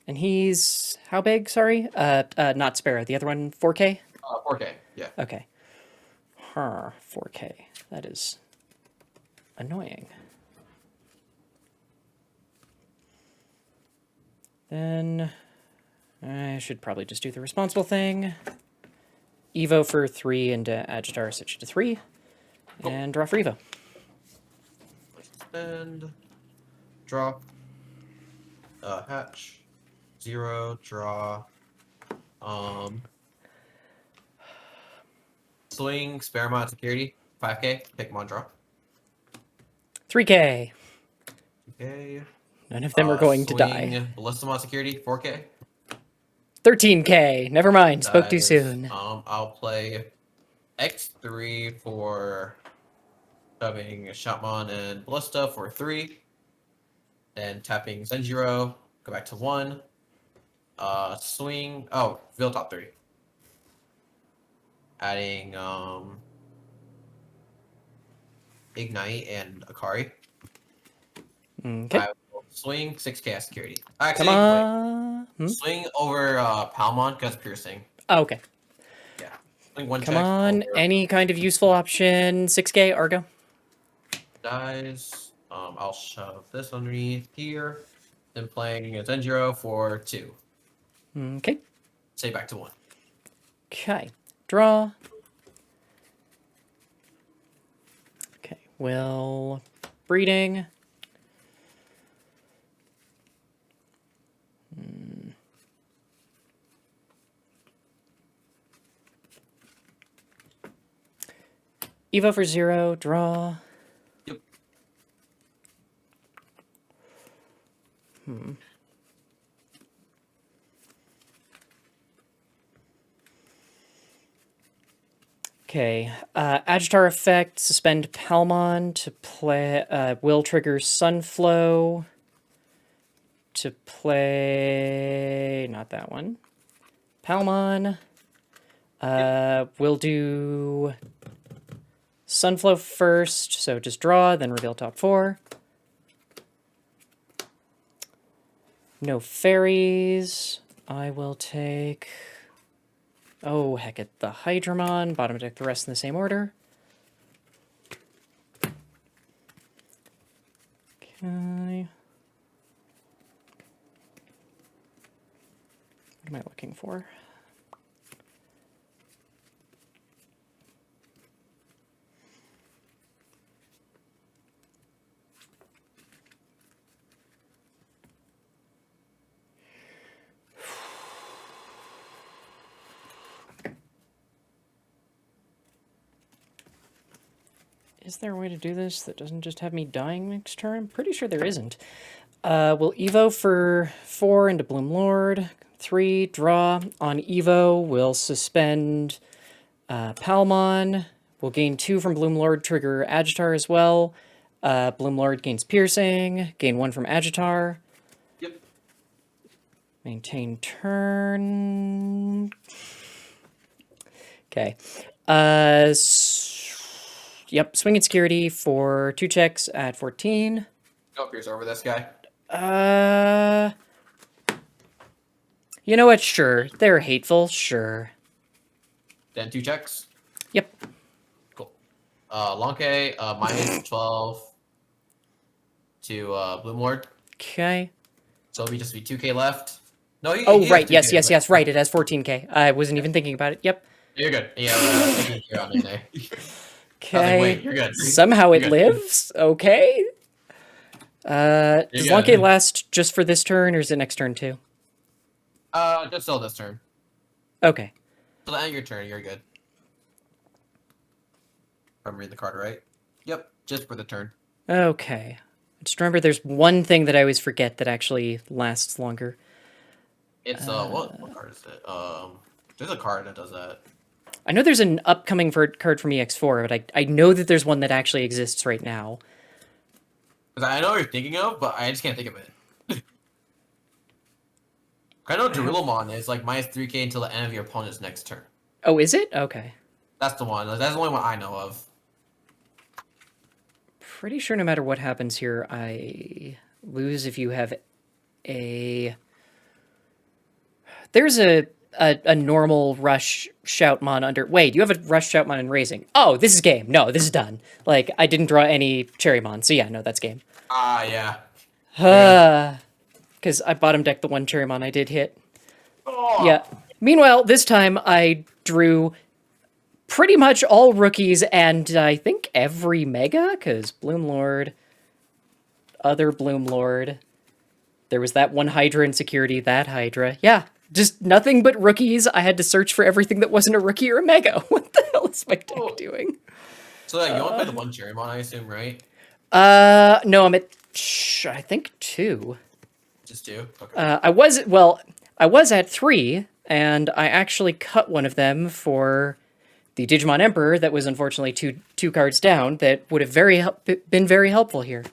and he's how big? Sorry, not Sparrow. The other one, 4K. 4K. Yeah. Okay. 4K. That is annoying. Then I should probably just do the responsible thing. Evo for 3 into Agitar, switch to 3. Cool. And draw for Evo. Spend. Draw. Hatch. 0. Draw. Swing. Sparamount security. 5K. Pick one draw. 3K. Okay. None of them are going to die. Swing. Ballistamon security. 4K. 13K. Never mind. Spoke too Nice. soon. I'll play X3 for having Shotmon and Ballista for 3. Then tapping Zenjiro. Go back to 1. Swing. Oh, reveal top 3. Adding Ignite and Akari. Okay. I will swing 6K security. Actually, Come on. wait. Swing over Palmon because piercing. Oh, okay. Yeah. Swing one Come check on. over Any kind of useful option. 6K, Argo. dies. I'll shove this underneath here. Then playing a Zenjiro for 2. Okay. Say back to 1. Okay. Draw. Okay. Will breeding. Evo for 0. Draw. Yep. Okay, Agitar effect, suspend Palmon to play, will trigger Sunflow to play, not that one, Palmon, we'll do Sunflow first, so just draw, then reveal top 4. No fairies, I will take... Oh, heck it. The Hydramon. Bottom deck the rest in the same order. Okay. What am I looking for? Is there a way to do this that doesn't just have me dying next turn? I'm pretty sure there isn't. We'll Evo for 4 into Bloom Lord. 3, draw. On Evo, we'll suspend Palmon. We'll gain 2 from Bloom Lord, trigger Agitar as well. Bloom Lord gains Piercing. Gain 1 from Agitar. Yep. Maintain turn. Okay. Yep, swing and security for 2 checks at 14. Go pierce over this guy. You know what? Sure. They're hateful. Sure. Then 2 checks. Yep. Cool. Long K, minus 12 to Bloom Lord. Okay. So it'll just be 2K left. No, he Oh, has right. 2K, Yes, yes, but- yes. Right. It has 14K. I wasn't even thinking about it. Yep. You're good. Yeah, taking care on in there. Okay. Wait, you're good. Somehow it You're good. lives. Okay. Does good. Long K last just for this turn, or is it next turn too? Just till this turn. Okay. Till the end of your turn, you're good. If I'm reading the card right. Yep, just for the turn. Okay. Just remember there's one thing that I always forget that actually lasts longer. It's what card is it? There's a card that does that. I know there's an upcoming card from EX4, but I know that there's one that actually exists right now. I know what you're thinking of, but I just can't think of it. I know Dorillomon is like minus 3k until the end of your opponent's next turn. Oh, is it? Okay. That's the one. That's the only one I know of. Pretty sure no matter what happens here, I lose if you have a... There's a normal Rush Shoutmon under... Wait, you have a Rush Shoutmon in Raising. Oh, this is game. No, this is done. Like, I didn't draw any Cherrymon, so yeah, no, that's game. Ah, yeah. Because I bottom decked the one Cherrymon I did hit. Oh. Yeah. Meanwhile, this time I drew pretty much all rookies and I think every Mega, because Bloomlord, other Bloomlord, there was that one Hydra in security, that Hydra. Yeah, just nothing but rookies. I had to search for everything that wasn't a rookie or a Mega. What the hell is my deck doing? So like, you only play the one Cherrymon, I assume, right? No, I'm at, I think 2. Just 2? Okay. I was at 3, and I actually cut one of them for the Digimon Emperor that was unfortunately two cards down that would have been very helpful here.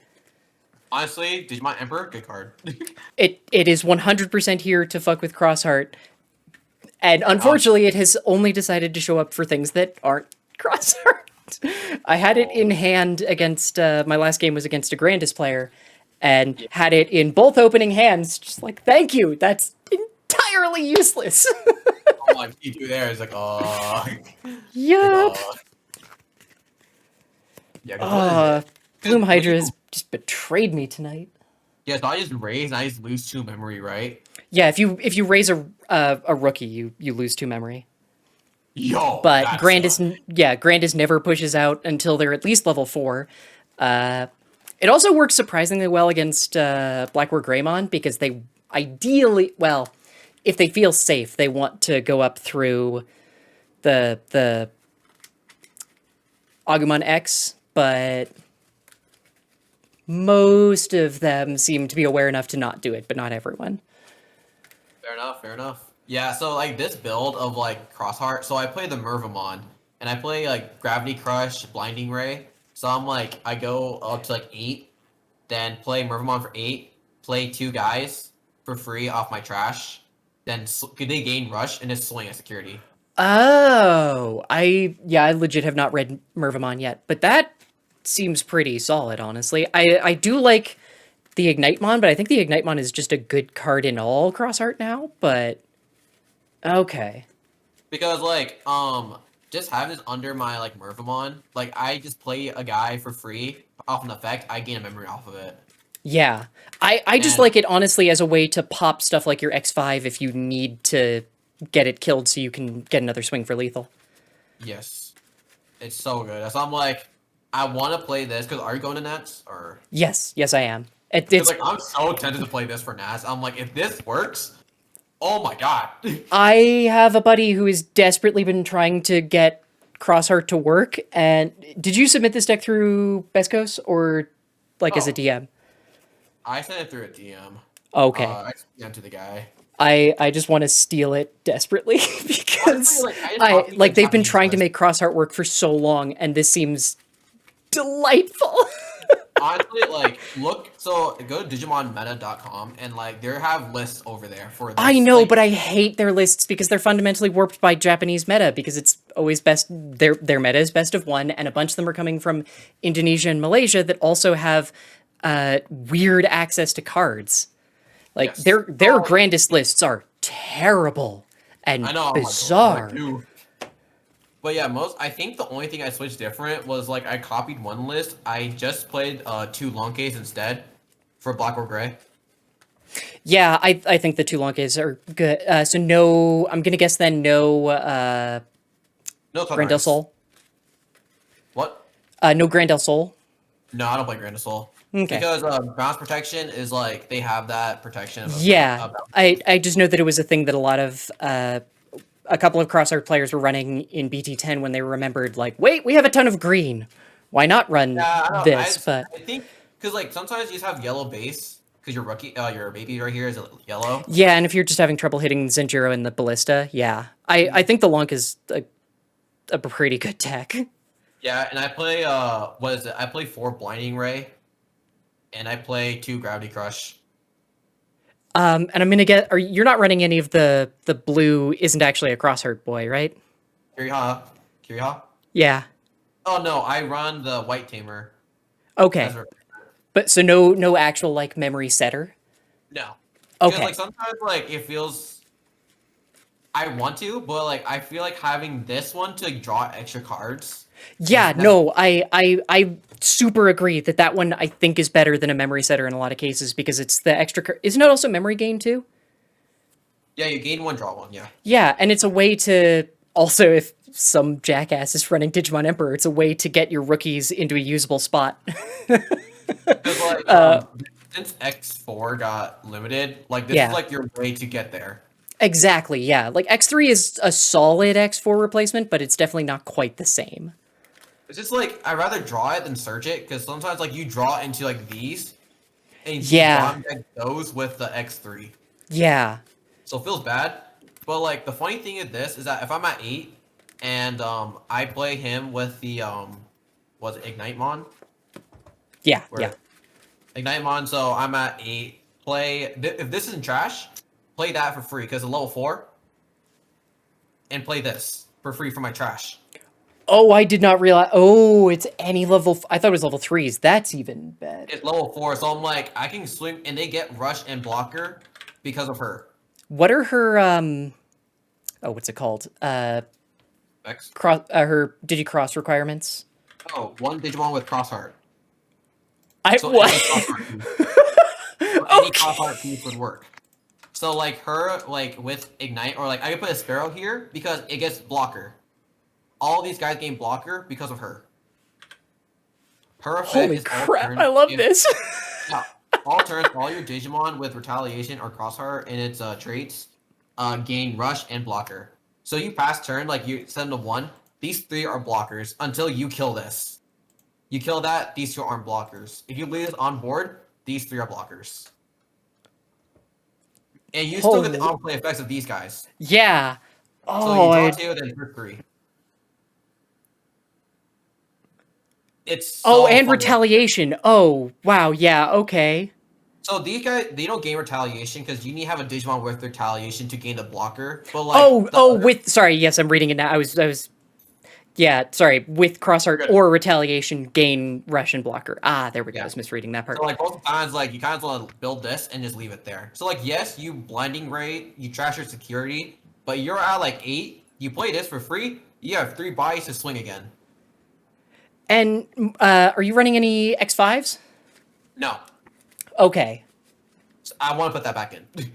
Honestly, Digimon Emperor, good card. It is 100% here to fuck with Crossheart, and unfortunately it has only decided to show up for things that aren't Crossheart. I had it in hand against, my last game was against a Grandis player, and had it in both opening hands, just like, thank you, that's entirely useless. Oh my, P2 there is like, oh. Yup. Yeah, BloomHydra has just betrayed me tonight. yeah, so I just raise and I just lose 2 memory, right? Yeah, if you raise a rookie, you lose 2 memory. Yo, But that Grandis, sucks. Grandis never pushes out until they're at least level 4. It also works surprisingly well against Blackboard Greymon because they ideally, well, if they feel safe, they want to go up through the Agumon X, but most of them seem to be aware enough to not do it, but not everyone. Fair enough, fair enough. Yeah, so like this build of like Crossheart, so I play the Mervamon, and I play like Gravity Crush, Blinding Ray. So I'm like, I go up to like 8, then play Mervamon for 8, play 2 guys for free off my trash, then they gain Rush and just swing at security. Oh, I legit have not read Mervamon yet, but that seems pretty solid, honestly. I do like the Ignitemon, but I think the Ignitemon is just a good card in all Crossheart now, but okay. Because like, just having this under my like Mervamon, like I just play a guy for free off an effect, I gain a memory off of it. Yeah. I just like it honestly as a way to pop stuff like your X5 if you need to get it killed so you can get another swing for lethal. Yes. It's so good. So I'm like, I want to play this, because are you going to Nats? Or Yes, I am. It's like, I'm so tempted to play this for Nats. I'm like, if this works, oh my god. I have a buddy who has desperately been trying to get Crossheart to work, and did you submit this deck through Bestcoast or like as a DM? I sent it through a DM. Okay. I sent it to the guy. I just want to steal it desperately because Honestly, they've been trying to make Crossheart work for so long, and this seems delightful. Honestly, like, so go to digimonmeta.com and like they have lists over there for this. I know, like, but I hate their lists because they're fundamentally warped by Japanese meta because it's always best, their meta is best of 1, and a bunch of them are coming from Indonesia and Malaysia that also have weird access to cards. Like, yes. their Grandis lists are terrible and I know, bizarre. But yeah, I think the only thing I switched different was like I copied one list. I just played 2 Lonkeys instead for Black or Gray. Yeah, I think the 2 Lonkeys are good. So no, I'm gonna guess then no Grandel Soul. What? No Grandel Soul. No, I don't play Grandis Soul. Okay. Because bounce protection is like they have that protection. Yeah, I just know that it was a thing that a lot of a couple of Crossheart players were running in BT10 when they remembered, like, wait, we have a ton of green. Why not run this? But I think because like sometimes you just have yellow base because your rookie, your baby right here is yellow. yeah, and if you're just having trouble hitting Zenjiro and the Ballista, yeah, I think the Lonk is a pretty good deck. Yeah, and I play what is it? I play 4 Blinding Ray, and I play 2 Gravity Crush. And I'm gonna get. You're not running any of the blue? Isn't actually a Crossheart boy, right? Kiriha? Yeah. Oh no, I run the White Tamer. Okay. As a- But so no actual like memory setter. No. Because Okay. like sometimes like it feels I want to, but like I feel like having this one to like, draw extra cards. Yeah. That's- No. I super agree that one I think is better than a memory setter in a lot of cases because it's the extra. Isn't it also memory gain too? Yeah, you gain 1, draw 1, yeah. Yeah, and it's a way to also, if some jackass is running Digimon Emperor, it's a way to get your rookies into a usable spot. Because like since X4 got limited, like this Yeah. is like your way to get there. Exactly, yeah. Like X3 is a solid X4 replacement, but it's definitely not quite the same. It's just like I'd rather draw it than search it, because sometimes like you draw into like these, and Yeah. you draw like those with the X3. Yeah. So it feels bad. But like the funny thing of this is that if I'm at 8 and I play him with the was it Ignite-mon? Yeah, Where- yeah. Ignite-mon, so I'm at 8. If this isn't trash, play that for free because it's level 4. And play this for free for my trash. Oh, I did not realize. Oh, it's any level. I thought it was level 3s. That's even bad. It's level 4, so I'm like, I can swing, and they get rush and blocker because of her. What are her, oh, what's it called? X. Her Digicross requirements? Oh, 1 Digimon with Crossheart. So what? Any Crossheart piece would work. So like her, like with Ignite, or like I could put a Sparrow here because it gets blocker. All these guys gain blocker because of her. Her effect Holy is all crap, turns I love if- this. Yeah, all turns, all your Digimon with Retaliation or Crossheart in its traits gain Rush and Blocker. So you pass turn, like you send them 1. These 3 are blockers until you kill this. You kill that, these 2 aren't blockers. If you leave this on board, these 3 are blockers. And you still get the Holy- on-play effects of these guys. Yeah. So Oh, you draw 2, then for 3. It's so oh, and fun. retaliation. Oh, wow. Yeah. Okay. So these guys, they don't gain retaliation because you need to have a Digimon with retaliation to gain the blocker. But like, Sorry. Yes, I'm reading it now. I was. Yeah. Sorry. With Crossheart Good. or retaliation, gain rush and blocker. Ah, there we go. Yeah. I was misreading that part. So like both times, like you kind of want to build this and just leave it there. So like, yes, you blinding ray, you trash your security, but you're at like 8. You play this for free. You have 3 bodies to swing again. And are you running any X5s? No, Okay. so I want to put that back in.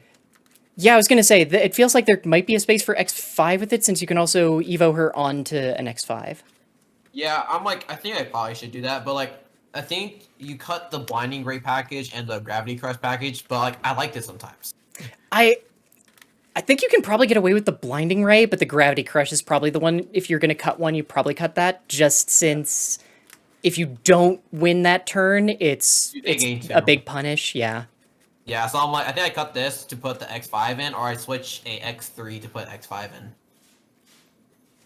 Yeah, I was gonna say that it feels like there might be a space for X5 with it, since you can also Evo her onto an X5. Yeah, I'm like, I think I probably should do that, but like, I think you cut the blinding ray package and the gravity crush package, but like, I like this sometimes. I think you can probably get away with the blinding ray, but the gravity crush is probably the one. If you're gonna cut one, you probably cut that. Just since if you don't win that turn, it's gain 2. a big punish. Yeah. Yeah, so I'm like, I think I cut this to put the X5 in, or I switch a X3 to put X5 in.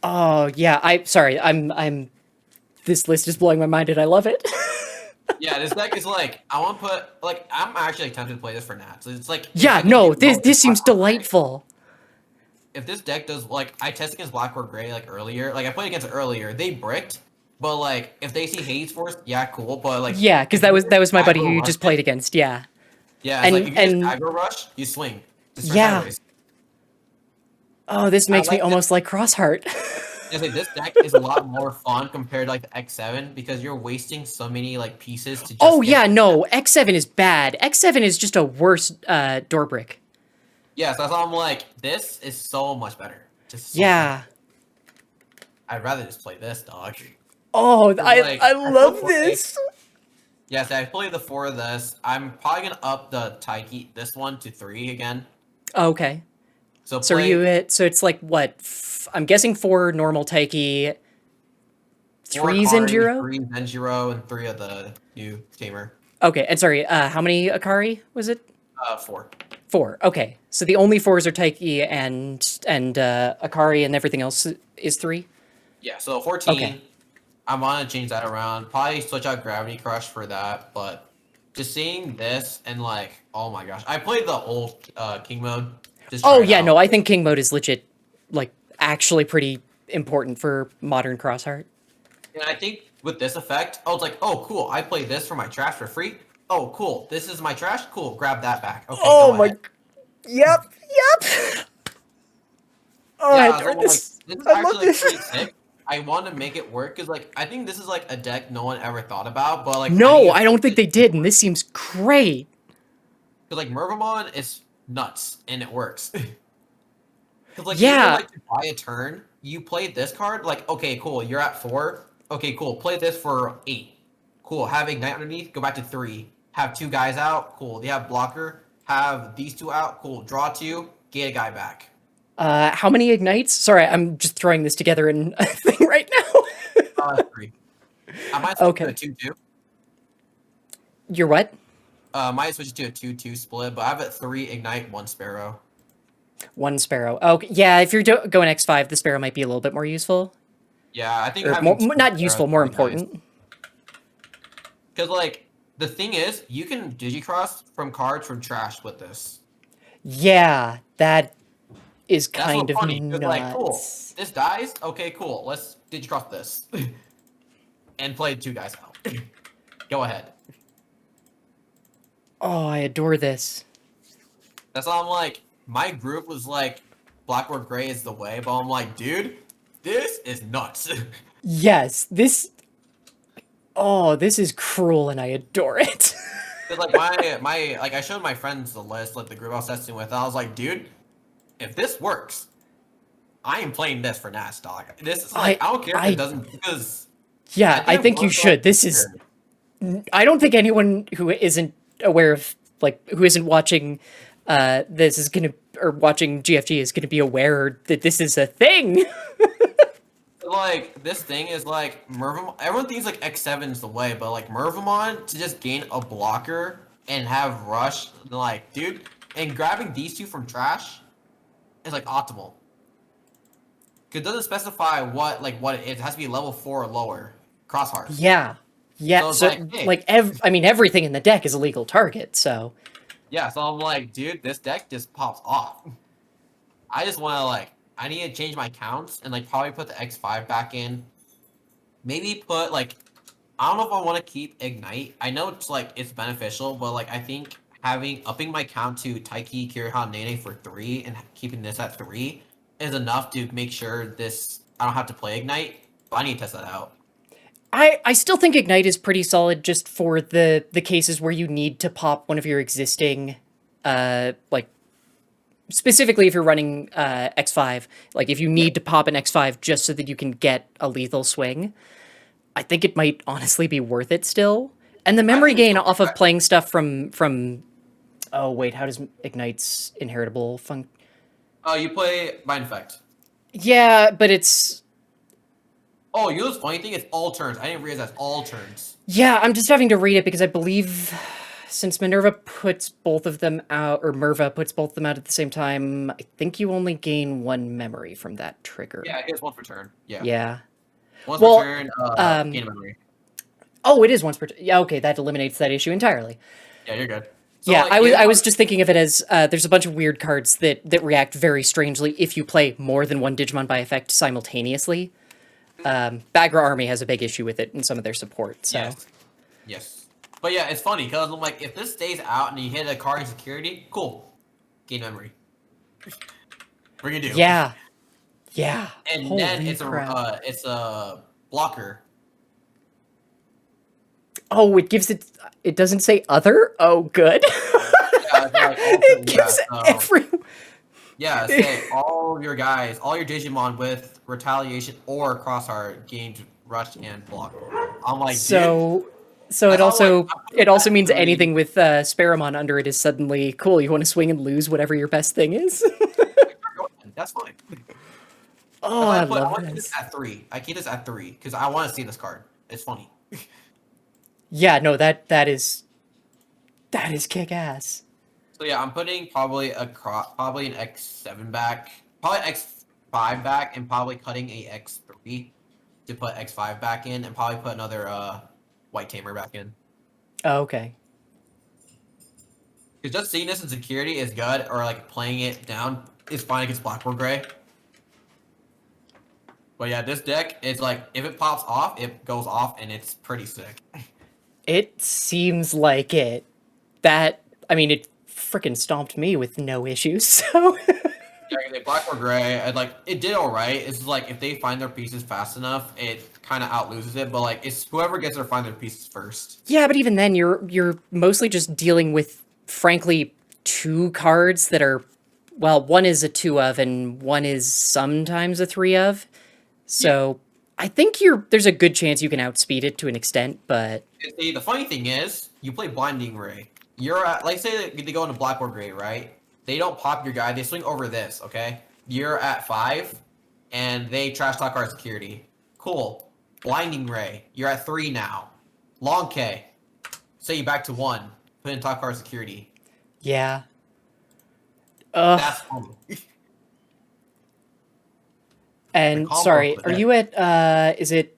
Oh yeah. I'm. This list is blowing my mind, and I love it. Yeah, this deck is like, I want to put, like, I'm actually tempted to play this for Nat. So it's like, Yeah. if I can No. do both, This seems I'm fine. delightful. If this deck does, like, I tested against Black or Gray, like, earlier. Like, I played against it earlier. They bricked, but, like, if they see Hades Force, yeah, cool, but, like... Yeah, because that was my buddy who you aggro just rush played it. against. Yeah. Yeah, it's and- like, if you and- just aggro rush, you swing. Just turn Yeah. sideways. Oh, this makes me like almost like Crossheart. It's like, this deck is a lot more fun compared to, like, the X7, because you're wasting so many, like, pieces to just Oh get- yeah, no, X7 is bad. X7 is just a worse door brick. Yeah, so that's why I'm like, this is so much better. Just so Yeah. much. I'd rather just play this, dog. Oh, I like, I I love feel this. Yes, I played the 4 of this. I'm probably gonna up the Taiki, this one, to 3 again. Okay. So So are play you at? So it's like what? I'm guessing 4 normal Taiki, 4 3 Akari, Zenjiro. 3 Zenjiro, and 3 of the new Tamer. Okay, and sorry, how many Akari was it? 4. 4. Okay, so the only 4s are Taiki and Akari, and everything else is 3. Yeah, so 14. Okay. I want to change that around. Probably switch out Gravity Crush for that, but just seeing this and like, oh my gosh. I played the old King mode. Just try Oh it yeah, out. no, I think King mode is legit, like actually pretty important for modern Crossheart. And I think with this effect, I was like, oh, cool. I play this for my trash for free. Oh, cool. This is my trash. Cool. Grab that back. Okay, Oh go my. ahead. Yep. Yep. Oh, I Yeah, so adore I'm like, this. this is I love actually like, this. pretty sick. I want to make it work because, like, I think this is like a deck no one ever thought about, but like, No, I don't think they did, and this seems great. Because like Mervamon is nuts and it works. Because like even Yeah. like to buy a turn, you play this card. Like, okay, cool. You're at 4. Okay, cool. Play this for 8. Cool. Have Ignite underneath. Go back to 3. Have 2 guys out. Cool. They have blocker. Have these 2 out. Cool. Draw 2. Get a guy back. How many ignites? Sorry, I'm just throwing this together in a thing right now. 3. I might switch Okay. to a 2-2. You're what? Might switch to a 2-2 split, but I have it 3 Ignite, 1 Sparrow. One Sparrow. Okay, yeah, if you're going X5, the Sparrow might be a little bit more useful. Yeah, I think Or having two not Sparrows useful, is more really nice. important. Because, like, the thing is, you can Digicross from cards from trash with this. Yeah, that is That's kind what's of funny. Because, like, cool. nuts. This dies. Okay, cool. Let's Digicross this. And play 2 guys out. Go ahead. Oh, I adore this. That's all I'm like. My group was like, Blackboard Gray is the way. But I'm like, dude, this is nuts. Yes, this... Oh, this is cruel, and I adore it. Cause like my like I showed my friends the list, like the group I was testing with. And I was like, dude, if this works, I am playing this for Nash, dog. This is like I don't care if it doesn't because Yeah, I think you should. This is... I don't think anyone who isn't aware of, like, who isn't watching this is gonna... Or watching GFG is gonna be aware that this is a thing. like this thing is like Mervamon. Everyone thinks like X7 is the way, but like Mervamon to just gain a blocker and have rush, like dude, and grabbing these 2 from trash is like optimal. Cause it doesn't specify what it is. It has to be level 4 or lower. Crossheart. Yeah. Yeah, So so, it's like, hey. I mean, everything in the deck is a legal target, so... Yeah, so I'm like, dude, this deck just pops off. I just want to like, I need to change my counts and like probably put the X5 back in. Maybe put like, I don't know if I want to keep Ignite. I know it's like it's beneficial, but like I think upping my count to Taiki, Kirihan, Nene for 3 and keeping this at 3 is enough to make sure this I don't have to play Ignite. But I need to test that out. I still think Ignite is pretty solid just for the cases where you need to pop one of your existing, like, specifically if you're running X5, like if you need to pop an X5 just so that you can get a lethal swing, I think it might honestly be worth it still. And the memory gain off of playing stuff from oh wait, how does Ignite's inheritable function? You play Mind Effect. Yeah, but it's... Oh, you know the funny thing? It's all turns. I didn't realize that's all turns. Yeah, I'm just having to read it because I believe since Minerva puts both of them out, or Merva puts both of them out at the same time, I think you only gain 1 memory from that trigger. Yeah, it is once per turn. Yeah. Yeah. Once Well, per turn, gain a memory. Oh, it is once per... Yeah, okay, that eliminates that issue entirely. Yeah, you're good. So, Yeah, like, I was just thinking of it as there's a bunch of weird cards that react very strangely if you play more than 1 Digimon by effect simultaneously. Bagra Army has a big issue with it in some of their support, so... Yes. But yeah, it's funny, because I'm like, if this stays out and you hit a card in security, cool. Gain memory. We're gonna do. Yeah. Yeah. And Holy then it's crap. it's a blocker. Oh, it gives it... It doesn't say other? Oh, good. Yeah, it's like, It gives every... Yeah, say all your guys, all your Digimon with retaliation or crossheart gained rush and block. I'm like, So dude, it also means anything with Sparrowmon under it is suddenly cool. You want to swing and lose whatever your best thing is? that's fine. Oh, I I love want this. this at 3. I keep this at 3 because I want to see this card. It's funny. Yeah, no, that is kick ass. So yeah, I'm putting probably an X7 back, probably X5 back, and probably cutting a X3. to put X5 back in and probably put another white tamer back in. Oh, okay. Because just seeing this in security is good, or like playing it down is fine against Blackboard Gray. But yeah, this deck is like, if it pops off, it goes off, and it's pretty sick. It seems like it. That, I mean, it freaking stomped me with no issues, so... Yeah, Blackboard Gray, and like, it did alright. It's just like, if they find their pieces fast enough, it kind of out-loses it, but like, it's whoever gets to find their pieces first. Yeah, but even then, you're mostly just dealing with, frankly, 2 cards that are... Well, one is a 2 of, and one is sometimes a 3 of. So, I think there's a good chance you can outspeed it to an extent, but... See, the funny thing is, you play Blinding Ray. You're at, like, say they go into Blackboard Gray, right? They don't pop your guy, they swing over this, okay? You're at 5, and they trash talk our security. Cool. Blinding Ray, you're at 3 now. Long K, say you back to 1. Put in talk our security. Yeah. That's funny. And, combo sorry, for are that. you at, is it...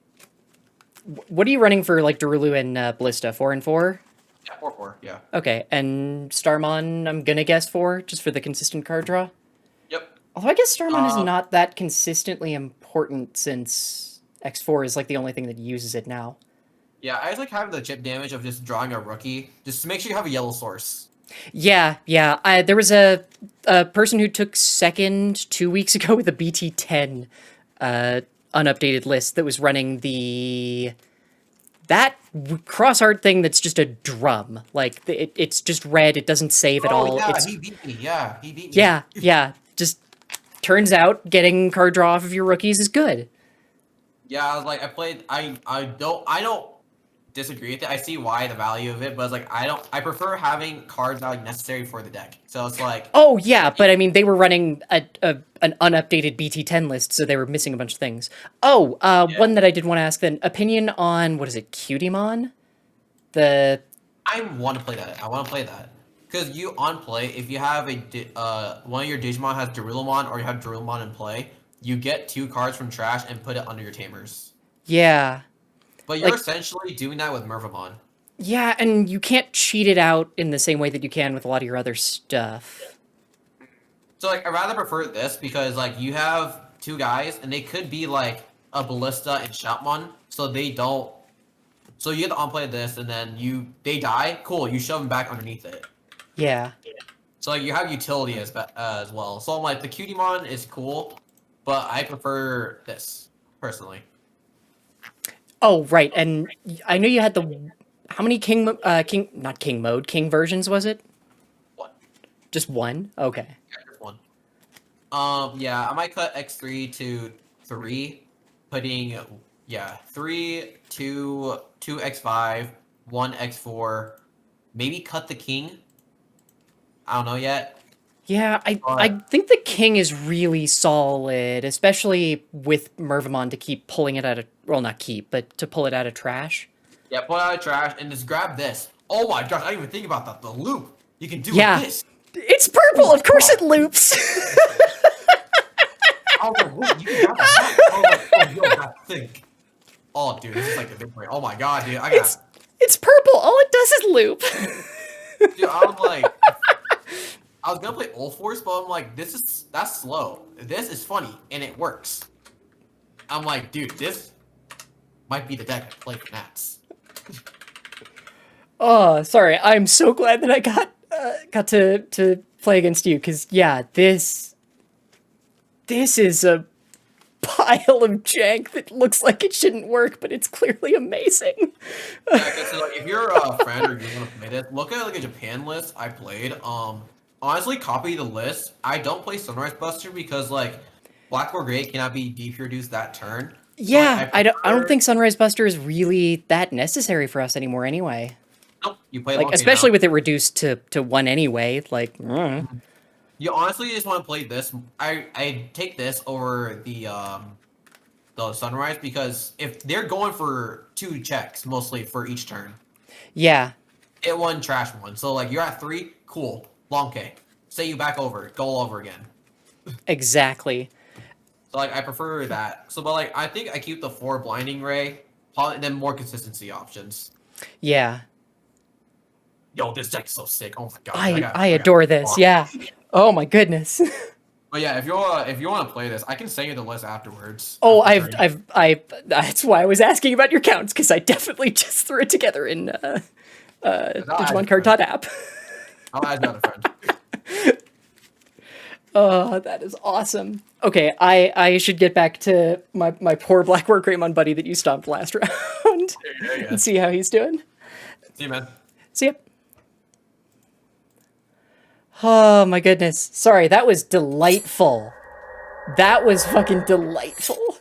What are you running for, like, Darulu and Ballista? 4 and 4? Yeah, 4-4, yeah. Okay, and Starmon, I'm gonna guess 4, just for the consistent card draw? Yep. Although I guess Starmon is not that consistently important, since X4 is, like, the only thing that uses it now. Yeah, I just like having the chip damage of just drawing a rookie. Just to make sure you have a yellow source. Yeah. There was a person who took second 2 weeks ago with a BT10 unupdated list that was running that cross-art thing that's just a drum. Like, it's just red, it doesn't save at all. Yeah, It's, he beat me. Yeah, he beat me. yeah. Just turns out getting card draw off of your rookies is good. Yeah, I was like, I don't disagree with it. I see why the value of it, but it's like, I prefer having cards that are like necessary for the deck. So it's like, Oh, yeah, but I mean, they were running an unupdated BT10 list, so they were missing a bunch of things. Oh, one that I did want to ask then. Opinion on, what is it, Cutiemon? I want to play that. I want to play that. Because you on play, if you have one of your Digimon has Darulomon, or you have Darulomon in play, you get 2 cards from trash and put it under your tamers. Yeah. But you're Like- essentially doing that with Mervamon. Yeah, and you can't cheat it out in the same way that you can with a lot of your other stuff. So like, I rather prefer this because like you have 2 guys and they could be like a Ballista and Shoutmon, so they don't. So you get to on-play this and then they die. Cool, you shove them back underneath it. Yeah. So like, you have utility as well. So I'm like, the Cutiemon is cool, but I prefer this personally. Oh, right, and I know you had how many King versions was it? What? Just one? Okay. Yeah, just one. Yeah, I might cut X3 to 3, putting 3, 2 X5, 1 X4, maybe cut the King. I don't know yet. Yeah, I think the King is really solid, especially with Mervamon to keep pulling it out of... Well, not keep, but to pull it out of trash. Yeah, pull it out of trash and just grab this. Oh my gosh, I didn't even think about that. The loop. You can do Yeah. with this. It's purple! Of course it loops! I was like, wait, you can grab that. I was like, oh, yo, that thing. Oh, dude, this is like the big point. Oh my god, dude. It's purple! All it does is loop! Dude, I was like... I was gonna play Old Force, but I'm like, that's slow. This is funny, and it works. I'm like, dude, this might be the deck I play for Nats. Oh, sorry. I'm so glad that I got to play against you, because, yeah, this is a pile of jank that looks like it shouldn't work, but it's clearly amazing. Yeah, so like, if you're a friend or you want to play this, look at like a Japan list I played. Honestly, copy the list. I don't play Sunrise Buster because like Blackboard Gray cannot be deep reduced that turn. Yeah, I don't think Sunrise Buster is really that necessary for us anymore anyway. Nope, you play Like, Long especially now. with it reduced to 1 anyway. Like, You honestly just want to play this. I take this over the Sunrise because if they're going for 2 checks mostly for each turn, yeah. it one trash one. So like you're at 3, cool, long K. Say you back over, go all over again. Exactly. So like I prefer that. So but like I think I keep the 4 blinding ray, and then more consistency options. Yeah. Yo, this deck is so sick. Oh my god. I adore this. fucked. Yeah. Oh my goodness. But yeah, if you want to play this, I can send you the list afterwards. Oh, after training. that's why I was asking about your counts, because I definitely just threw it together in Digimon Card app. I'll add you on a friend. Oh, that is awesome. Okay, I should get back to my poor Black War Greymon buddy that you stomped last round There you go. and see how he's doing. See you, man. See ya. Oh my goodness. Sorry, that was delightful. That was fucking delightful.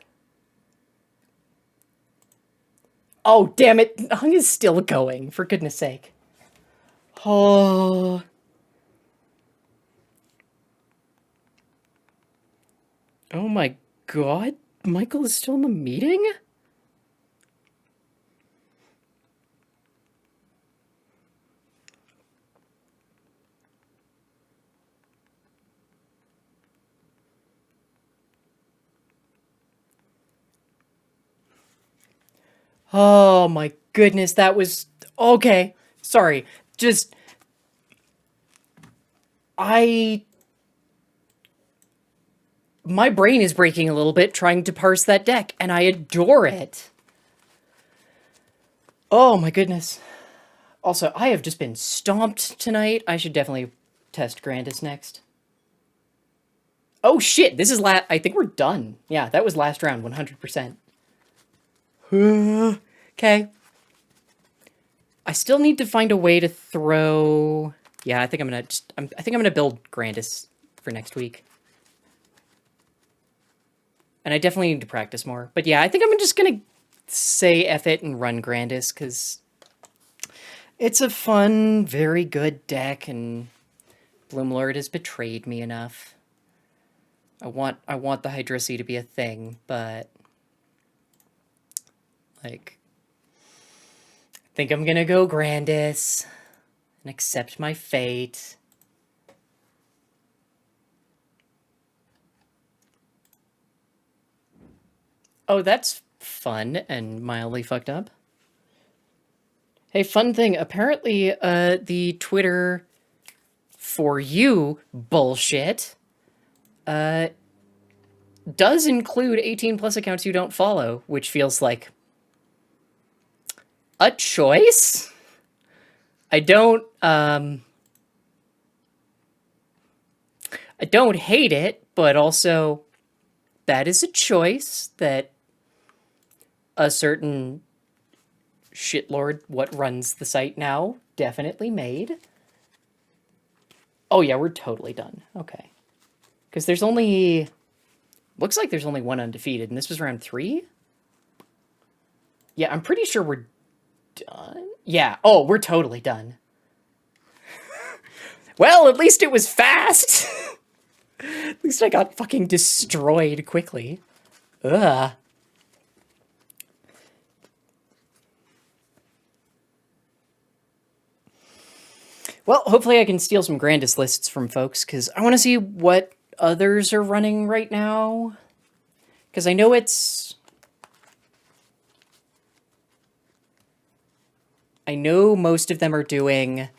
Oh, damn it. Hung is still going, for goodness sake. Oh. Oh my god. Michael is still in the meeting? Oh my goodness, that was... Okay, sorry. Just... My brain is breaking a little bit trying to parse that deck, and I adore it. Oh my goodness. Also, I have just been stomped tonight. I should definitely test Grandis next. Oh shit, this is I think we're done. Yeah, that was last round, 100%. Okay. I still need to find a way to throw... Yeah, I think I'm gonna build Grandis for next week. And I definitely need to practice more. But yeah, I think I'm just gonna say F it and run Grandis, because it's a fun, very good deck, and Bloomlord has betrayed me enough. I want the Hydra to be a thing, but... Like... I think I'm gonna go Grandis and accept my fate. Oh, that's fun and mildly fucked up. Hey, fun thing. Apparently, the Twitter for you bullshit does include 18+ accounts you don't follow, which feels like a choice. I don't hate it, but also that is a choice that a certain shitlord what runs the site now definitely made. Oh yeah, we're totally done. Okay. Because there's only... Looks like there's only one undefeated, and this was round 3? Yeah, I'm pretty sure we're done. Yeah, oh, we're totally done. Well, at least it was fast! At least I got fucking destroyed quickly. Ugh. Well, hopefully I can steal some Grandis lists from folks, because I want to see what others are running right now. Because I know it's... I know most of them are doing...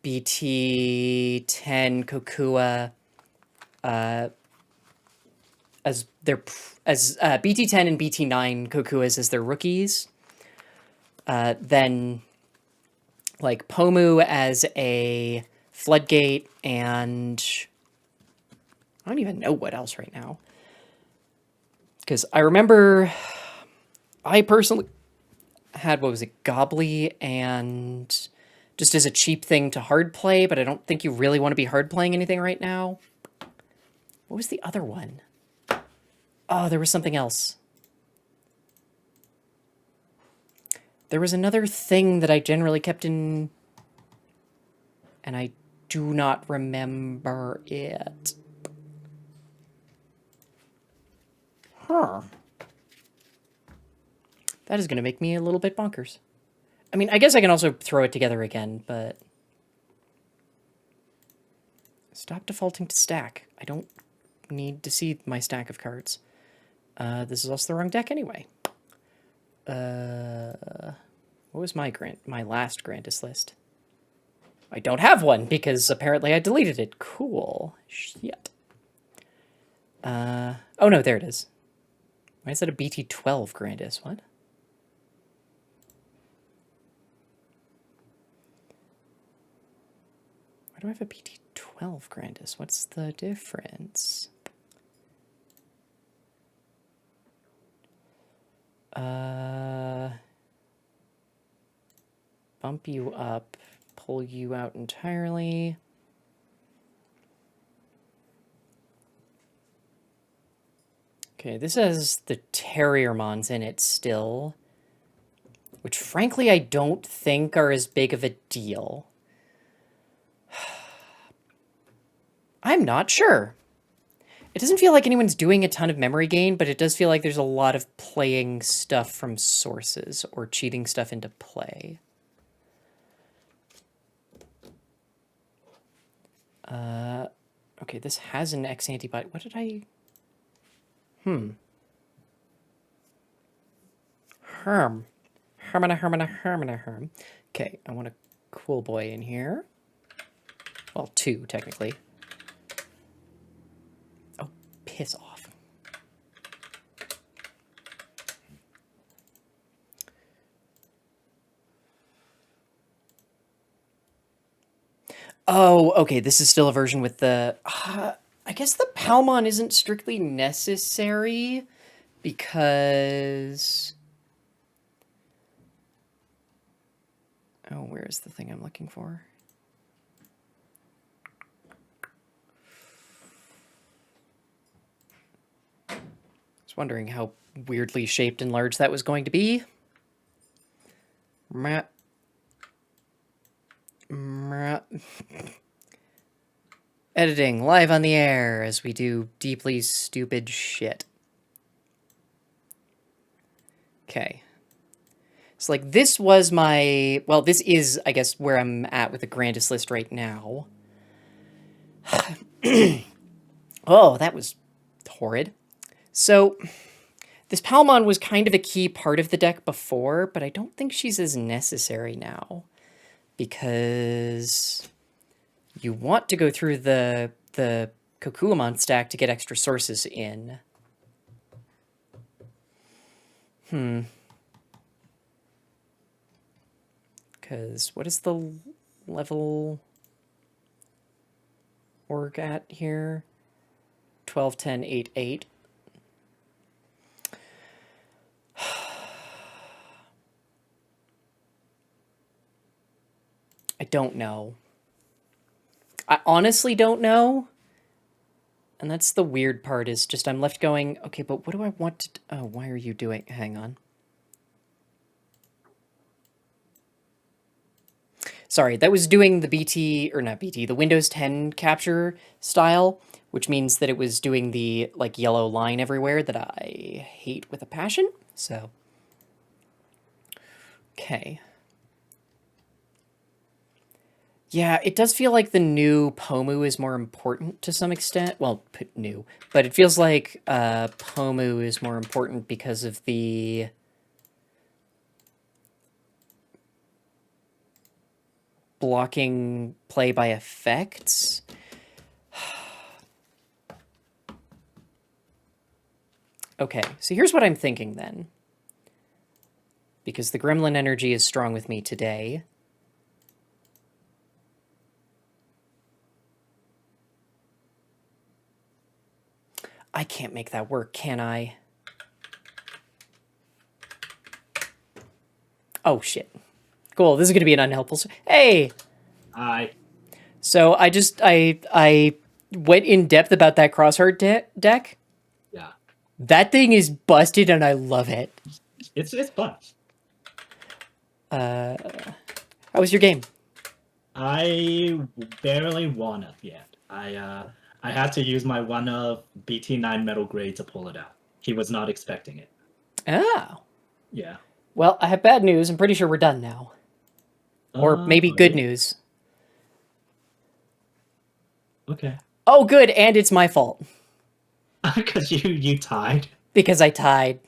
BT10 Kokua as their BT10 and BT9 Kokuas as their rookies. Then like Pomu as a Floodgate, and I don't even know what else right now. Because I remember I personally had, what was it, Gobbly, and just as a cheap thing to hard play, but I don't think you really want to be hard playing anything right now. What was the other one? Oh, there was something else. There was another thing that I generally kept in, and I do not remember it. Huh. That is going to make me a little bit bonkers. I mean, I guess I can also throw it together again, but... Stop defaulting to stack. I don't need to see my stack of cards. This is also the wrong deck anyway. What was my last Grandis list? I don't have one because apparently I deleted it. Cool. Shit. Oh no, there it is. Why is that a BT12 Grandis? What? Why do I have a BT12 Grandis? What's the difference? Bump you up, pull you out entirely. Okay, this has the Terriermons in it still, which frankly I don't think are as big of a deal. I'm not sure. It doesn't feel like anyone's doing a ton of memory gain, but it does feel like there's a lot of playing stuff from sources or cheating stuff into play. Okay, this has an X antibody. What did I... Herm. Herm. Okay, I want a cool boy in here. Well, 2, technically. Oh, piss off. Oh, okay, this is still a version with the... I guess the Palmon isn't strictly necessary because... Oh, where is the thing I'm looking for? I was wondering how weirdly shaped and large that was going to be. Editing live on the air as we do deeply stupid shit. Okay. So, like, this was my... Well, this is, I guess, where I'm at with the Grandis list right now. Oh, that was horrid. So, this Palmon was kind of a key part of the deck before, but I don't think she's as necessary now. Because you want to go through the Kokuamon stack to get extra sources in. Because what is the level org at here? 12, 10, 8, 8. I don't know. I honestly don't know. And that's the weird part, is just I'm left going, okay, but what do I want to... Oh, why are you doing... Hang on. Sorry, that was doing the BT... Or not BT, the Windows 10 capture style, which means that it was doing the, like, yellow line everywhere that I hate with a passion. So... Okay. Yeah, it does feel like the new Pomu is more important to some extent. Well, new. But it feels like Pomu is more important because of the... blocking play by effects. Okay, so here's what I'm thinking then. Because the gremlin energy is strong with me today. I can't make that work, can I? Oh, shit. Cool, this is going to be an unhelpful... Hey! Hi. So I went in depth about that crossheart deck. Yeah. That thing is busted and I love it. It's fun. How was your game? I barely won it yet. I had to use my one of BT9 metal grade to pull it out. He was not expecting it. Oh. Yeah. Well, I have bad news. I'm pretty sure we're done now. Or maybe good news. Okay. Oh, good, and it's my fault Because you tied, because I tied.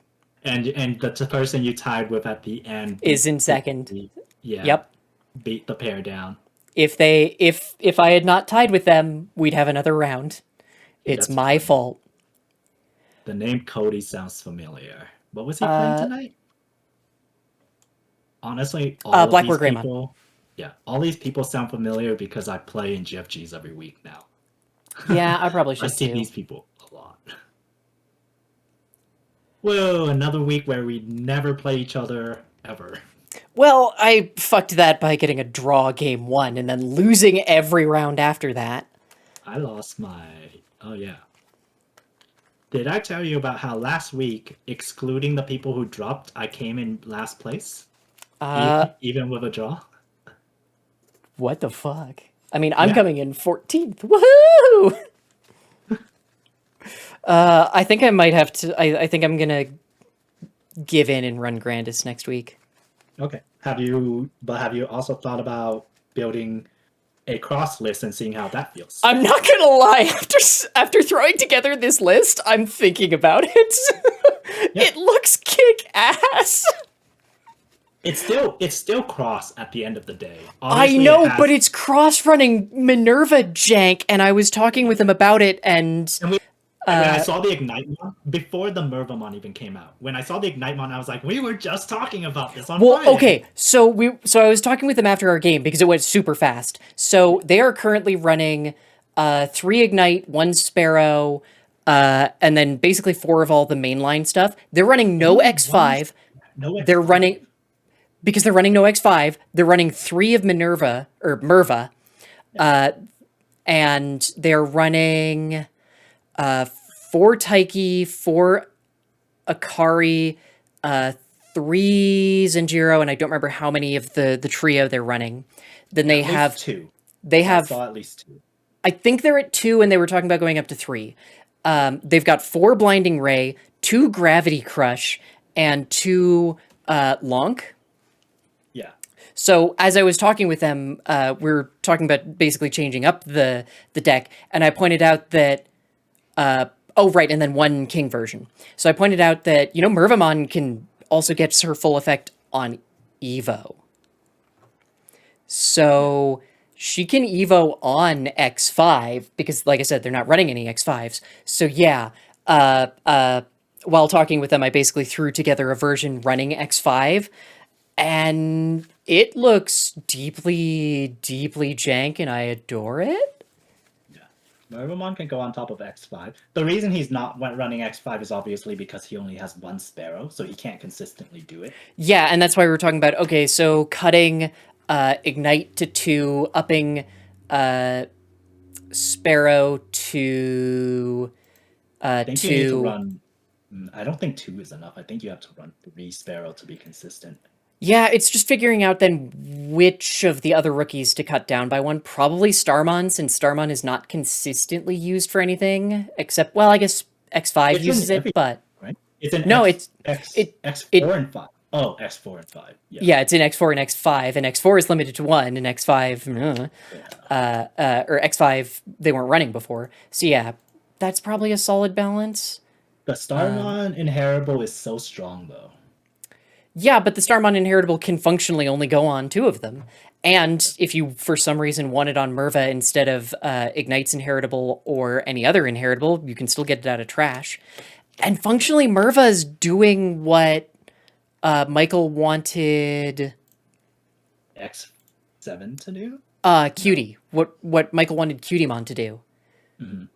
and the person you tied with at the end Is in second. Yeah. Yep. Beat the pair down. If I had not tied with them, we'd have another round. It's That's my funny. fault. The name Cody sounds familiar. What was he playing tonight? Honestly, all of Blackboard these Greymon. people, yeah, all these people sound familiar because I play in GFGs every week now. Yeah, I probably I should see too. these people a lot. Whoa, another week where we never play each other ever. Well, I fucked that by getting a draw game 1 and then losing every round after that. I lost my... Oh, yeah. Did I tell you about how last week, excluding the people who dropped, I came in last place? Even with a draw? What the fuck? I mean, I'm Yeah. coming in 14th. Woohoo! I think I might have to... I think I'm gonna give in and run Grandis next week. Okay. Have you also thought about building a cross list and seeing how that feels? I'm not gonna lie, after throwing together this list, I'm thinking about it. Yeah. It looks kick-ass. It's still cross at the end of the day. I Obviously, know, it has- but it's cross-running Minerva jank, and I was talking with him about it, and... And when I saw the Ignitemon, before the Mervamon even came out, when I saw the Ignitemon, I was like, we were just talking about this on Friday. Okay, so I was talking with them after our game because it went super fast. So they are currently running 3 Ignite, 1 Sparrow, and then basically 4 of all the mainline stuff. They're running no X5. No X5. They're running... Because they're running no X5, they're running 3 of Minerva, or Merva, and they're running 4 Taiki, 4 Akari, 3 Zenjiro, and I don't remember how many of the trio they're running. Then they At least have 2. They I have... saw at least 2. I think they're at 2, and they were talking about going up to 3. They've got 4 Blinding Ray, 2 Gravity Crush, and 2 Lonk. Yeah. So as I was talking with them, we were talking about basically changing up the deck, and I pointed out that... oh, right, and then 1 King version. So I pointed out that, Mervamon can also get her full effect on Evo. So she can Evo on X5, because, like I said, they're not running any X5s. So yeah, while talking with them, I basically threw together a version running X5, and it looks deeply, deeply jank, and I adore it. Mervamon can go on top of X5. The reason he's not running X5 is obviously because he only has 1 Sparrow, so he can't consistently do it. Yeah, and that's why we were talking about, okay, so cutting Ignite to 2, upping Sparrow to I think you need to 2. run... I don't think 2 is enough. I think you have to run 3 Sparrow to be consistent. Yeah, it's just figuring out then which of the other rookies to cut down by 1. Probably Starmon, since Starmon is not consistently used for anything, except, well, I guess X5 It's uses in it, every- but... Right? It's in No, X4 and 5. Oh, X4 and 5. Yeah, it's in X4 and X5, and X4 is limited to 1, and X5, or X5, they weren't running before. So yeah, that's probably a solid balance. The Starmon Inheritable is so strong, though. Yeah, but the Starmon Inheritable can functionally only go on 2 of them. And if you, for some reason, want it on Merva instead of Ignite's Inheritable or any other Inheritable, you can still get it out of trash. And functionally, Merva is doing what Michael wanted... X7 to do? Cutie. What Michael wanted Cutiemon to do. Mhm.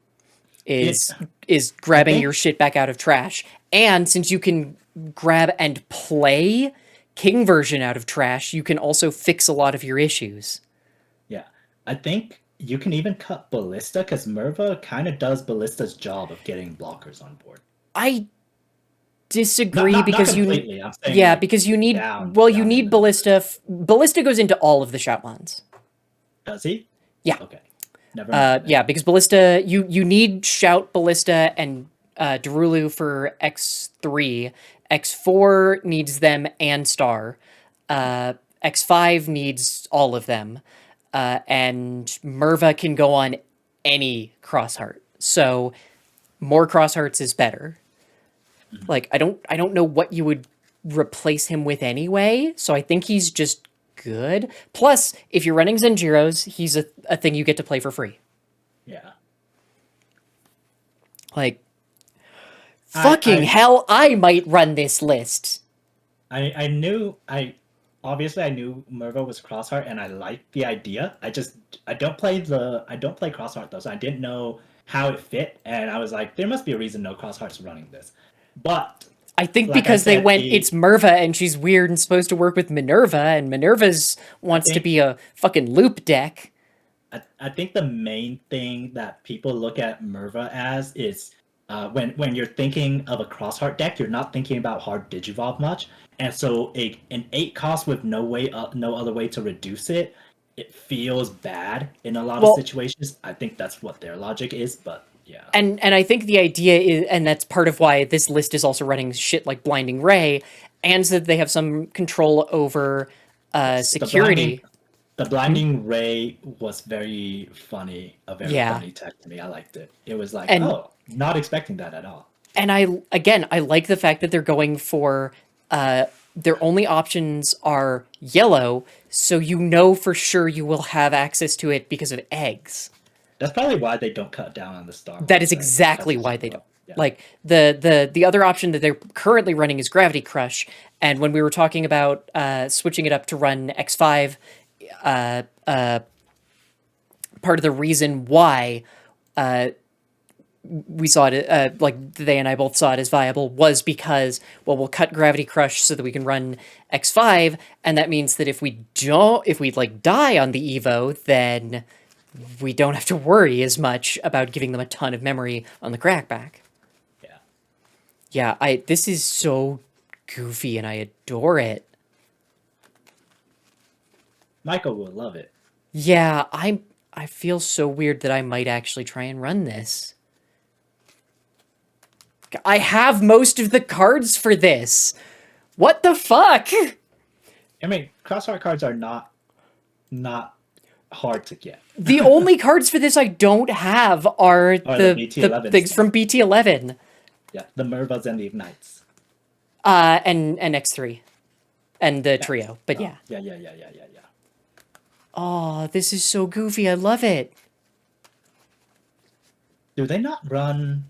Is grabbing your shit back out of trash. And since you can grab and play King version out of trash, you can also fix a lot of your issues. Yeah. I think you can even cut Ballista, because Merva kind of does Ballista's job of getting blockers on board. I disagree Not because completely, I'm saying, yeah, like, because you need down you in need the- Ballista. Ballista goes into all of the Shoutmons. Does he? Yeah. Okay. Never mind. Yeah, because Ballista, you need Shout, Ballista, and Darulu for X3. X4 needs them and Star. X5 needs all of them. And Merva can go on any crossheart. So more crosshearts is better. Like I don't know what you would replace him with anyway, so I think he's just good. Plus, if you're running Zenjiros, he's a thing you get to play for free. Yeah. Like fucking I- hell, I might run this list. I knew obviously I knew Merva was crossheart and I liked the idea. I don't play crossheart though, so I didn't know how it fit, and I was like, there must be a reason no crossheart's running this. But I think like I because they said, went, it's Merva and she's weird and supposed to work with Minerva, and Minerva's wants to think- be a fucking loop deck. I think the main thing that people look at Merva as is when you're thinking of a crossheart deck, you're not thinking about hard digivolve much, and so an 8 cost with no other way to reduce it, it feels bad in a lot of situations. I think that's what their logic is, but yeah. And I think the idea is, and that's part of why this list is also running shit like Blinding Ray, and so that they have some control over security. The blinding ray was very funny, a very Yeah. funny tech to me. I liked it. It was like, And- oh, not expecting that at all. And I like the fact that they're going for their only options are yellow, so you know for sure you will have access to it because of eggs. That's probably why they don't cut down on the star. That is right? exactly Because why it's they low. don't. Yeah. Like the other option that they're currently running is Gravity Crush, and when we were talking about switching it up to run X5, part of the reason why we saw it, like they and I both saw it as viable, was because, well, we'll cut Gravity Crush so that we can run X5, and that means that if we like die on the Evo, then we don't have to worry as much about giving them a ton of memory on the crackback. Yeah. Yeah, this is so goofy and I adore it. Michael will love it. Yeah, I feel so weird that I might actually try and run this. I have most of the cards for this. What the fuck? I mean, crossheart cards are not hard to get. The only cards for this I don't have are the the BT11 things stuff. from BT11. Yeah, the Mervas and the Ignites. And X3. And the trio. But yeah. Yeah. Oh, this is so goofy. I love it. Do they not run?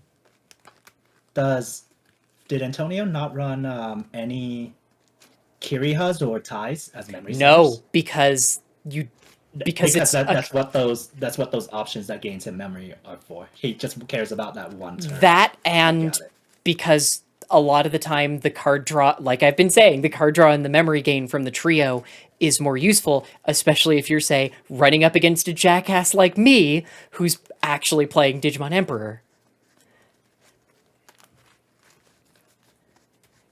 Did Antonio not run any Kirihas or Tais as memory No, centers? because it's that's what those options that gains him memory are for. He just cares about that one turn. that, and Got it. because a lot of the time the card draw, like I've been saying, the card draw and the memory gain from the trio is more useful, especially if you're, say, running up against a jackass like me who's actually playing Digimon Emperor.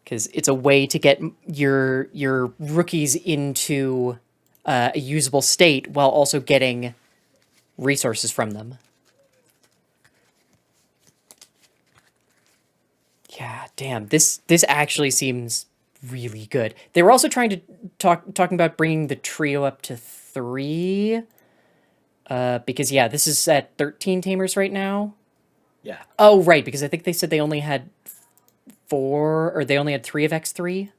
Because it's a way to get your rookies into a usable state while also getting resources from them. Yeah, damn. This actually seems really good. They were also trying to talking about bringing the trio up to 3. Because yeah, this is at 13 tamers right now. Yeah. Oh, right, because I think they said they only had 4, or they only had 3 of X3.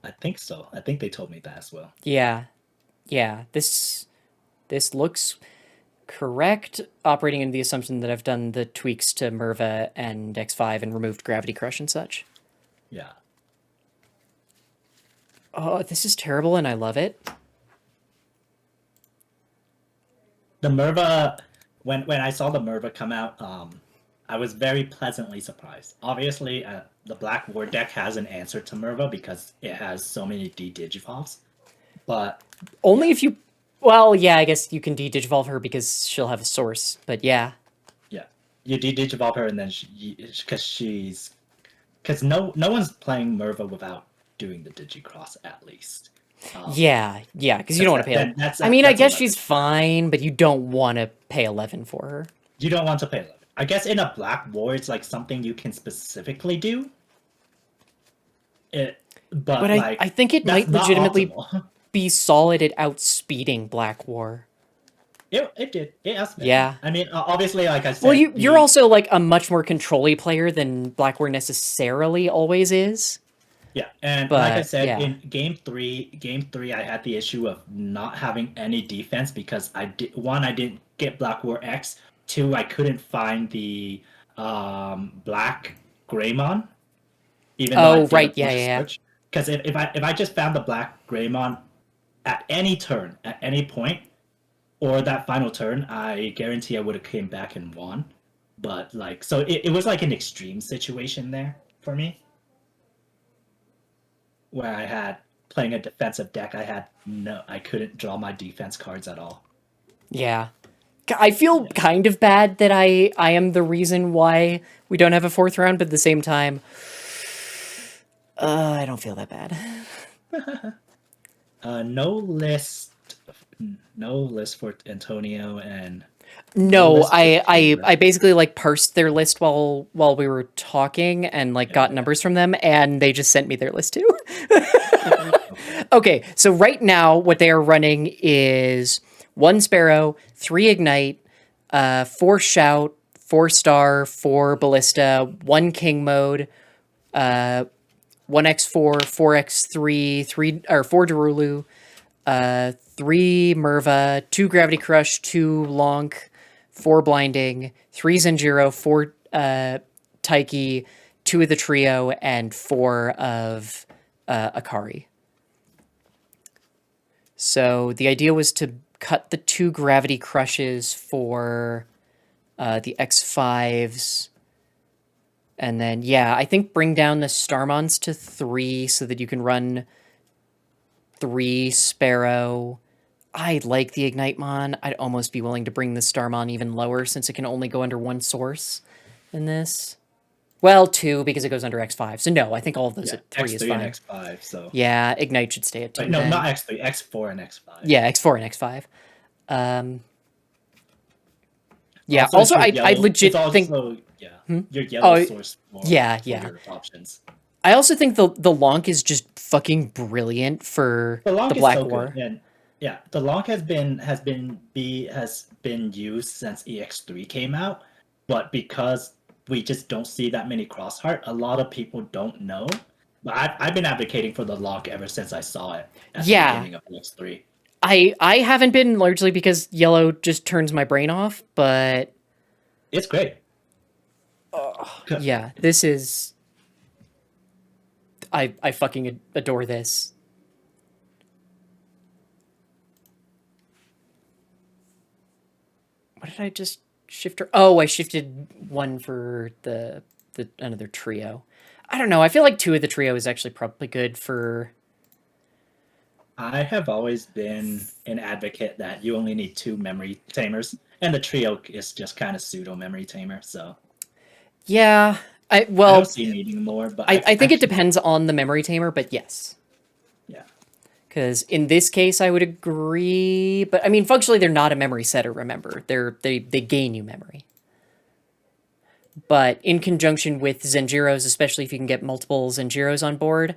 I think so. I think they told me that as well. Yeah. This looks correct, operating in the assumption that I've done the tweaks to Merva and X5 and removed Gravity Crush and such. Yeah. Oh, this is terrible and I love it. The Merva, when I saw the Merva come out, I was very pleasantly surprised. Obviously, the Black War deck has an answer to Merva because it has so many D-Digivolves. But Only if you... Well, yeah, I guess you can de-digivolve her because she'll have a source, but yeah. yeah, you D-Digivolve her and then because no one's playing Merva without doing the Digicross at least. Yeah, because you don't want to pay... That's I mean, I that's guess 11. she's fine, but you don't want to pay 11 for her. You don't want to pay 11. I guess in a Black War, it's like something you can specifically do. But like, I think it that's might not legitimately optimal. be solid at outspeeding Black War. It did. It has been. Yeah. I mean, obviously, like I said. Well, you're also like a much more control-y player than Blackware necessarily always is. Yeah, and But, like I said, yeah. in game three, I had the issue of not having any defense because I didn't get Black War X. Two, I couldn't find the black Greymon, even though I Oh, did right. a Yeah, push yeah, yeah. switch. Because if I just found the black Greymon at any turn, at any point, or that final turn, I guarantee I would have came back and won. But like, so it was like an extreme situation there for me, where I had playing a defensive deck. I couldn't draw my defense cards at all. Yeah. I feel kind of bad that I am the reason why we don't have a fourth round, but at the same time, I don't feel that bad. No list for Antonio and No, list for Taylor. I basically like parsed their list while we were talking and like got numbers from them, and they just sent me their list too. Okay, so right now what they are running is 1 Sparrow, 3 Ignite, 4 Shout, 4 Star, 4 Ballista, 1 King Mode, 1x4, 4x3, 4 Darulu, 3 Merva, 2 Gravity Crush, 2 Lonk, 4 Blinding, 3 Zenjiro, 4 Taiki, 2 of the Trio, and 4 of Akari. So the idea was to cut the 2 Gravity Crushes for the X5s. And then, yeah, I think bring down the Starmons to 3 so that you can run 3 Sparrow. I like the Ignite-mon. I'd almost be willing to bring the Starmon even lower since it can only go under 1 source in this. Well, 2 because it goes under X5. So no, I think all of those at 3 X3 is fine. and X5. So yeah, Ignite should stay at 2. Wait, no, then. not X3, X4 and X5. Yeah, X4 and X5. Yeah. Also, I legit think your yellow source. Yeah. Your options. I also think the Lonk is just fucking brilliant for the Black War. Good. And yeah, the Lonk has been used since EX3 came out, but because we just don't see that many Crossheart, a lot of people don't know. But I've been advocating for the Lonk ever since I saw it at the beginning of EX3. I haven't been largely because yellow just turns my brain off, but it's great. Yeah, this is. I fucking adore this. What did I just shift? Oh, I shifted 1 for the another trio. I don't know. I feel like 2 of the trio is actually probably good for. I have always been an advocate that you only need 2 memory tamers, and the trio is just kind of pseudo memory tamer. So yeah, I don't see needing more, but I think it depends on the memory tamer, but yes. Yeah. Because in this case, I would agree, but I mean, functionally, they're not a memory setter. Remember, they gain you memory. But in conjunction with Zenjiros, especially if you can get multiple Zenjiros on board,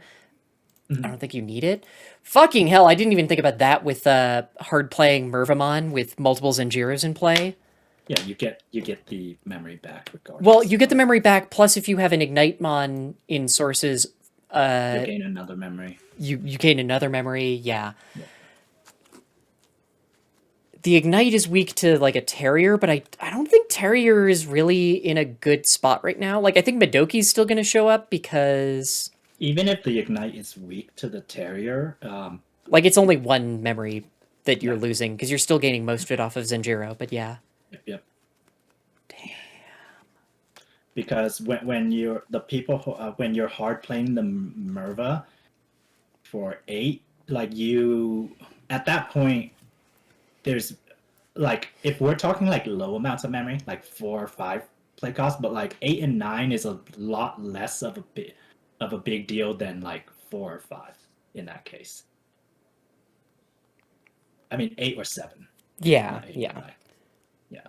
I don't think you need it. Fucking hell, I didn't even think about that with hard-playing Mervamon with multiple Zenjiros in play. Yeah, you get the memory back regardless. Well, you get the memory back, plus if you have an Ignite-mon in sources... you gain another memory. You gain another memory, yeah. The Ignite is weak to, like, a Terrier, but I don't think Terrier is really in a good spot right now. Like, I think Madoki's still going to show up because... Even if the Ignite is weak to the Terrier... like, it's only 1 memory that you're losing, because you're still gaining most of it off of Zenjiro, but yeah. Yep. Damn. Because when you're when you're hard playing the Merva for 8, like you... At that point, there's... Like, if we're talking, like, low amounts of memory, like 4 or 5 play costs, but, like, 8 and 9 is a lot less of a big deal than like 4 or 5 in that case. I mean 8 or 7. Yeah, 8 yeah. 9. Yeah.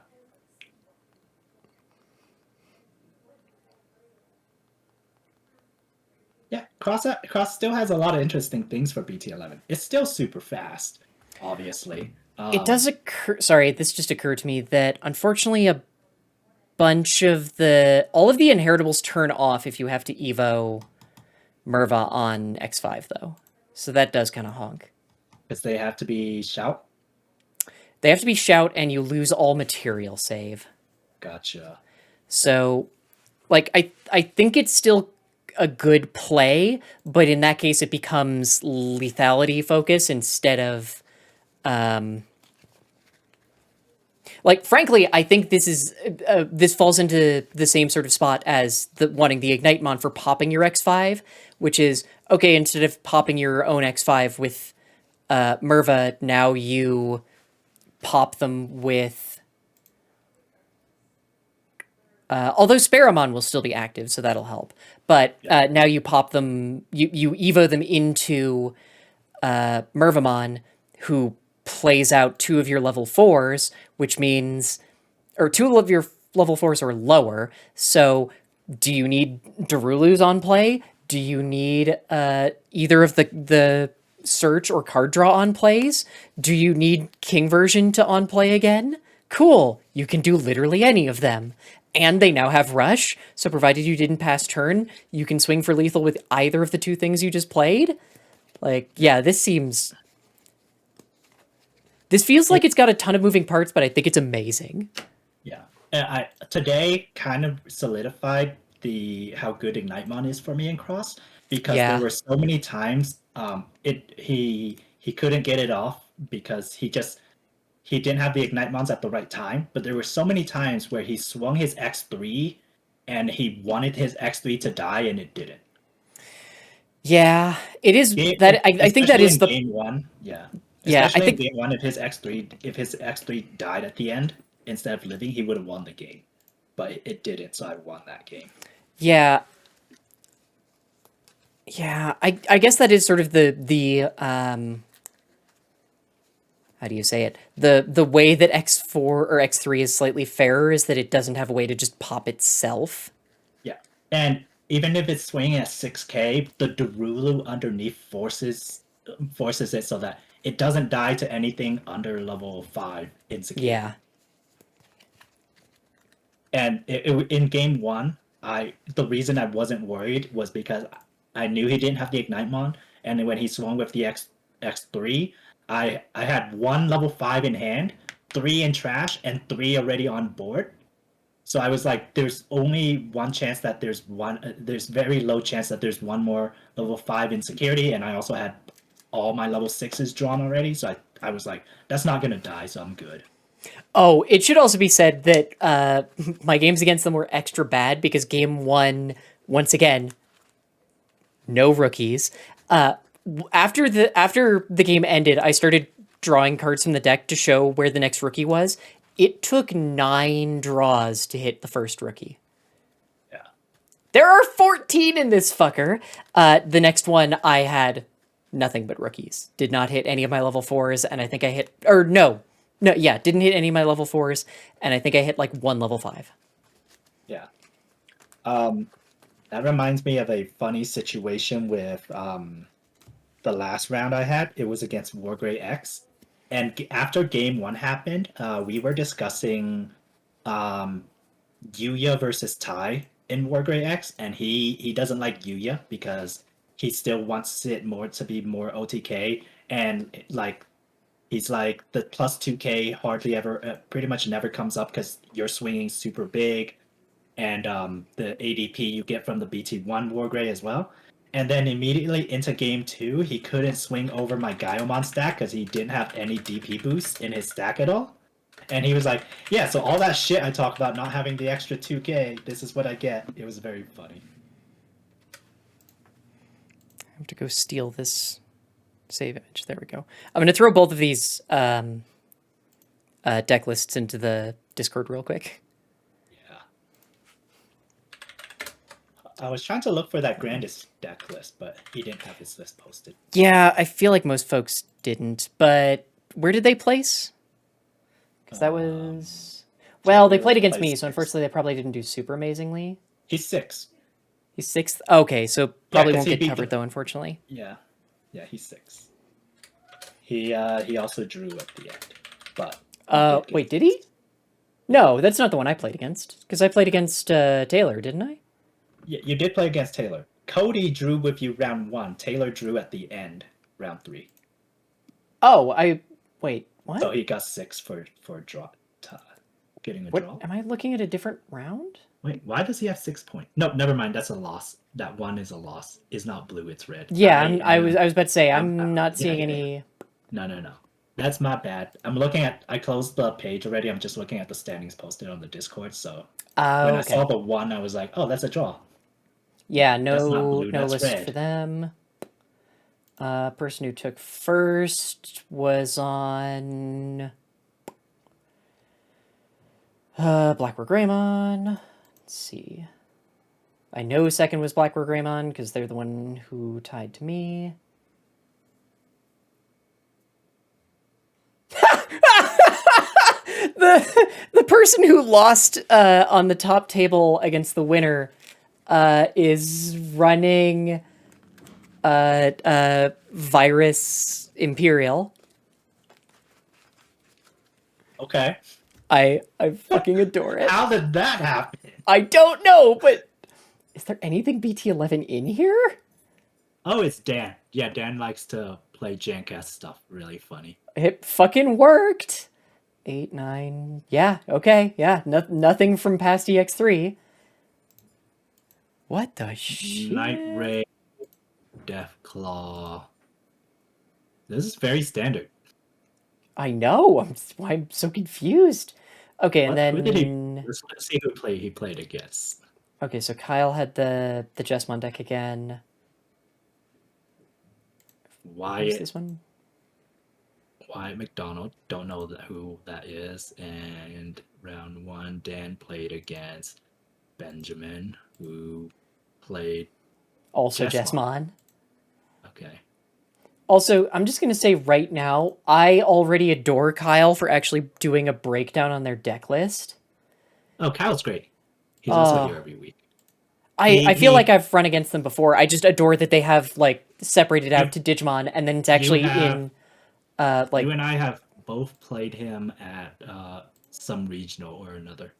Yeah, Cross still has a lot of interesting things for BT11. It's still super fast, obviously, It does occur. Sorry, this just occurred to me that unfortunately all of the inheritables turn off if you have to Evo Merva on X5 though. So that does kind of honk. Because they have to be shout. They have to be shout, and you lose all material save. Gotcha. So, like, I think it's still a good play, but in that case, it becomes lethality focus instead of, like, frankly, I think this falls into the same sort of spot as wanting the Ignite Mon for popping your X5, which is, okay, instead of popping your own X5 with Merva, now you pop them with... although Sparamon will still be active, so that'll help. But now you pop them, you Evo them into Mervamon, who plays out 2 of your level 4s, which means... Or 2 of your level 4s are lower, so do you need Darulus on play? Do you need either of the search or card draw on plays? Do you need King version to on play again? Cool, you can do literally any of them. And they now have Rush, so provided you didn't pass turn, you can swing for lethal with either of the 2 things you just played. Like, yeah, this feels like it's got a ton of moving parts, but I think it's amazing. Yeah. Today kind of solidified how good Ignitemon is for me in Cross, because there were so many times he couldn't get it off because he didn't have the Ignitemons at the right time, but there were so many times where he swung his X3 and he wanted his X3 to die and it didn't. Yeah, it is I think that is the game 1. Yeah. Yeah, Especially I think in game 1, if his X3 died at the end instead of living, he would have won the game. But it didn't, so I won that game. Yeah. Yeah, I guess that is sort of the how do you say it? The way that X4 or X3 is slightly fairer is that it doesn't have a way to just pop itself. Yeah. And even if it's swinging at 6k, the Darulu underneath forces it so that it doesn't die to anything under level 5 in security. Yeah. And in game 1, the reason I wasn't worried was because I knew he didn't have the Ignitemon, and when he swung with the X3, I had 1 level 5 in hand, 3 in trash, and 3 already on board. So I was like, there's only one chance that there's very low chance that there's 1 more level 5 in security, and I also had all my level 6s drawn already, so I was like, that's not going to die, so I'm good. Oh, it should also be said that my games against them were extra bad because game 1, once again, no rookies. After the game ended, I started drawing cards from the deck to show where the next rookie was. It took 9 draws to hit the first rookie. Yeah. There are 14 in this fucker. The next one, I had nothing but rookies. Did not hit any of my level 4s, and I think I hit... Or no, didn't hit any of my level 4s, and I think I hit like 1 level 5. Yeah. That reminds me of a funny situation with the last round I had. It was against Wargrey X. And after game 1 happened, we were discussing Yuya versus Tai in Wargrey X, and he doesn't like Yuya because he still wants it to be more OTK, and like he's like the plus 2k hardly ever, pretty much never comes up because you're swinging super big, and the ADP you get from the BT1 Wargrey as well. And then immediately into game 2, he couldn't swing over my Gaiomon stack because he didn't have any DP boost in his stack at all. And he was like, yeah, so all that shit I talked about not having the extra 2k, this is what I get. It was very funny. I have to go steal this save image. There we go. I'm going to throw both of these deck lists into the Discord real quick. I was trying to look for that Grandis deck list, but he didn't have his list posted. Yeah, I feel like most folks didn't, but where did they place? Because that was... Well, they played against me, so unfortunately they probably didn't do super amazingly. He's 6. He's 6th? Okay, so probably won't get he covered, though, unfortunately. Yeah. Yeah, he's 6. He also drew at the end. but wait, did he? No, that's not the one I played against. Because I played against Taylor, didn't I? Yeah, you did play against Taylor. Cody drew with you round 1. Taylor drew at the end, round 3. Oh, wait, what? So he got 6 for draw. Getting a draw. Am I looking at a different round? Wait, why does he have 6 points? No, never mind. That's a loss. That one is a loss. It's not blue. It's red. Yeah, I was about to say I'm not yeah, seeing yeah. any. No. That's my bad. I'm looking at. I closed the page already. I'm just looking at the standings posted on the Discord. So when I Okay. saw the 1, I was like, oh, that's a draw. Yeah, That's not no blue, that's list red. for them. Person who took first was on Blackrock Greymon. Let's see. I know second was Blackrock Greymon because they're the one who tied to me. The person who lost on the top table against the winner is running Virus Imperial. Okay. I fucking adore it. How did that happen? I don't know, but is there anything BT11 in here? Oh, it's Dan. Yeah, Dan likes to play Jankass stuff. Really funny. It fucking worked. 8, 9. Yeah, okay. Yeah, nothing from past EX3. What the shit? Night Ray, Death Claw. This is very standard. I know. I'm so confused. Okay, and Who did then let's see who he played against. okay, so Kyle had the Jessmon deck again. What is this one? Wyatt McDonald, don't know who that is. And round 1, Dan played against Benjamin, who played Also Jessmon. Jessmon. Okay. Also, I'm just going to say right now, I already adore Kyle for actually doing a breakdown on their deck list. Oh, Kyle's great. He's also here every week. I feel like I've run against them before. I just adore that they have, like, separated out to Digimon, and then it's actually in, like... You and I have both played him at some regional or another.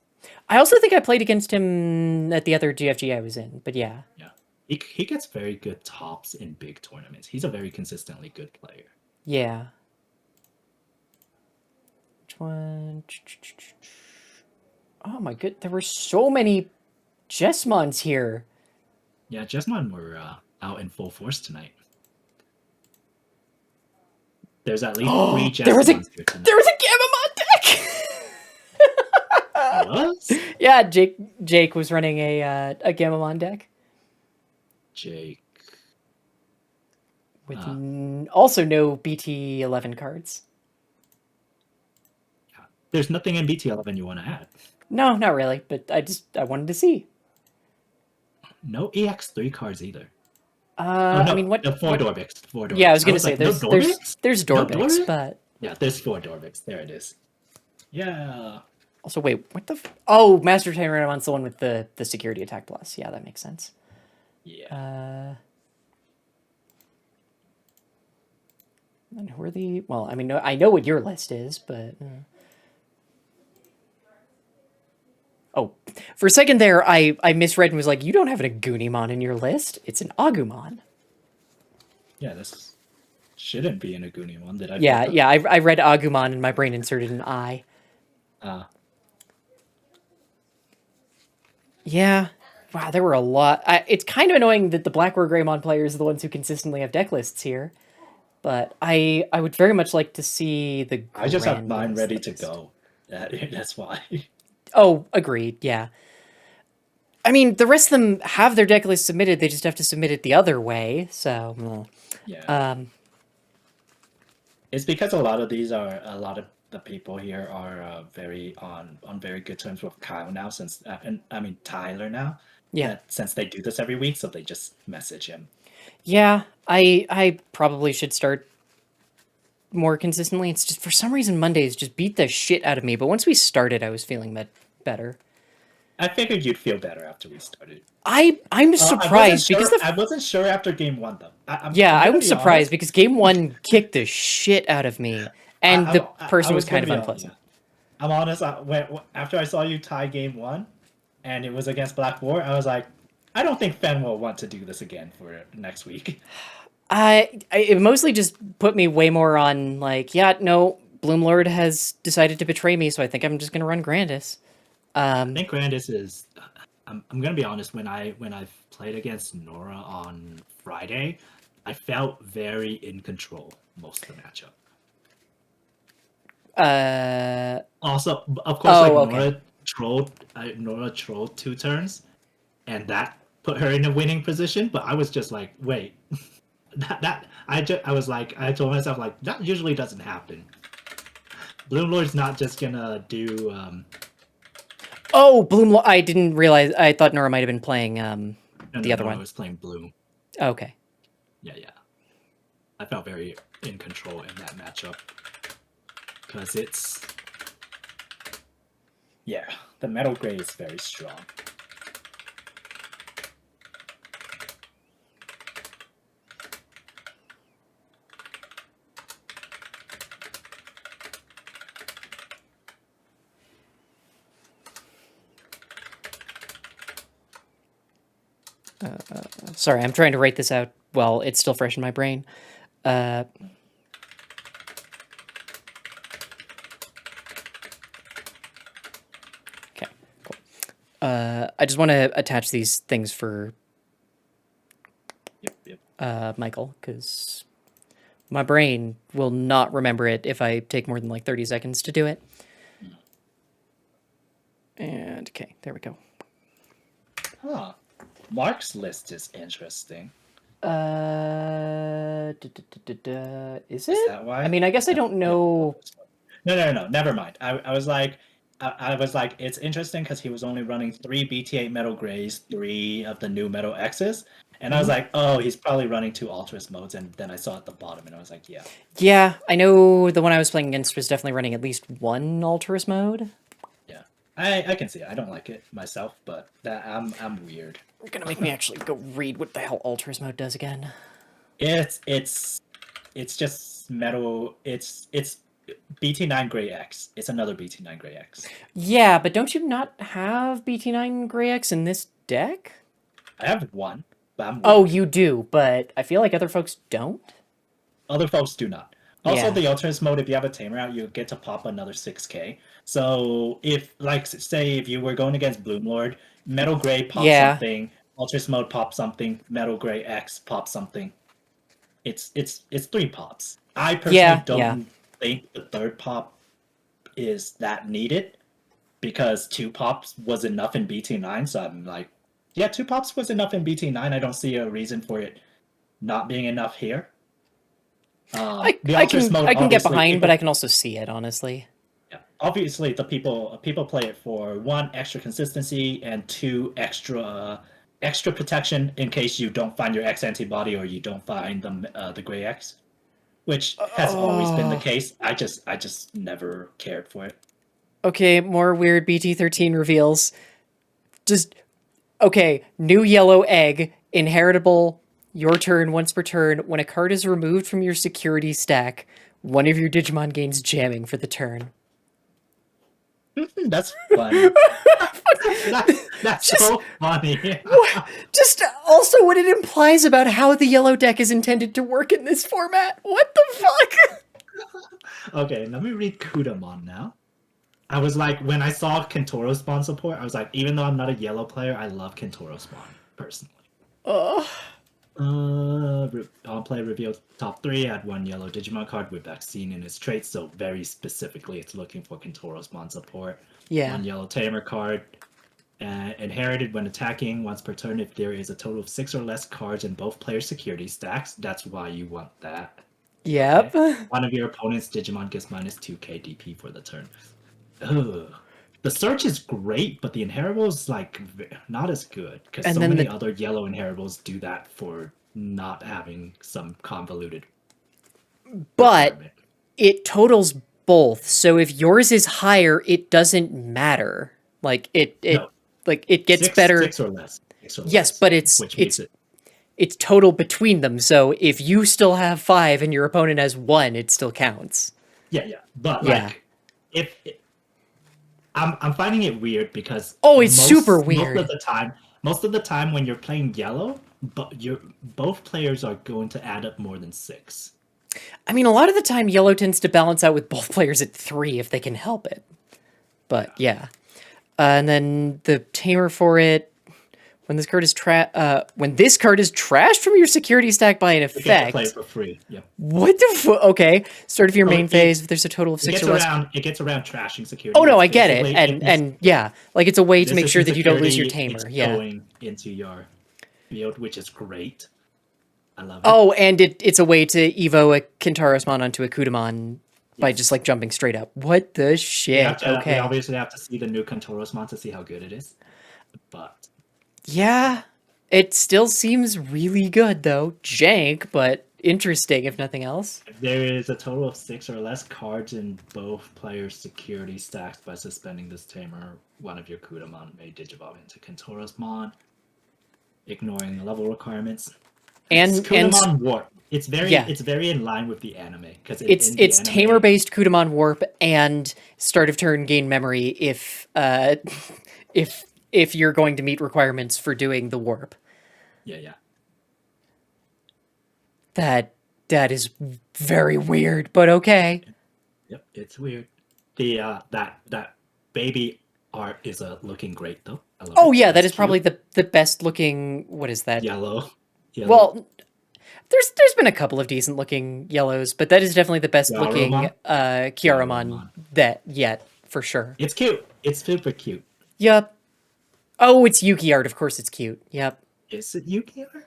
I also think I played against him at the other GFG I was in, but yeah. Yeah. He gets very good tops in big tournaments. He's a very consistently good player. Yeah. Which one? Oh my good, there were so many Jessmons here. Yeah, Jessmon were out in full force tonight. There's at least 3 Jessmons here tonight. There was a Gamamon deck! Was? Yeah, Jake was running a Gamamon deck. Jake. With also no BT11 cards. Yeah. There's nothing in BT11 you want to add. No, not really, but I wanted to see. No EX3 cards either. No, I mean, what? The 4 Dorvix. 4 Dorvix. Yeah, I was gonna say, like, there's no Dorvix? there's No Dorvix, Dorvix? but... Yeah, there's 4 Dorvix. There it is. Yeah. Also, wait, what the... Oh, Master Tyranimon's the one with the security attack plus. Yeah, that makes sense. Yeah. And who are the... Well, I mean, I know what your list is, but... Oh, for a second there, I misread and was like, you don't have an Agunimon in your list. It's an Agumon. Yeah, this shouldn't be an Aguni one. Did I? Yeah, I read Agumon and my brain inserted an I. Yeah. Wow, there were a lot. It's kind of annoying that the Blackrock Greymon players are the ones who consistently have deck lists here. But I would very much like to see the I just have mine Grandis ready to list. go. That's why. Oh, agreed, yeah. I mean, the rest of them have their deck list submitted, they just have to submit it the other way, so... Yeah. It's because a lot of the people here are very on very good terms with Kyle now, since Tyler now. Yeah. Since they do this every week, so they just message him. Yeah, I probably should start more consistently. It's just, for some reason, Mondays just beat the shit out of me, but once we started, I was feeling better. I figured you'd feel better after we started. I'm surprised because I wasn't sure after game 1 though. I'm surprised because game 1 kicked the shit out of me, And the person I was kind of gonna be unpleasant. I'm honest. After I saw you tie game 1, and it was against Black War, I was like, I don't think Fen will want to do this again for next week. It mostly just put me way more on like, yeah, no, Bloomlord has decided to betray me, so I think I'm just gonna run Grandis. I think Grandis is. I'm gonna be honest. When I played against Nora on Friday, I felt very in control most of the matchup. Also, of course, Oh, like okay. Nora trolled 2 turns, and that put her in a winning position. But I was just like, wait, I was like, I told myself like that usually doesn't happen. Bloomlord's not just gonna do. Oh, Bloom! I didn't realize. I thought Nora might have been playing the other I one. was playing Bloom. Okay. Yeah. I felt very in control in that matchup because it's. Yeah, the metal gray is very strong. Sorry, I'm trying to write this out while it's still fresh in my brain. Okay, cool. I just want to attach these things for Yep. Michael, because my brain will not remember it if I take more than like 30 seconds to do it. And okay, there we go. Huh. Mark's list is interesting. Is Is it? that why? I mean, I guess I don't know. No. Never mind. I was like, it's interesting because he was only running 3 BT8 metal grays, 3 of the new metal X's, and I was like, oh, he's probably running 2 Ultras modes, and then I saw at the bottom, and I was like, yeah. Yeah, I know the one I was playing against was definitely running at least one Ultras mode. Yeah, I can see it. I don't like it myself, but that I'm weird. You're gonna make me actually go read what the hell Ultras mode does again. It's just metal. It's BT9 Gray X. It's another BT9 Gray X. Yeah, but don't you not have BT9 Gray X in this deck? I have 1, but I'm Oh, weird. you do, but I feel like other folks don't. Other folks do not. Also, Yeah. the Ultras mode, if you have a tamer out, you get to pop another 6k. So if, like, say if you were going against Bloomlord, Metal Gray pops Yeah. something, Ultras mode pops something, Metal Gray X pops something. It's 3 pops. I personally don't think the 3rd pop is that needed because 2 pops was enough in BT9. So I'm like, yeah, 2 pops was enough in BT9. I don't see a reason for it not being enough here. I can get behind, but I can also see it, honestly. Yeah, obviously the people play it for 1, extra consistency, and 2, extra protection in case you don't find your X antibody or you don't find the Gray X, which has always been the case. I just never cared for it. Okay, more weird BT13 reveals. Just okay, new yellow egg, inheritable. Your turn once per turn. When a card is removed from your security stack, one of your Digimon gains jamming for the turn. That's funny. That's so funny. Just also what it implies about how the yellow deck is intended to work in this format. What the fuck? Okay, let me read Kudamon now. I was like, when I saw Kentaro spawn support, I was like, even though I'm not a yellow player, I love Kentaro spawn, personally. On play revealed top 3 had 1 yellow Digimon card with vaccine in its trait, so very specifically it's looking for Kentaro spawn support. Yeah. 1 yellow tamer card. Inherited when attacking once per turn if there is a total of 6 or less cards in both player security stacks. That's why you want that. Yep. Okay. One of your opponent's Digimon gets minus 2k DP for the turn. Ugh. The search is great, but the inheritables like not as good because so many other yellow inheritables do that for not having some convoluted. But it totals both, so if yours is higher, it doesn't matter. Like it gets better. 6 or less. 6 or yes, less, but it's total between them. So if you still have 5 and your opponent has 1, it still counts. Yeah. But Yeah. like, if I'm finding it weird because Oh, it's super weird. Most of the time when you're playing yellow, but both players are going to add up more than 6. I mean, a lot of the time, yellow tends to balance out with both players at 3 if they can help it. But yeah, and then the tamer for it. When this card is trashed from your security stack by an You get to effect. play it for free. Yep. What the fuck? Okay, start of your main phase. If there's a total of 6 or less. It gets around trashing security. Oh no, It's I get it, basically- and yeah, like it's a way to this make is sure the that you don't lose your security tamer. it's Yeah. going into your field, which is great. I love it. Oh, and it's a way to evo a Kintarosmon onto a Kudamon by Yes. just like jumping straight up. What the shit? We Okay. obviously have to see the new Kantorosmon to see how good it is. But Yeah, it still seems really good though. Jank, but interesting if nothing else. if there is a total of 6 or less cards in both players' security stacks by suspending this tamer, one of your Kudamon may digivolve into Kantorosmon, ignoring the level requirements. It's Kudamon Warp. It's very in line with the anime because It's tamer based Kudamon Warp and start of turn gain memory if if you're going to meet requirements for doing the warp. Yeah. That is very weird, but okay. Yep, it's weird. The that baby art is looking great though. I love Oh it. yeah, that That's is probably cute. the best looking. What is that? Yellow. Well, there's been a couple of decent looking yellows, but that is definitely the best looking Kiaramon? Kiaramon that yet for sure. It's cute. It's super cute. Yep. Oh, it's Yuki art. Of course, it's cute. Yep. Is it Yuki art?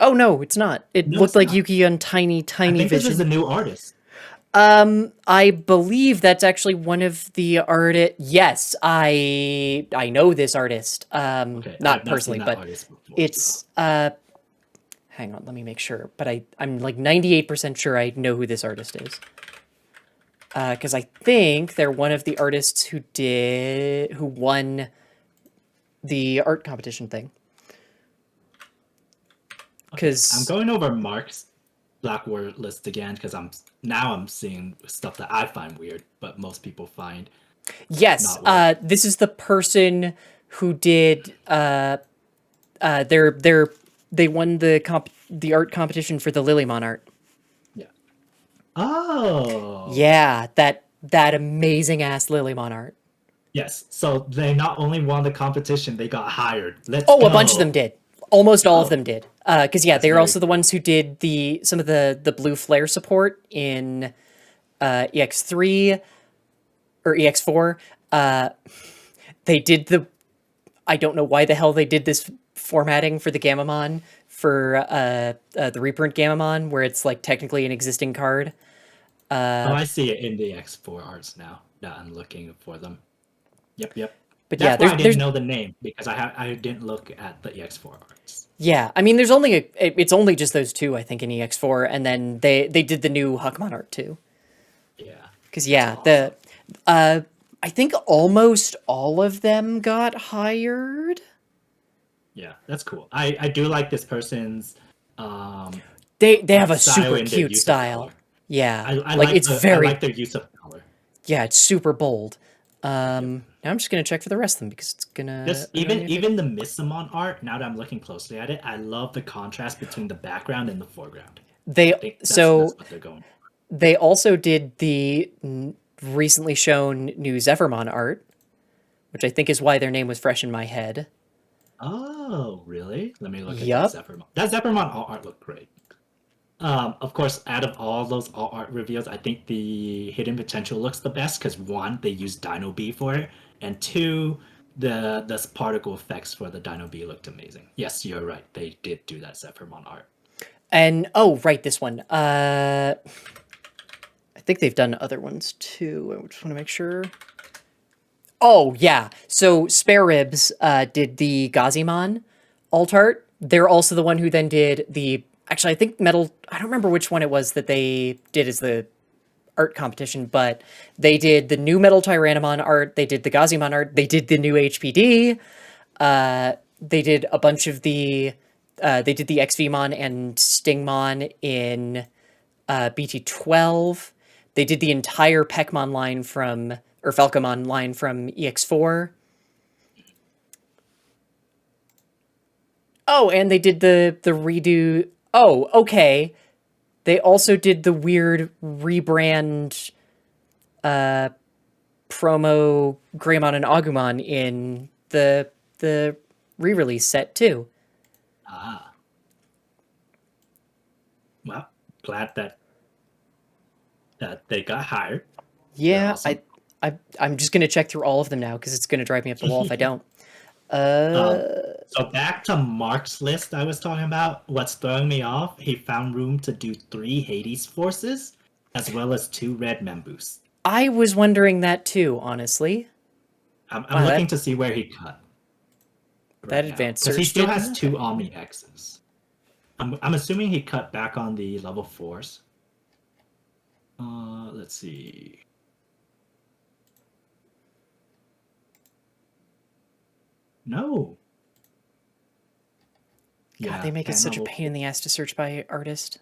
Oh no, it's not. It No, looked it's like not. Yuki on tiny I think vision. this is a new artist. I believe that's actually one of the Yes, I know this artist. Okay, Not I've personally, seen that but artist before, it's so. hang on, let me make sure. But I'm like 98% sure I know who this artist is. Because I think they're one of the artists who won the art competition thing. Because I'm going over Mark's Black Word list again because I'm seeing stuff that I find weird, but most people find. yes, not weird. this is the person who did they won the art competition for the Lilymon art. Yeah. Oh. Yeah, that amazing ass Lilymon art. Yes. So they not only won the competition, they got hired. Oh, a bunch of them did. Almost all of Oh. them did. Because yeah, they were very also the ones who did some of the blue flare support in EX3 or EX4. They did I don't know why the hell they did this formatting for the Gamamon for the reprint Gamamon, where it's like technically an existing card. I see it in the X4 arts now that I'm looking for them. Yep. But That's yeah, why I didn't know the name because I didn't look at the EX4 arts. yeah. I mean, there's only it's only just those two, I think, in EX4, and then they did the new Huckmon art too. Yeah. Because yeah, awesome. I think almost all of them got hired. Yeah, that's cool. I do like this person's They have a style super in their cute use of style. color. Yeah, I like it's very I like their use of color. yeah, it's super bold. Now I'm just gonna check for the rest of them because it's gonna Just even the Missamon art. Now that I'm looking closely at it, I love the contrast between the background and the foreground. I think that's what they're going for. They also did the recently shown new Zephyrmon art, which I think is why their name was fresh in my head. Oh, really? Let me look at Yup. that Zephyrmon. That Zephyrmon alt art looked great. Of course, out of all those alt art reveals, I think the Hidden Potential looks the best because one, they used Dino B for it, and two, the particle effects for the Dino B looked amazing. Yes, you're right. They did do that Zephyrmon art. And oh, right, this one. I think they've done other ones too. I just want to make sure. Oh yeah, so Spare Ribs did the Gazimon alt art. They're also the one who then did the. Actually, I think Metal. I don't remember which one it was that they did as the art competition, but they did the new Metal Tyrannomon art. They did the Gazimon art. They did the new HPD. They did a bunch of the. They did the XVmon and Stingmon in BT12. They did the entire Pekmon line or Falcomon line from EX4. Oh, and they did the redo. Oh, okay. They also did the weird rebrand promo Greymon and Agumon in the re-release set too. Ah. Well, glad that they got hired. Yeah, Awesome. I'm just gonna check through all of them now because it's gonna drive me up the wall if I don't. So back to Mark's list I was talking about. What's throwing me off, he found room to do 3 Hades forces, as well as 2 red members. I was wondering that too, honestly. I'm Wow, looking to see where he cut. That advanced because he search still did has 2 nothing. Omni X's. I'm assuming he cut back on the level 4s. Let's see. No. God, they make it 10 such a level pain in the ass to search by artist.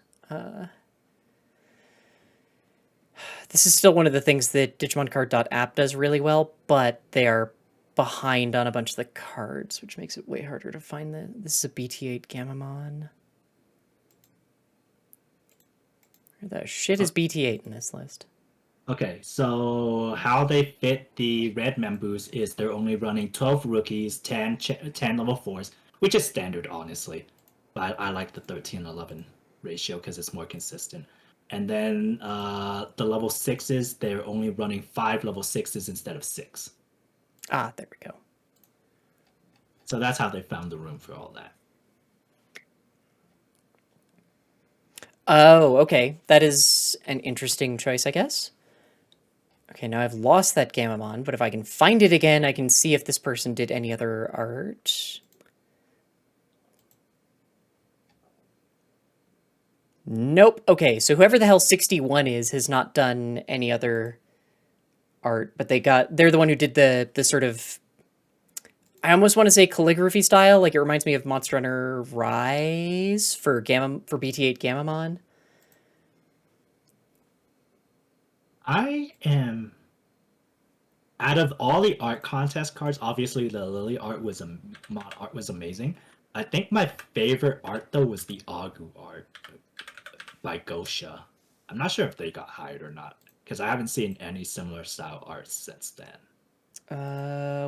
This is still one of the things that DigimonCard.app does really well, but they are behind on a bunch of the cards, which makes it way harder to find this is a BT8 Gamamon. Where the shit is BT8 in this list? Okay, so how they fit the red members is they're only running 12 rookies, 10 level 4s, which is standard, honestly. But I like the 13-11 ratio because it's more consistent. And then the level 6s, they're only running 5 level 6s instead of 6. Ah, there we go. So that's how they found the room for all that. Oh, okay. That is an interesting choice, I guess. Okay, now I've lost that Gamamon, but if I can find it again, I can see if this person did any other art. Nope. Okay, so whoever the hell 61 is has not done any other art, but they're the one who did the sort of, I almost want to say calligraphy style, like it reminds me of Monster Hunter Rise for BT8 Gamamon. I am, out of all the art contest cards, obviously the Lily art mod art was amazing. I think my favorite art though was the Agu art by Gosha. I'm not sure if they got hired or not because I haven't seen any similar style art since then.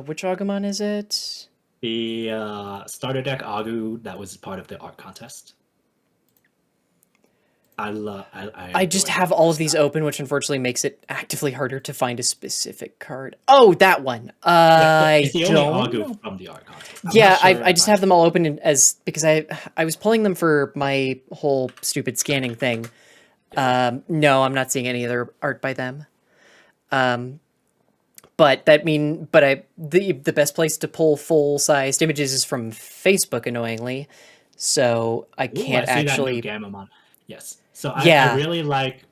Which Agumon is it? The starter deck Agu that was part of the art contest. I just enjoy have that all of these style. open, which unfortunately makes it actively harder to find a specific card. Oh, that one. It's the only don't know. Agu from the art contest. I'm Yeah, not sure I just if have them all open because I was pulling them for my whole stupid scanning thing. No, I'm not seeing any other art by them. But the best place to pull full-sized images is from Facebook, annoyingly. So I Ooh, can't I see that new actually. Gamamon. Yes. So Yeah. I really like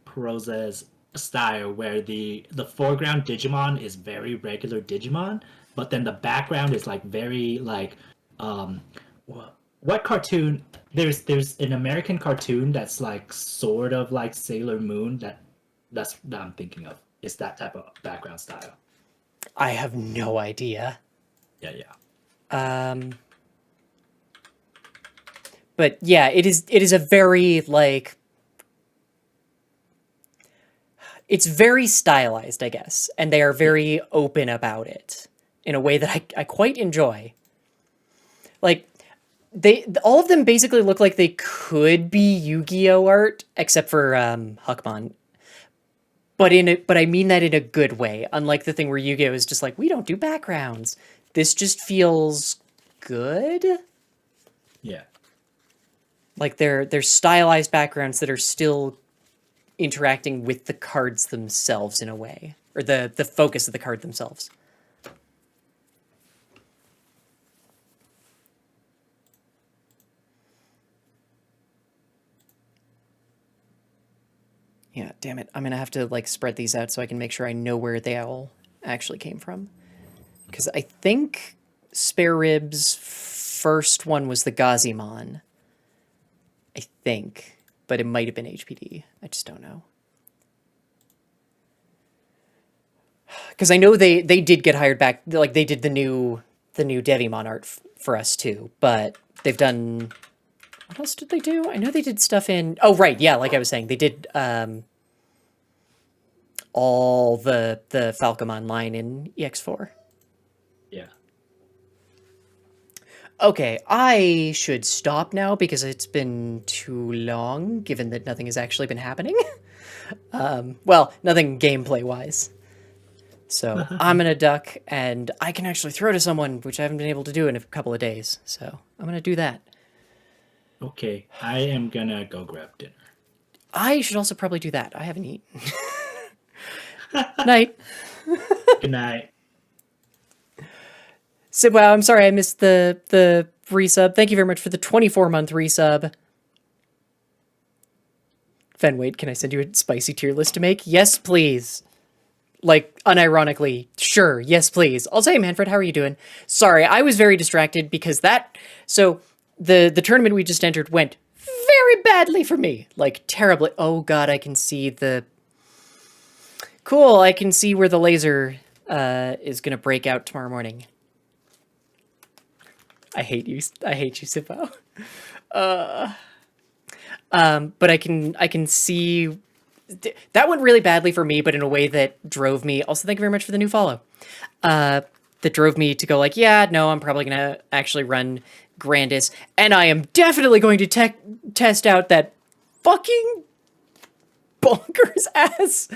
Perosa's style where the foreground Digimon is very regular Digimon, but then the background is like very like what cartoon there's an American cartoon that's like sort of like Sailor Moon that I'm thinking of. It's that type of background style. I have no idea. Yeah. But yeah, it is a very like it's very stylized, I guess, and they are very open about it in a way that I quite enjoy. Like all of them basically look like they could be Yu-Gi-Oh art, except for Huckmon. But I mean that in a good way. Unlike the thing where Yu-Gi-Oh is just like, we don't do backgrounds. This just feels good. Yeah. Like they're stylized backgrounds that are still interacting with the cards themselves in a way, or the focus of the card themselves. Yeah, damn it. I'm gonna have to like spread these out so I can make sure I know where they all actually came from. Because I think Spare Ribs' first one was the Gazimon. I think. But it might have been HPD. I just don't know. Because I know they did get hired back. Like, they did the new Devimon art for us, too. But they've done... What else did they do? I know they did stuff in... Oh, right, yeah, like I was saying. They did all the Falcomon line in EX4. Yeah. Okay, I should stop now because it's been too long, given that nothing has actually been happening. Well, nothing gameplay-wise. So I'm gonna duck, and I can actually throw to someone, which I haven't been able to do in a couple of days. So I'm gonna do that. Okay, I am gonna go grab dinner. I should also probably do that. I haven't eaten. Night. Good night. So, wow, I'm sorry I missed the resub. Thank you very much for the 24-month resub. Fen, wait, can I send you a spicy tier list to make? Yes, please. Like, unironically, sure, yes, please. Also, hey, Manfred, how are you doing? Sorry, I was very distracted because so, the tournament we just entered went very badly for me. Like, terribly. Oh, God, I can see the... Cool, I can see where the laser is going to break out tomorrow morning. I hate you, Sippo. But I can see... That went really badly for me, but in a way that drove me... Also, thank you very much for the new follow. That drove me to go like, yeah, no, I'm probably going to actually run Grandis, and I am definitely going to test out that fucking bonkers ass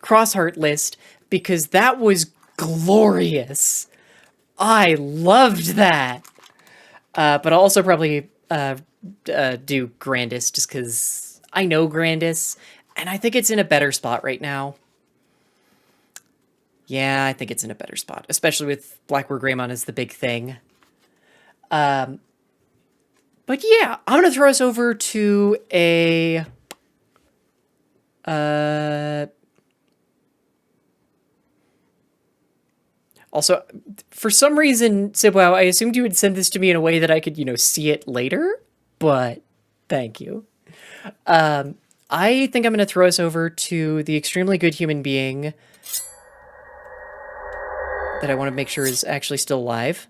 Crossheart list, because that was glorious. I loved that. But I'll also probably do Grandis just because I know Grandis, and I think it's in a better spot right now. Yeah, I think it's in a better spot, especially with Blackwood Greymon as the big thing. But yeah, I'm going to throw us over to a... Also, for some reason, Sibwow, I assumed you would send this to me in a way that I could, see it later, but thank you. I think I'm going to throw us over to the extremely good human being that I want to make sure is actually still alive.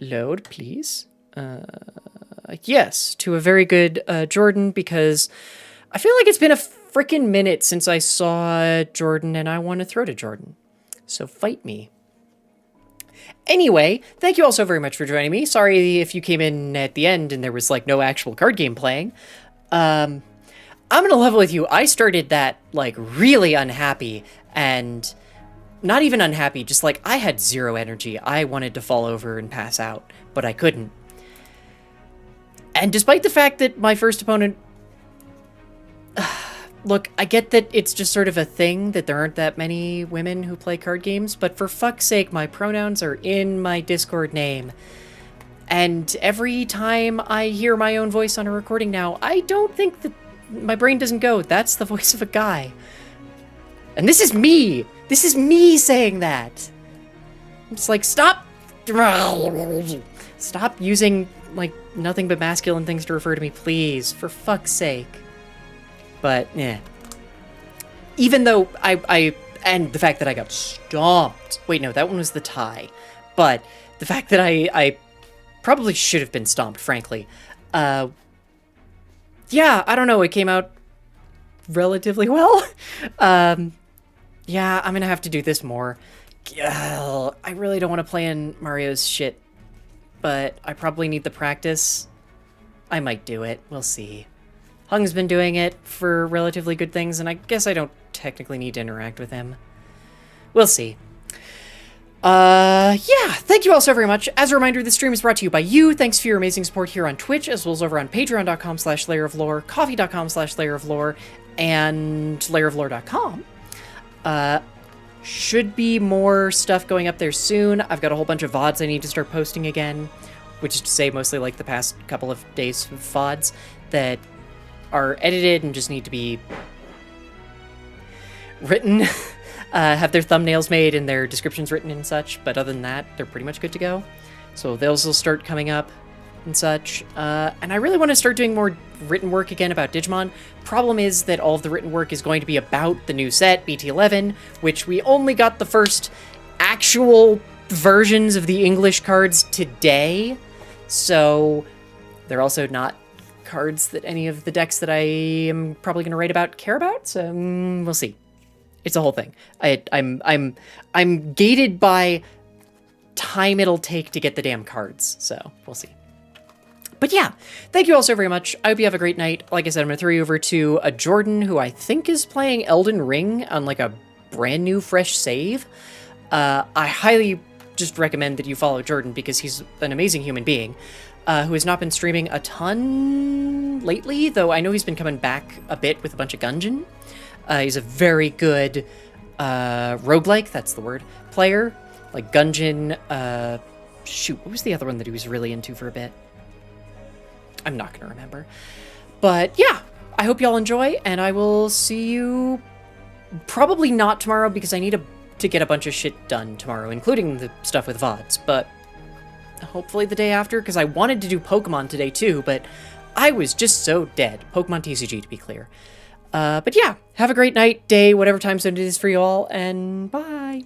Load, please. Yes, to a very good Jordan, because I feel like it's been a freaking minute since I saw Jordan, and I want to throw to Jordan. So fight me. Anyway, thank you all so very much for joining me. Sorry if you came in at the end and there was, like, no actual card game playing. I'm gonna level with you. I started that, like, really unhappy, and not even unhappy, just, like, I had zero energy. I wanted to fall over and pass out, but I couldn't. And despite the fact that my first opponent... Look, I get that it's just sort of a thing that there aren't that many women who play card games, but for fuck's sake, my pronouns are in my Discord name. And every time I hear my own voice on a recording now, I don't think that my brain doesn't go, that's the voice of a guy. And this is me! This is me saying that! It's like, stop! Stop using, like, nothing but masculine things to refer to me, please, for fuck's sake. But, yeah. Even though and the fact that I got stomped. Wait, no, that one was the tie. But the fact that I probably should have been stomped, frankly. Yeah, I don't know, it came out relatively well. Yeah, I'm gonna have to do this more. I really don't want to play in Mario's shit, but I probably need the practice. I might do it, we'll see. Hung's been doing it for relatively good things, and I guess I don't technically need to interact with him. We'll see. Yeah, thank you all so very much. As a reminder, this stream is brought to you by you. Thanks for your amazing support here on Twitch, as well as over on patreon.com/layeroflore, coffee.com/layeroflore, and layeroflore.com. Should be more stuff going up there soon. I've got a whole bunch of VODs I need to start posting again, which is to say mostly like the past couple of days of VODs that are edited and just need to be written, have their thumbnails made and their descriptions written and such, but other than that, they're pretty much good to go. So those will start coming up and such. And I really want to start doing more written work again about Digimon. Problem is that all of the written work is going to be about the new set, BT11, which we only got the first actual versions of the English cards today. So they're also not cards that any of the decks that I am probably going to write about care about. So we'll see. It's a whole thing. I'm gated by time it'll take to get the damn cards. So we'll see. But yeah, thank you all so very much. I hope you have a great night. Like I said, I'm going to throw you over to a Jordan who I think is playing Elden Ring on like a brand new fresh save. I highly just recommend that you follow Jordan because he's an amazing human being who has not been streaming a ton lately, though I know he's been coming back a bit with a bunch of Gungeon. He's a very good roguelike, that's the word, player. Like Gungeon, shoot, what was the other one that he was really into for a bit? I'm not going to remember. But yeah, I hope y'all enjoy, and I will see you probably not tomorrow because I need to get a bunch of shit done tomorrow, including the stuff with VODs, but hopefully the day after, because I wanted to do Pokemon today too, but I was just so dead. Pokemon TCG, to be clear. But yeah, have a great night, day, whatever time zone it is for you all, and bye!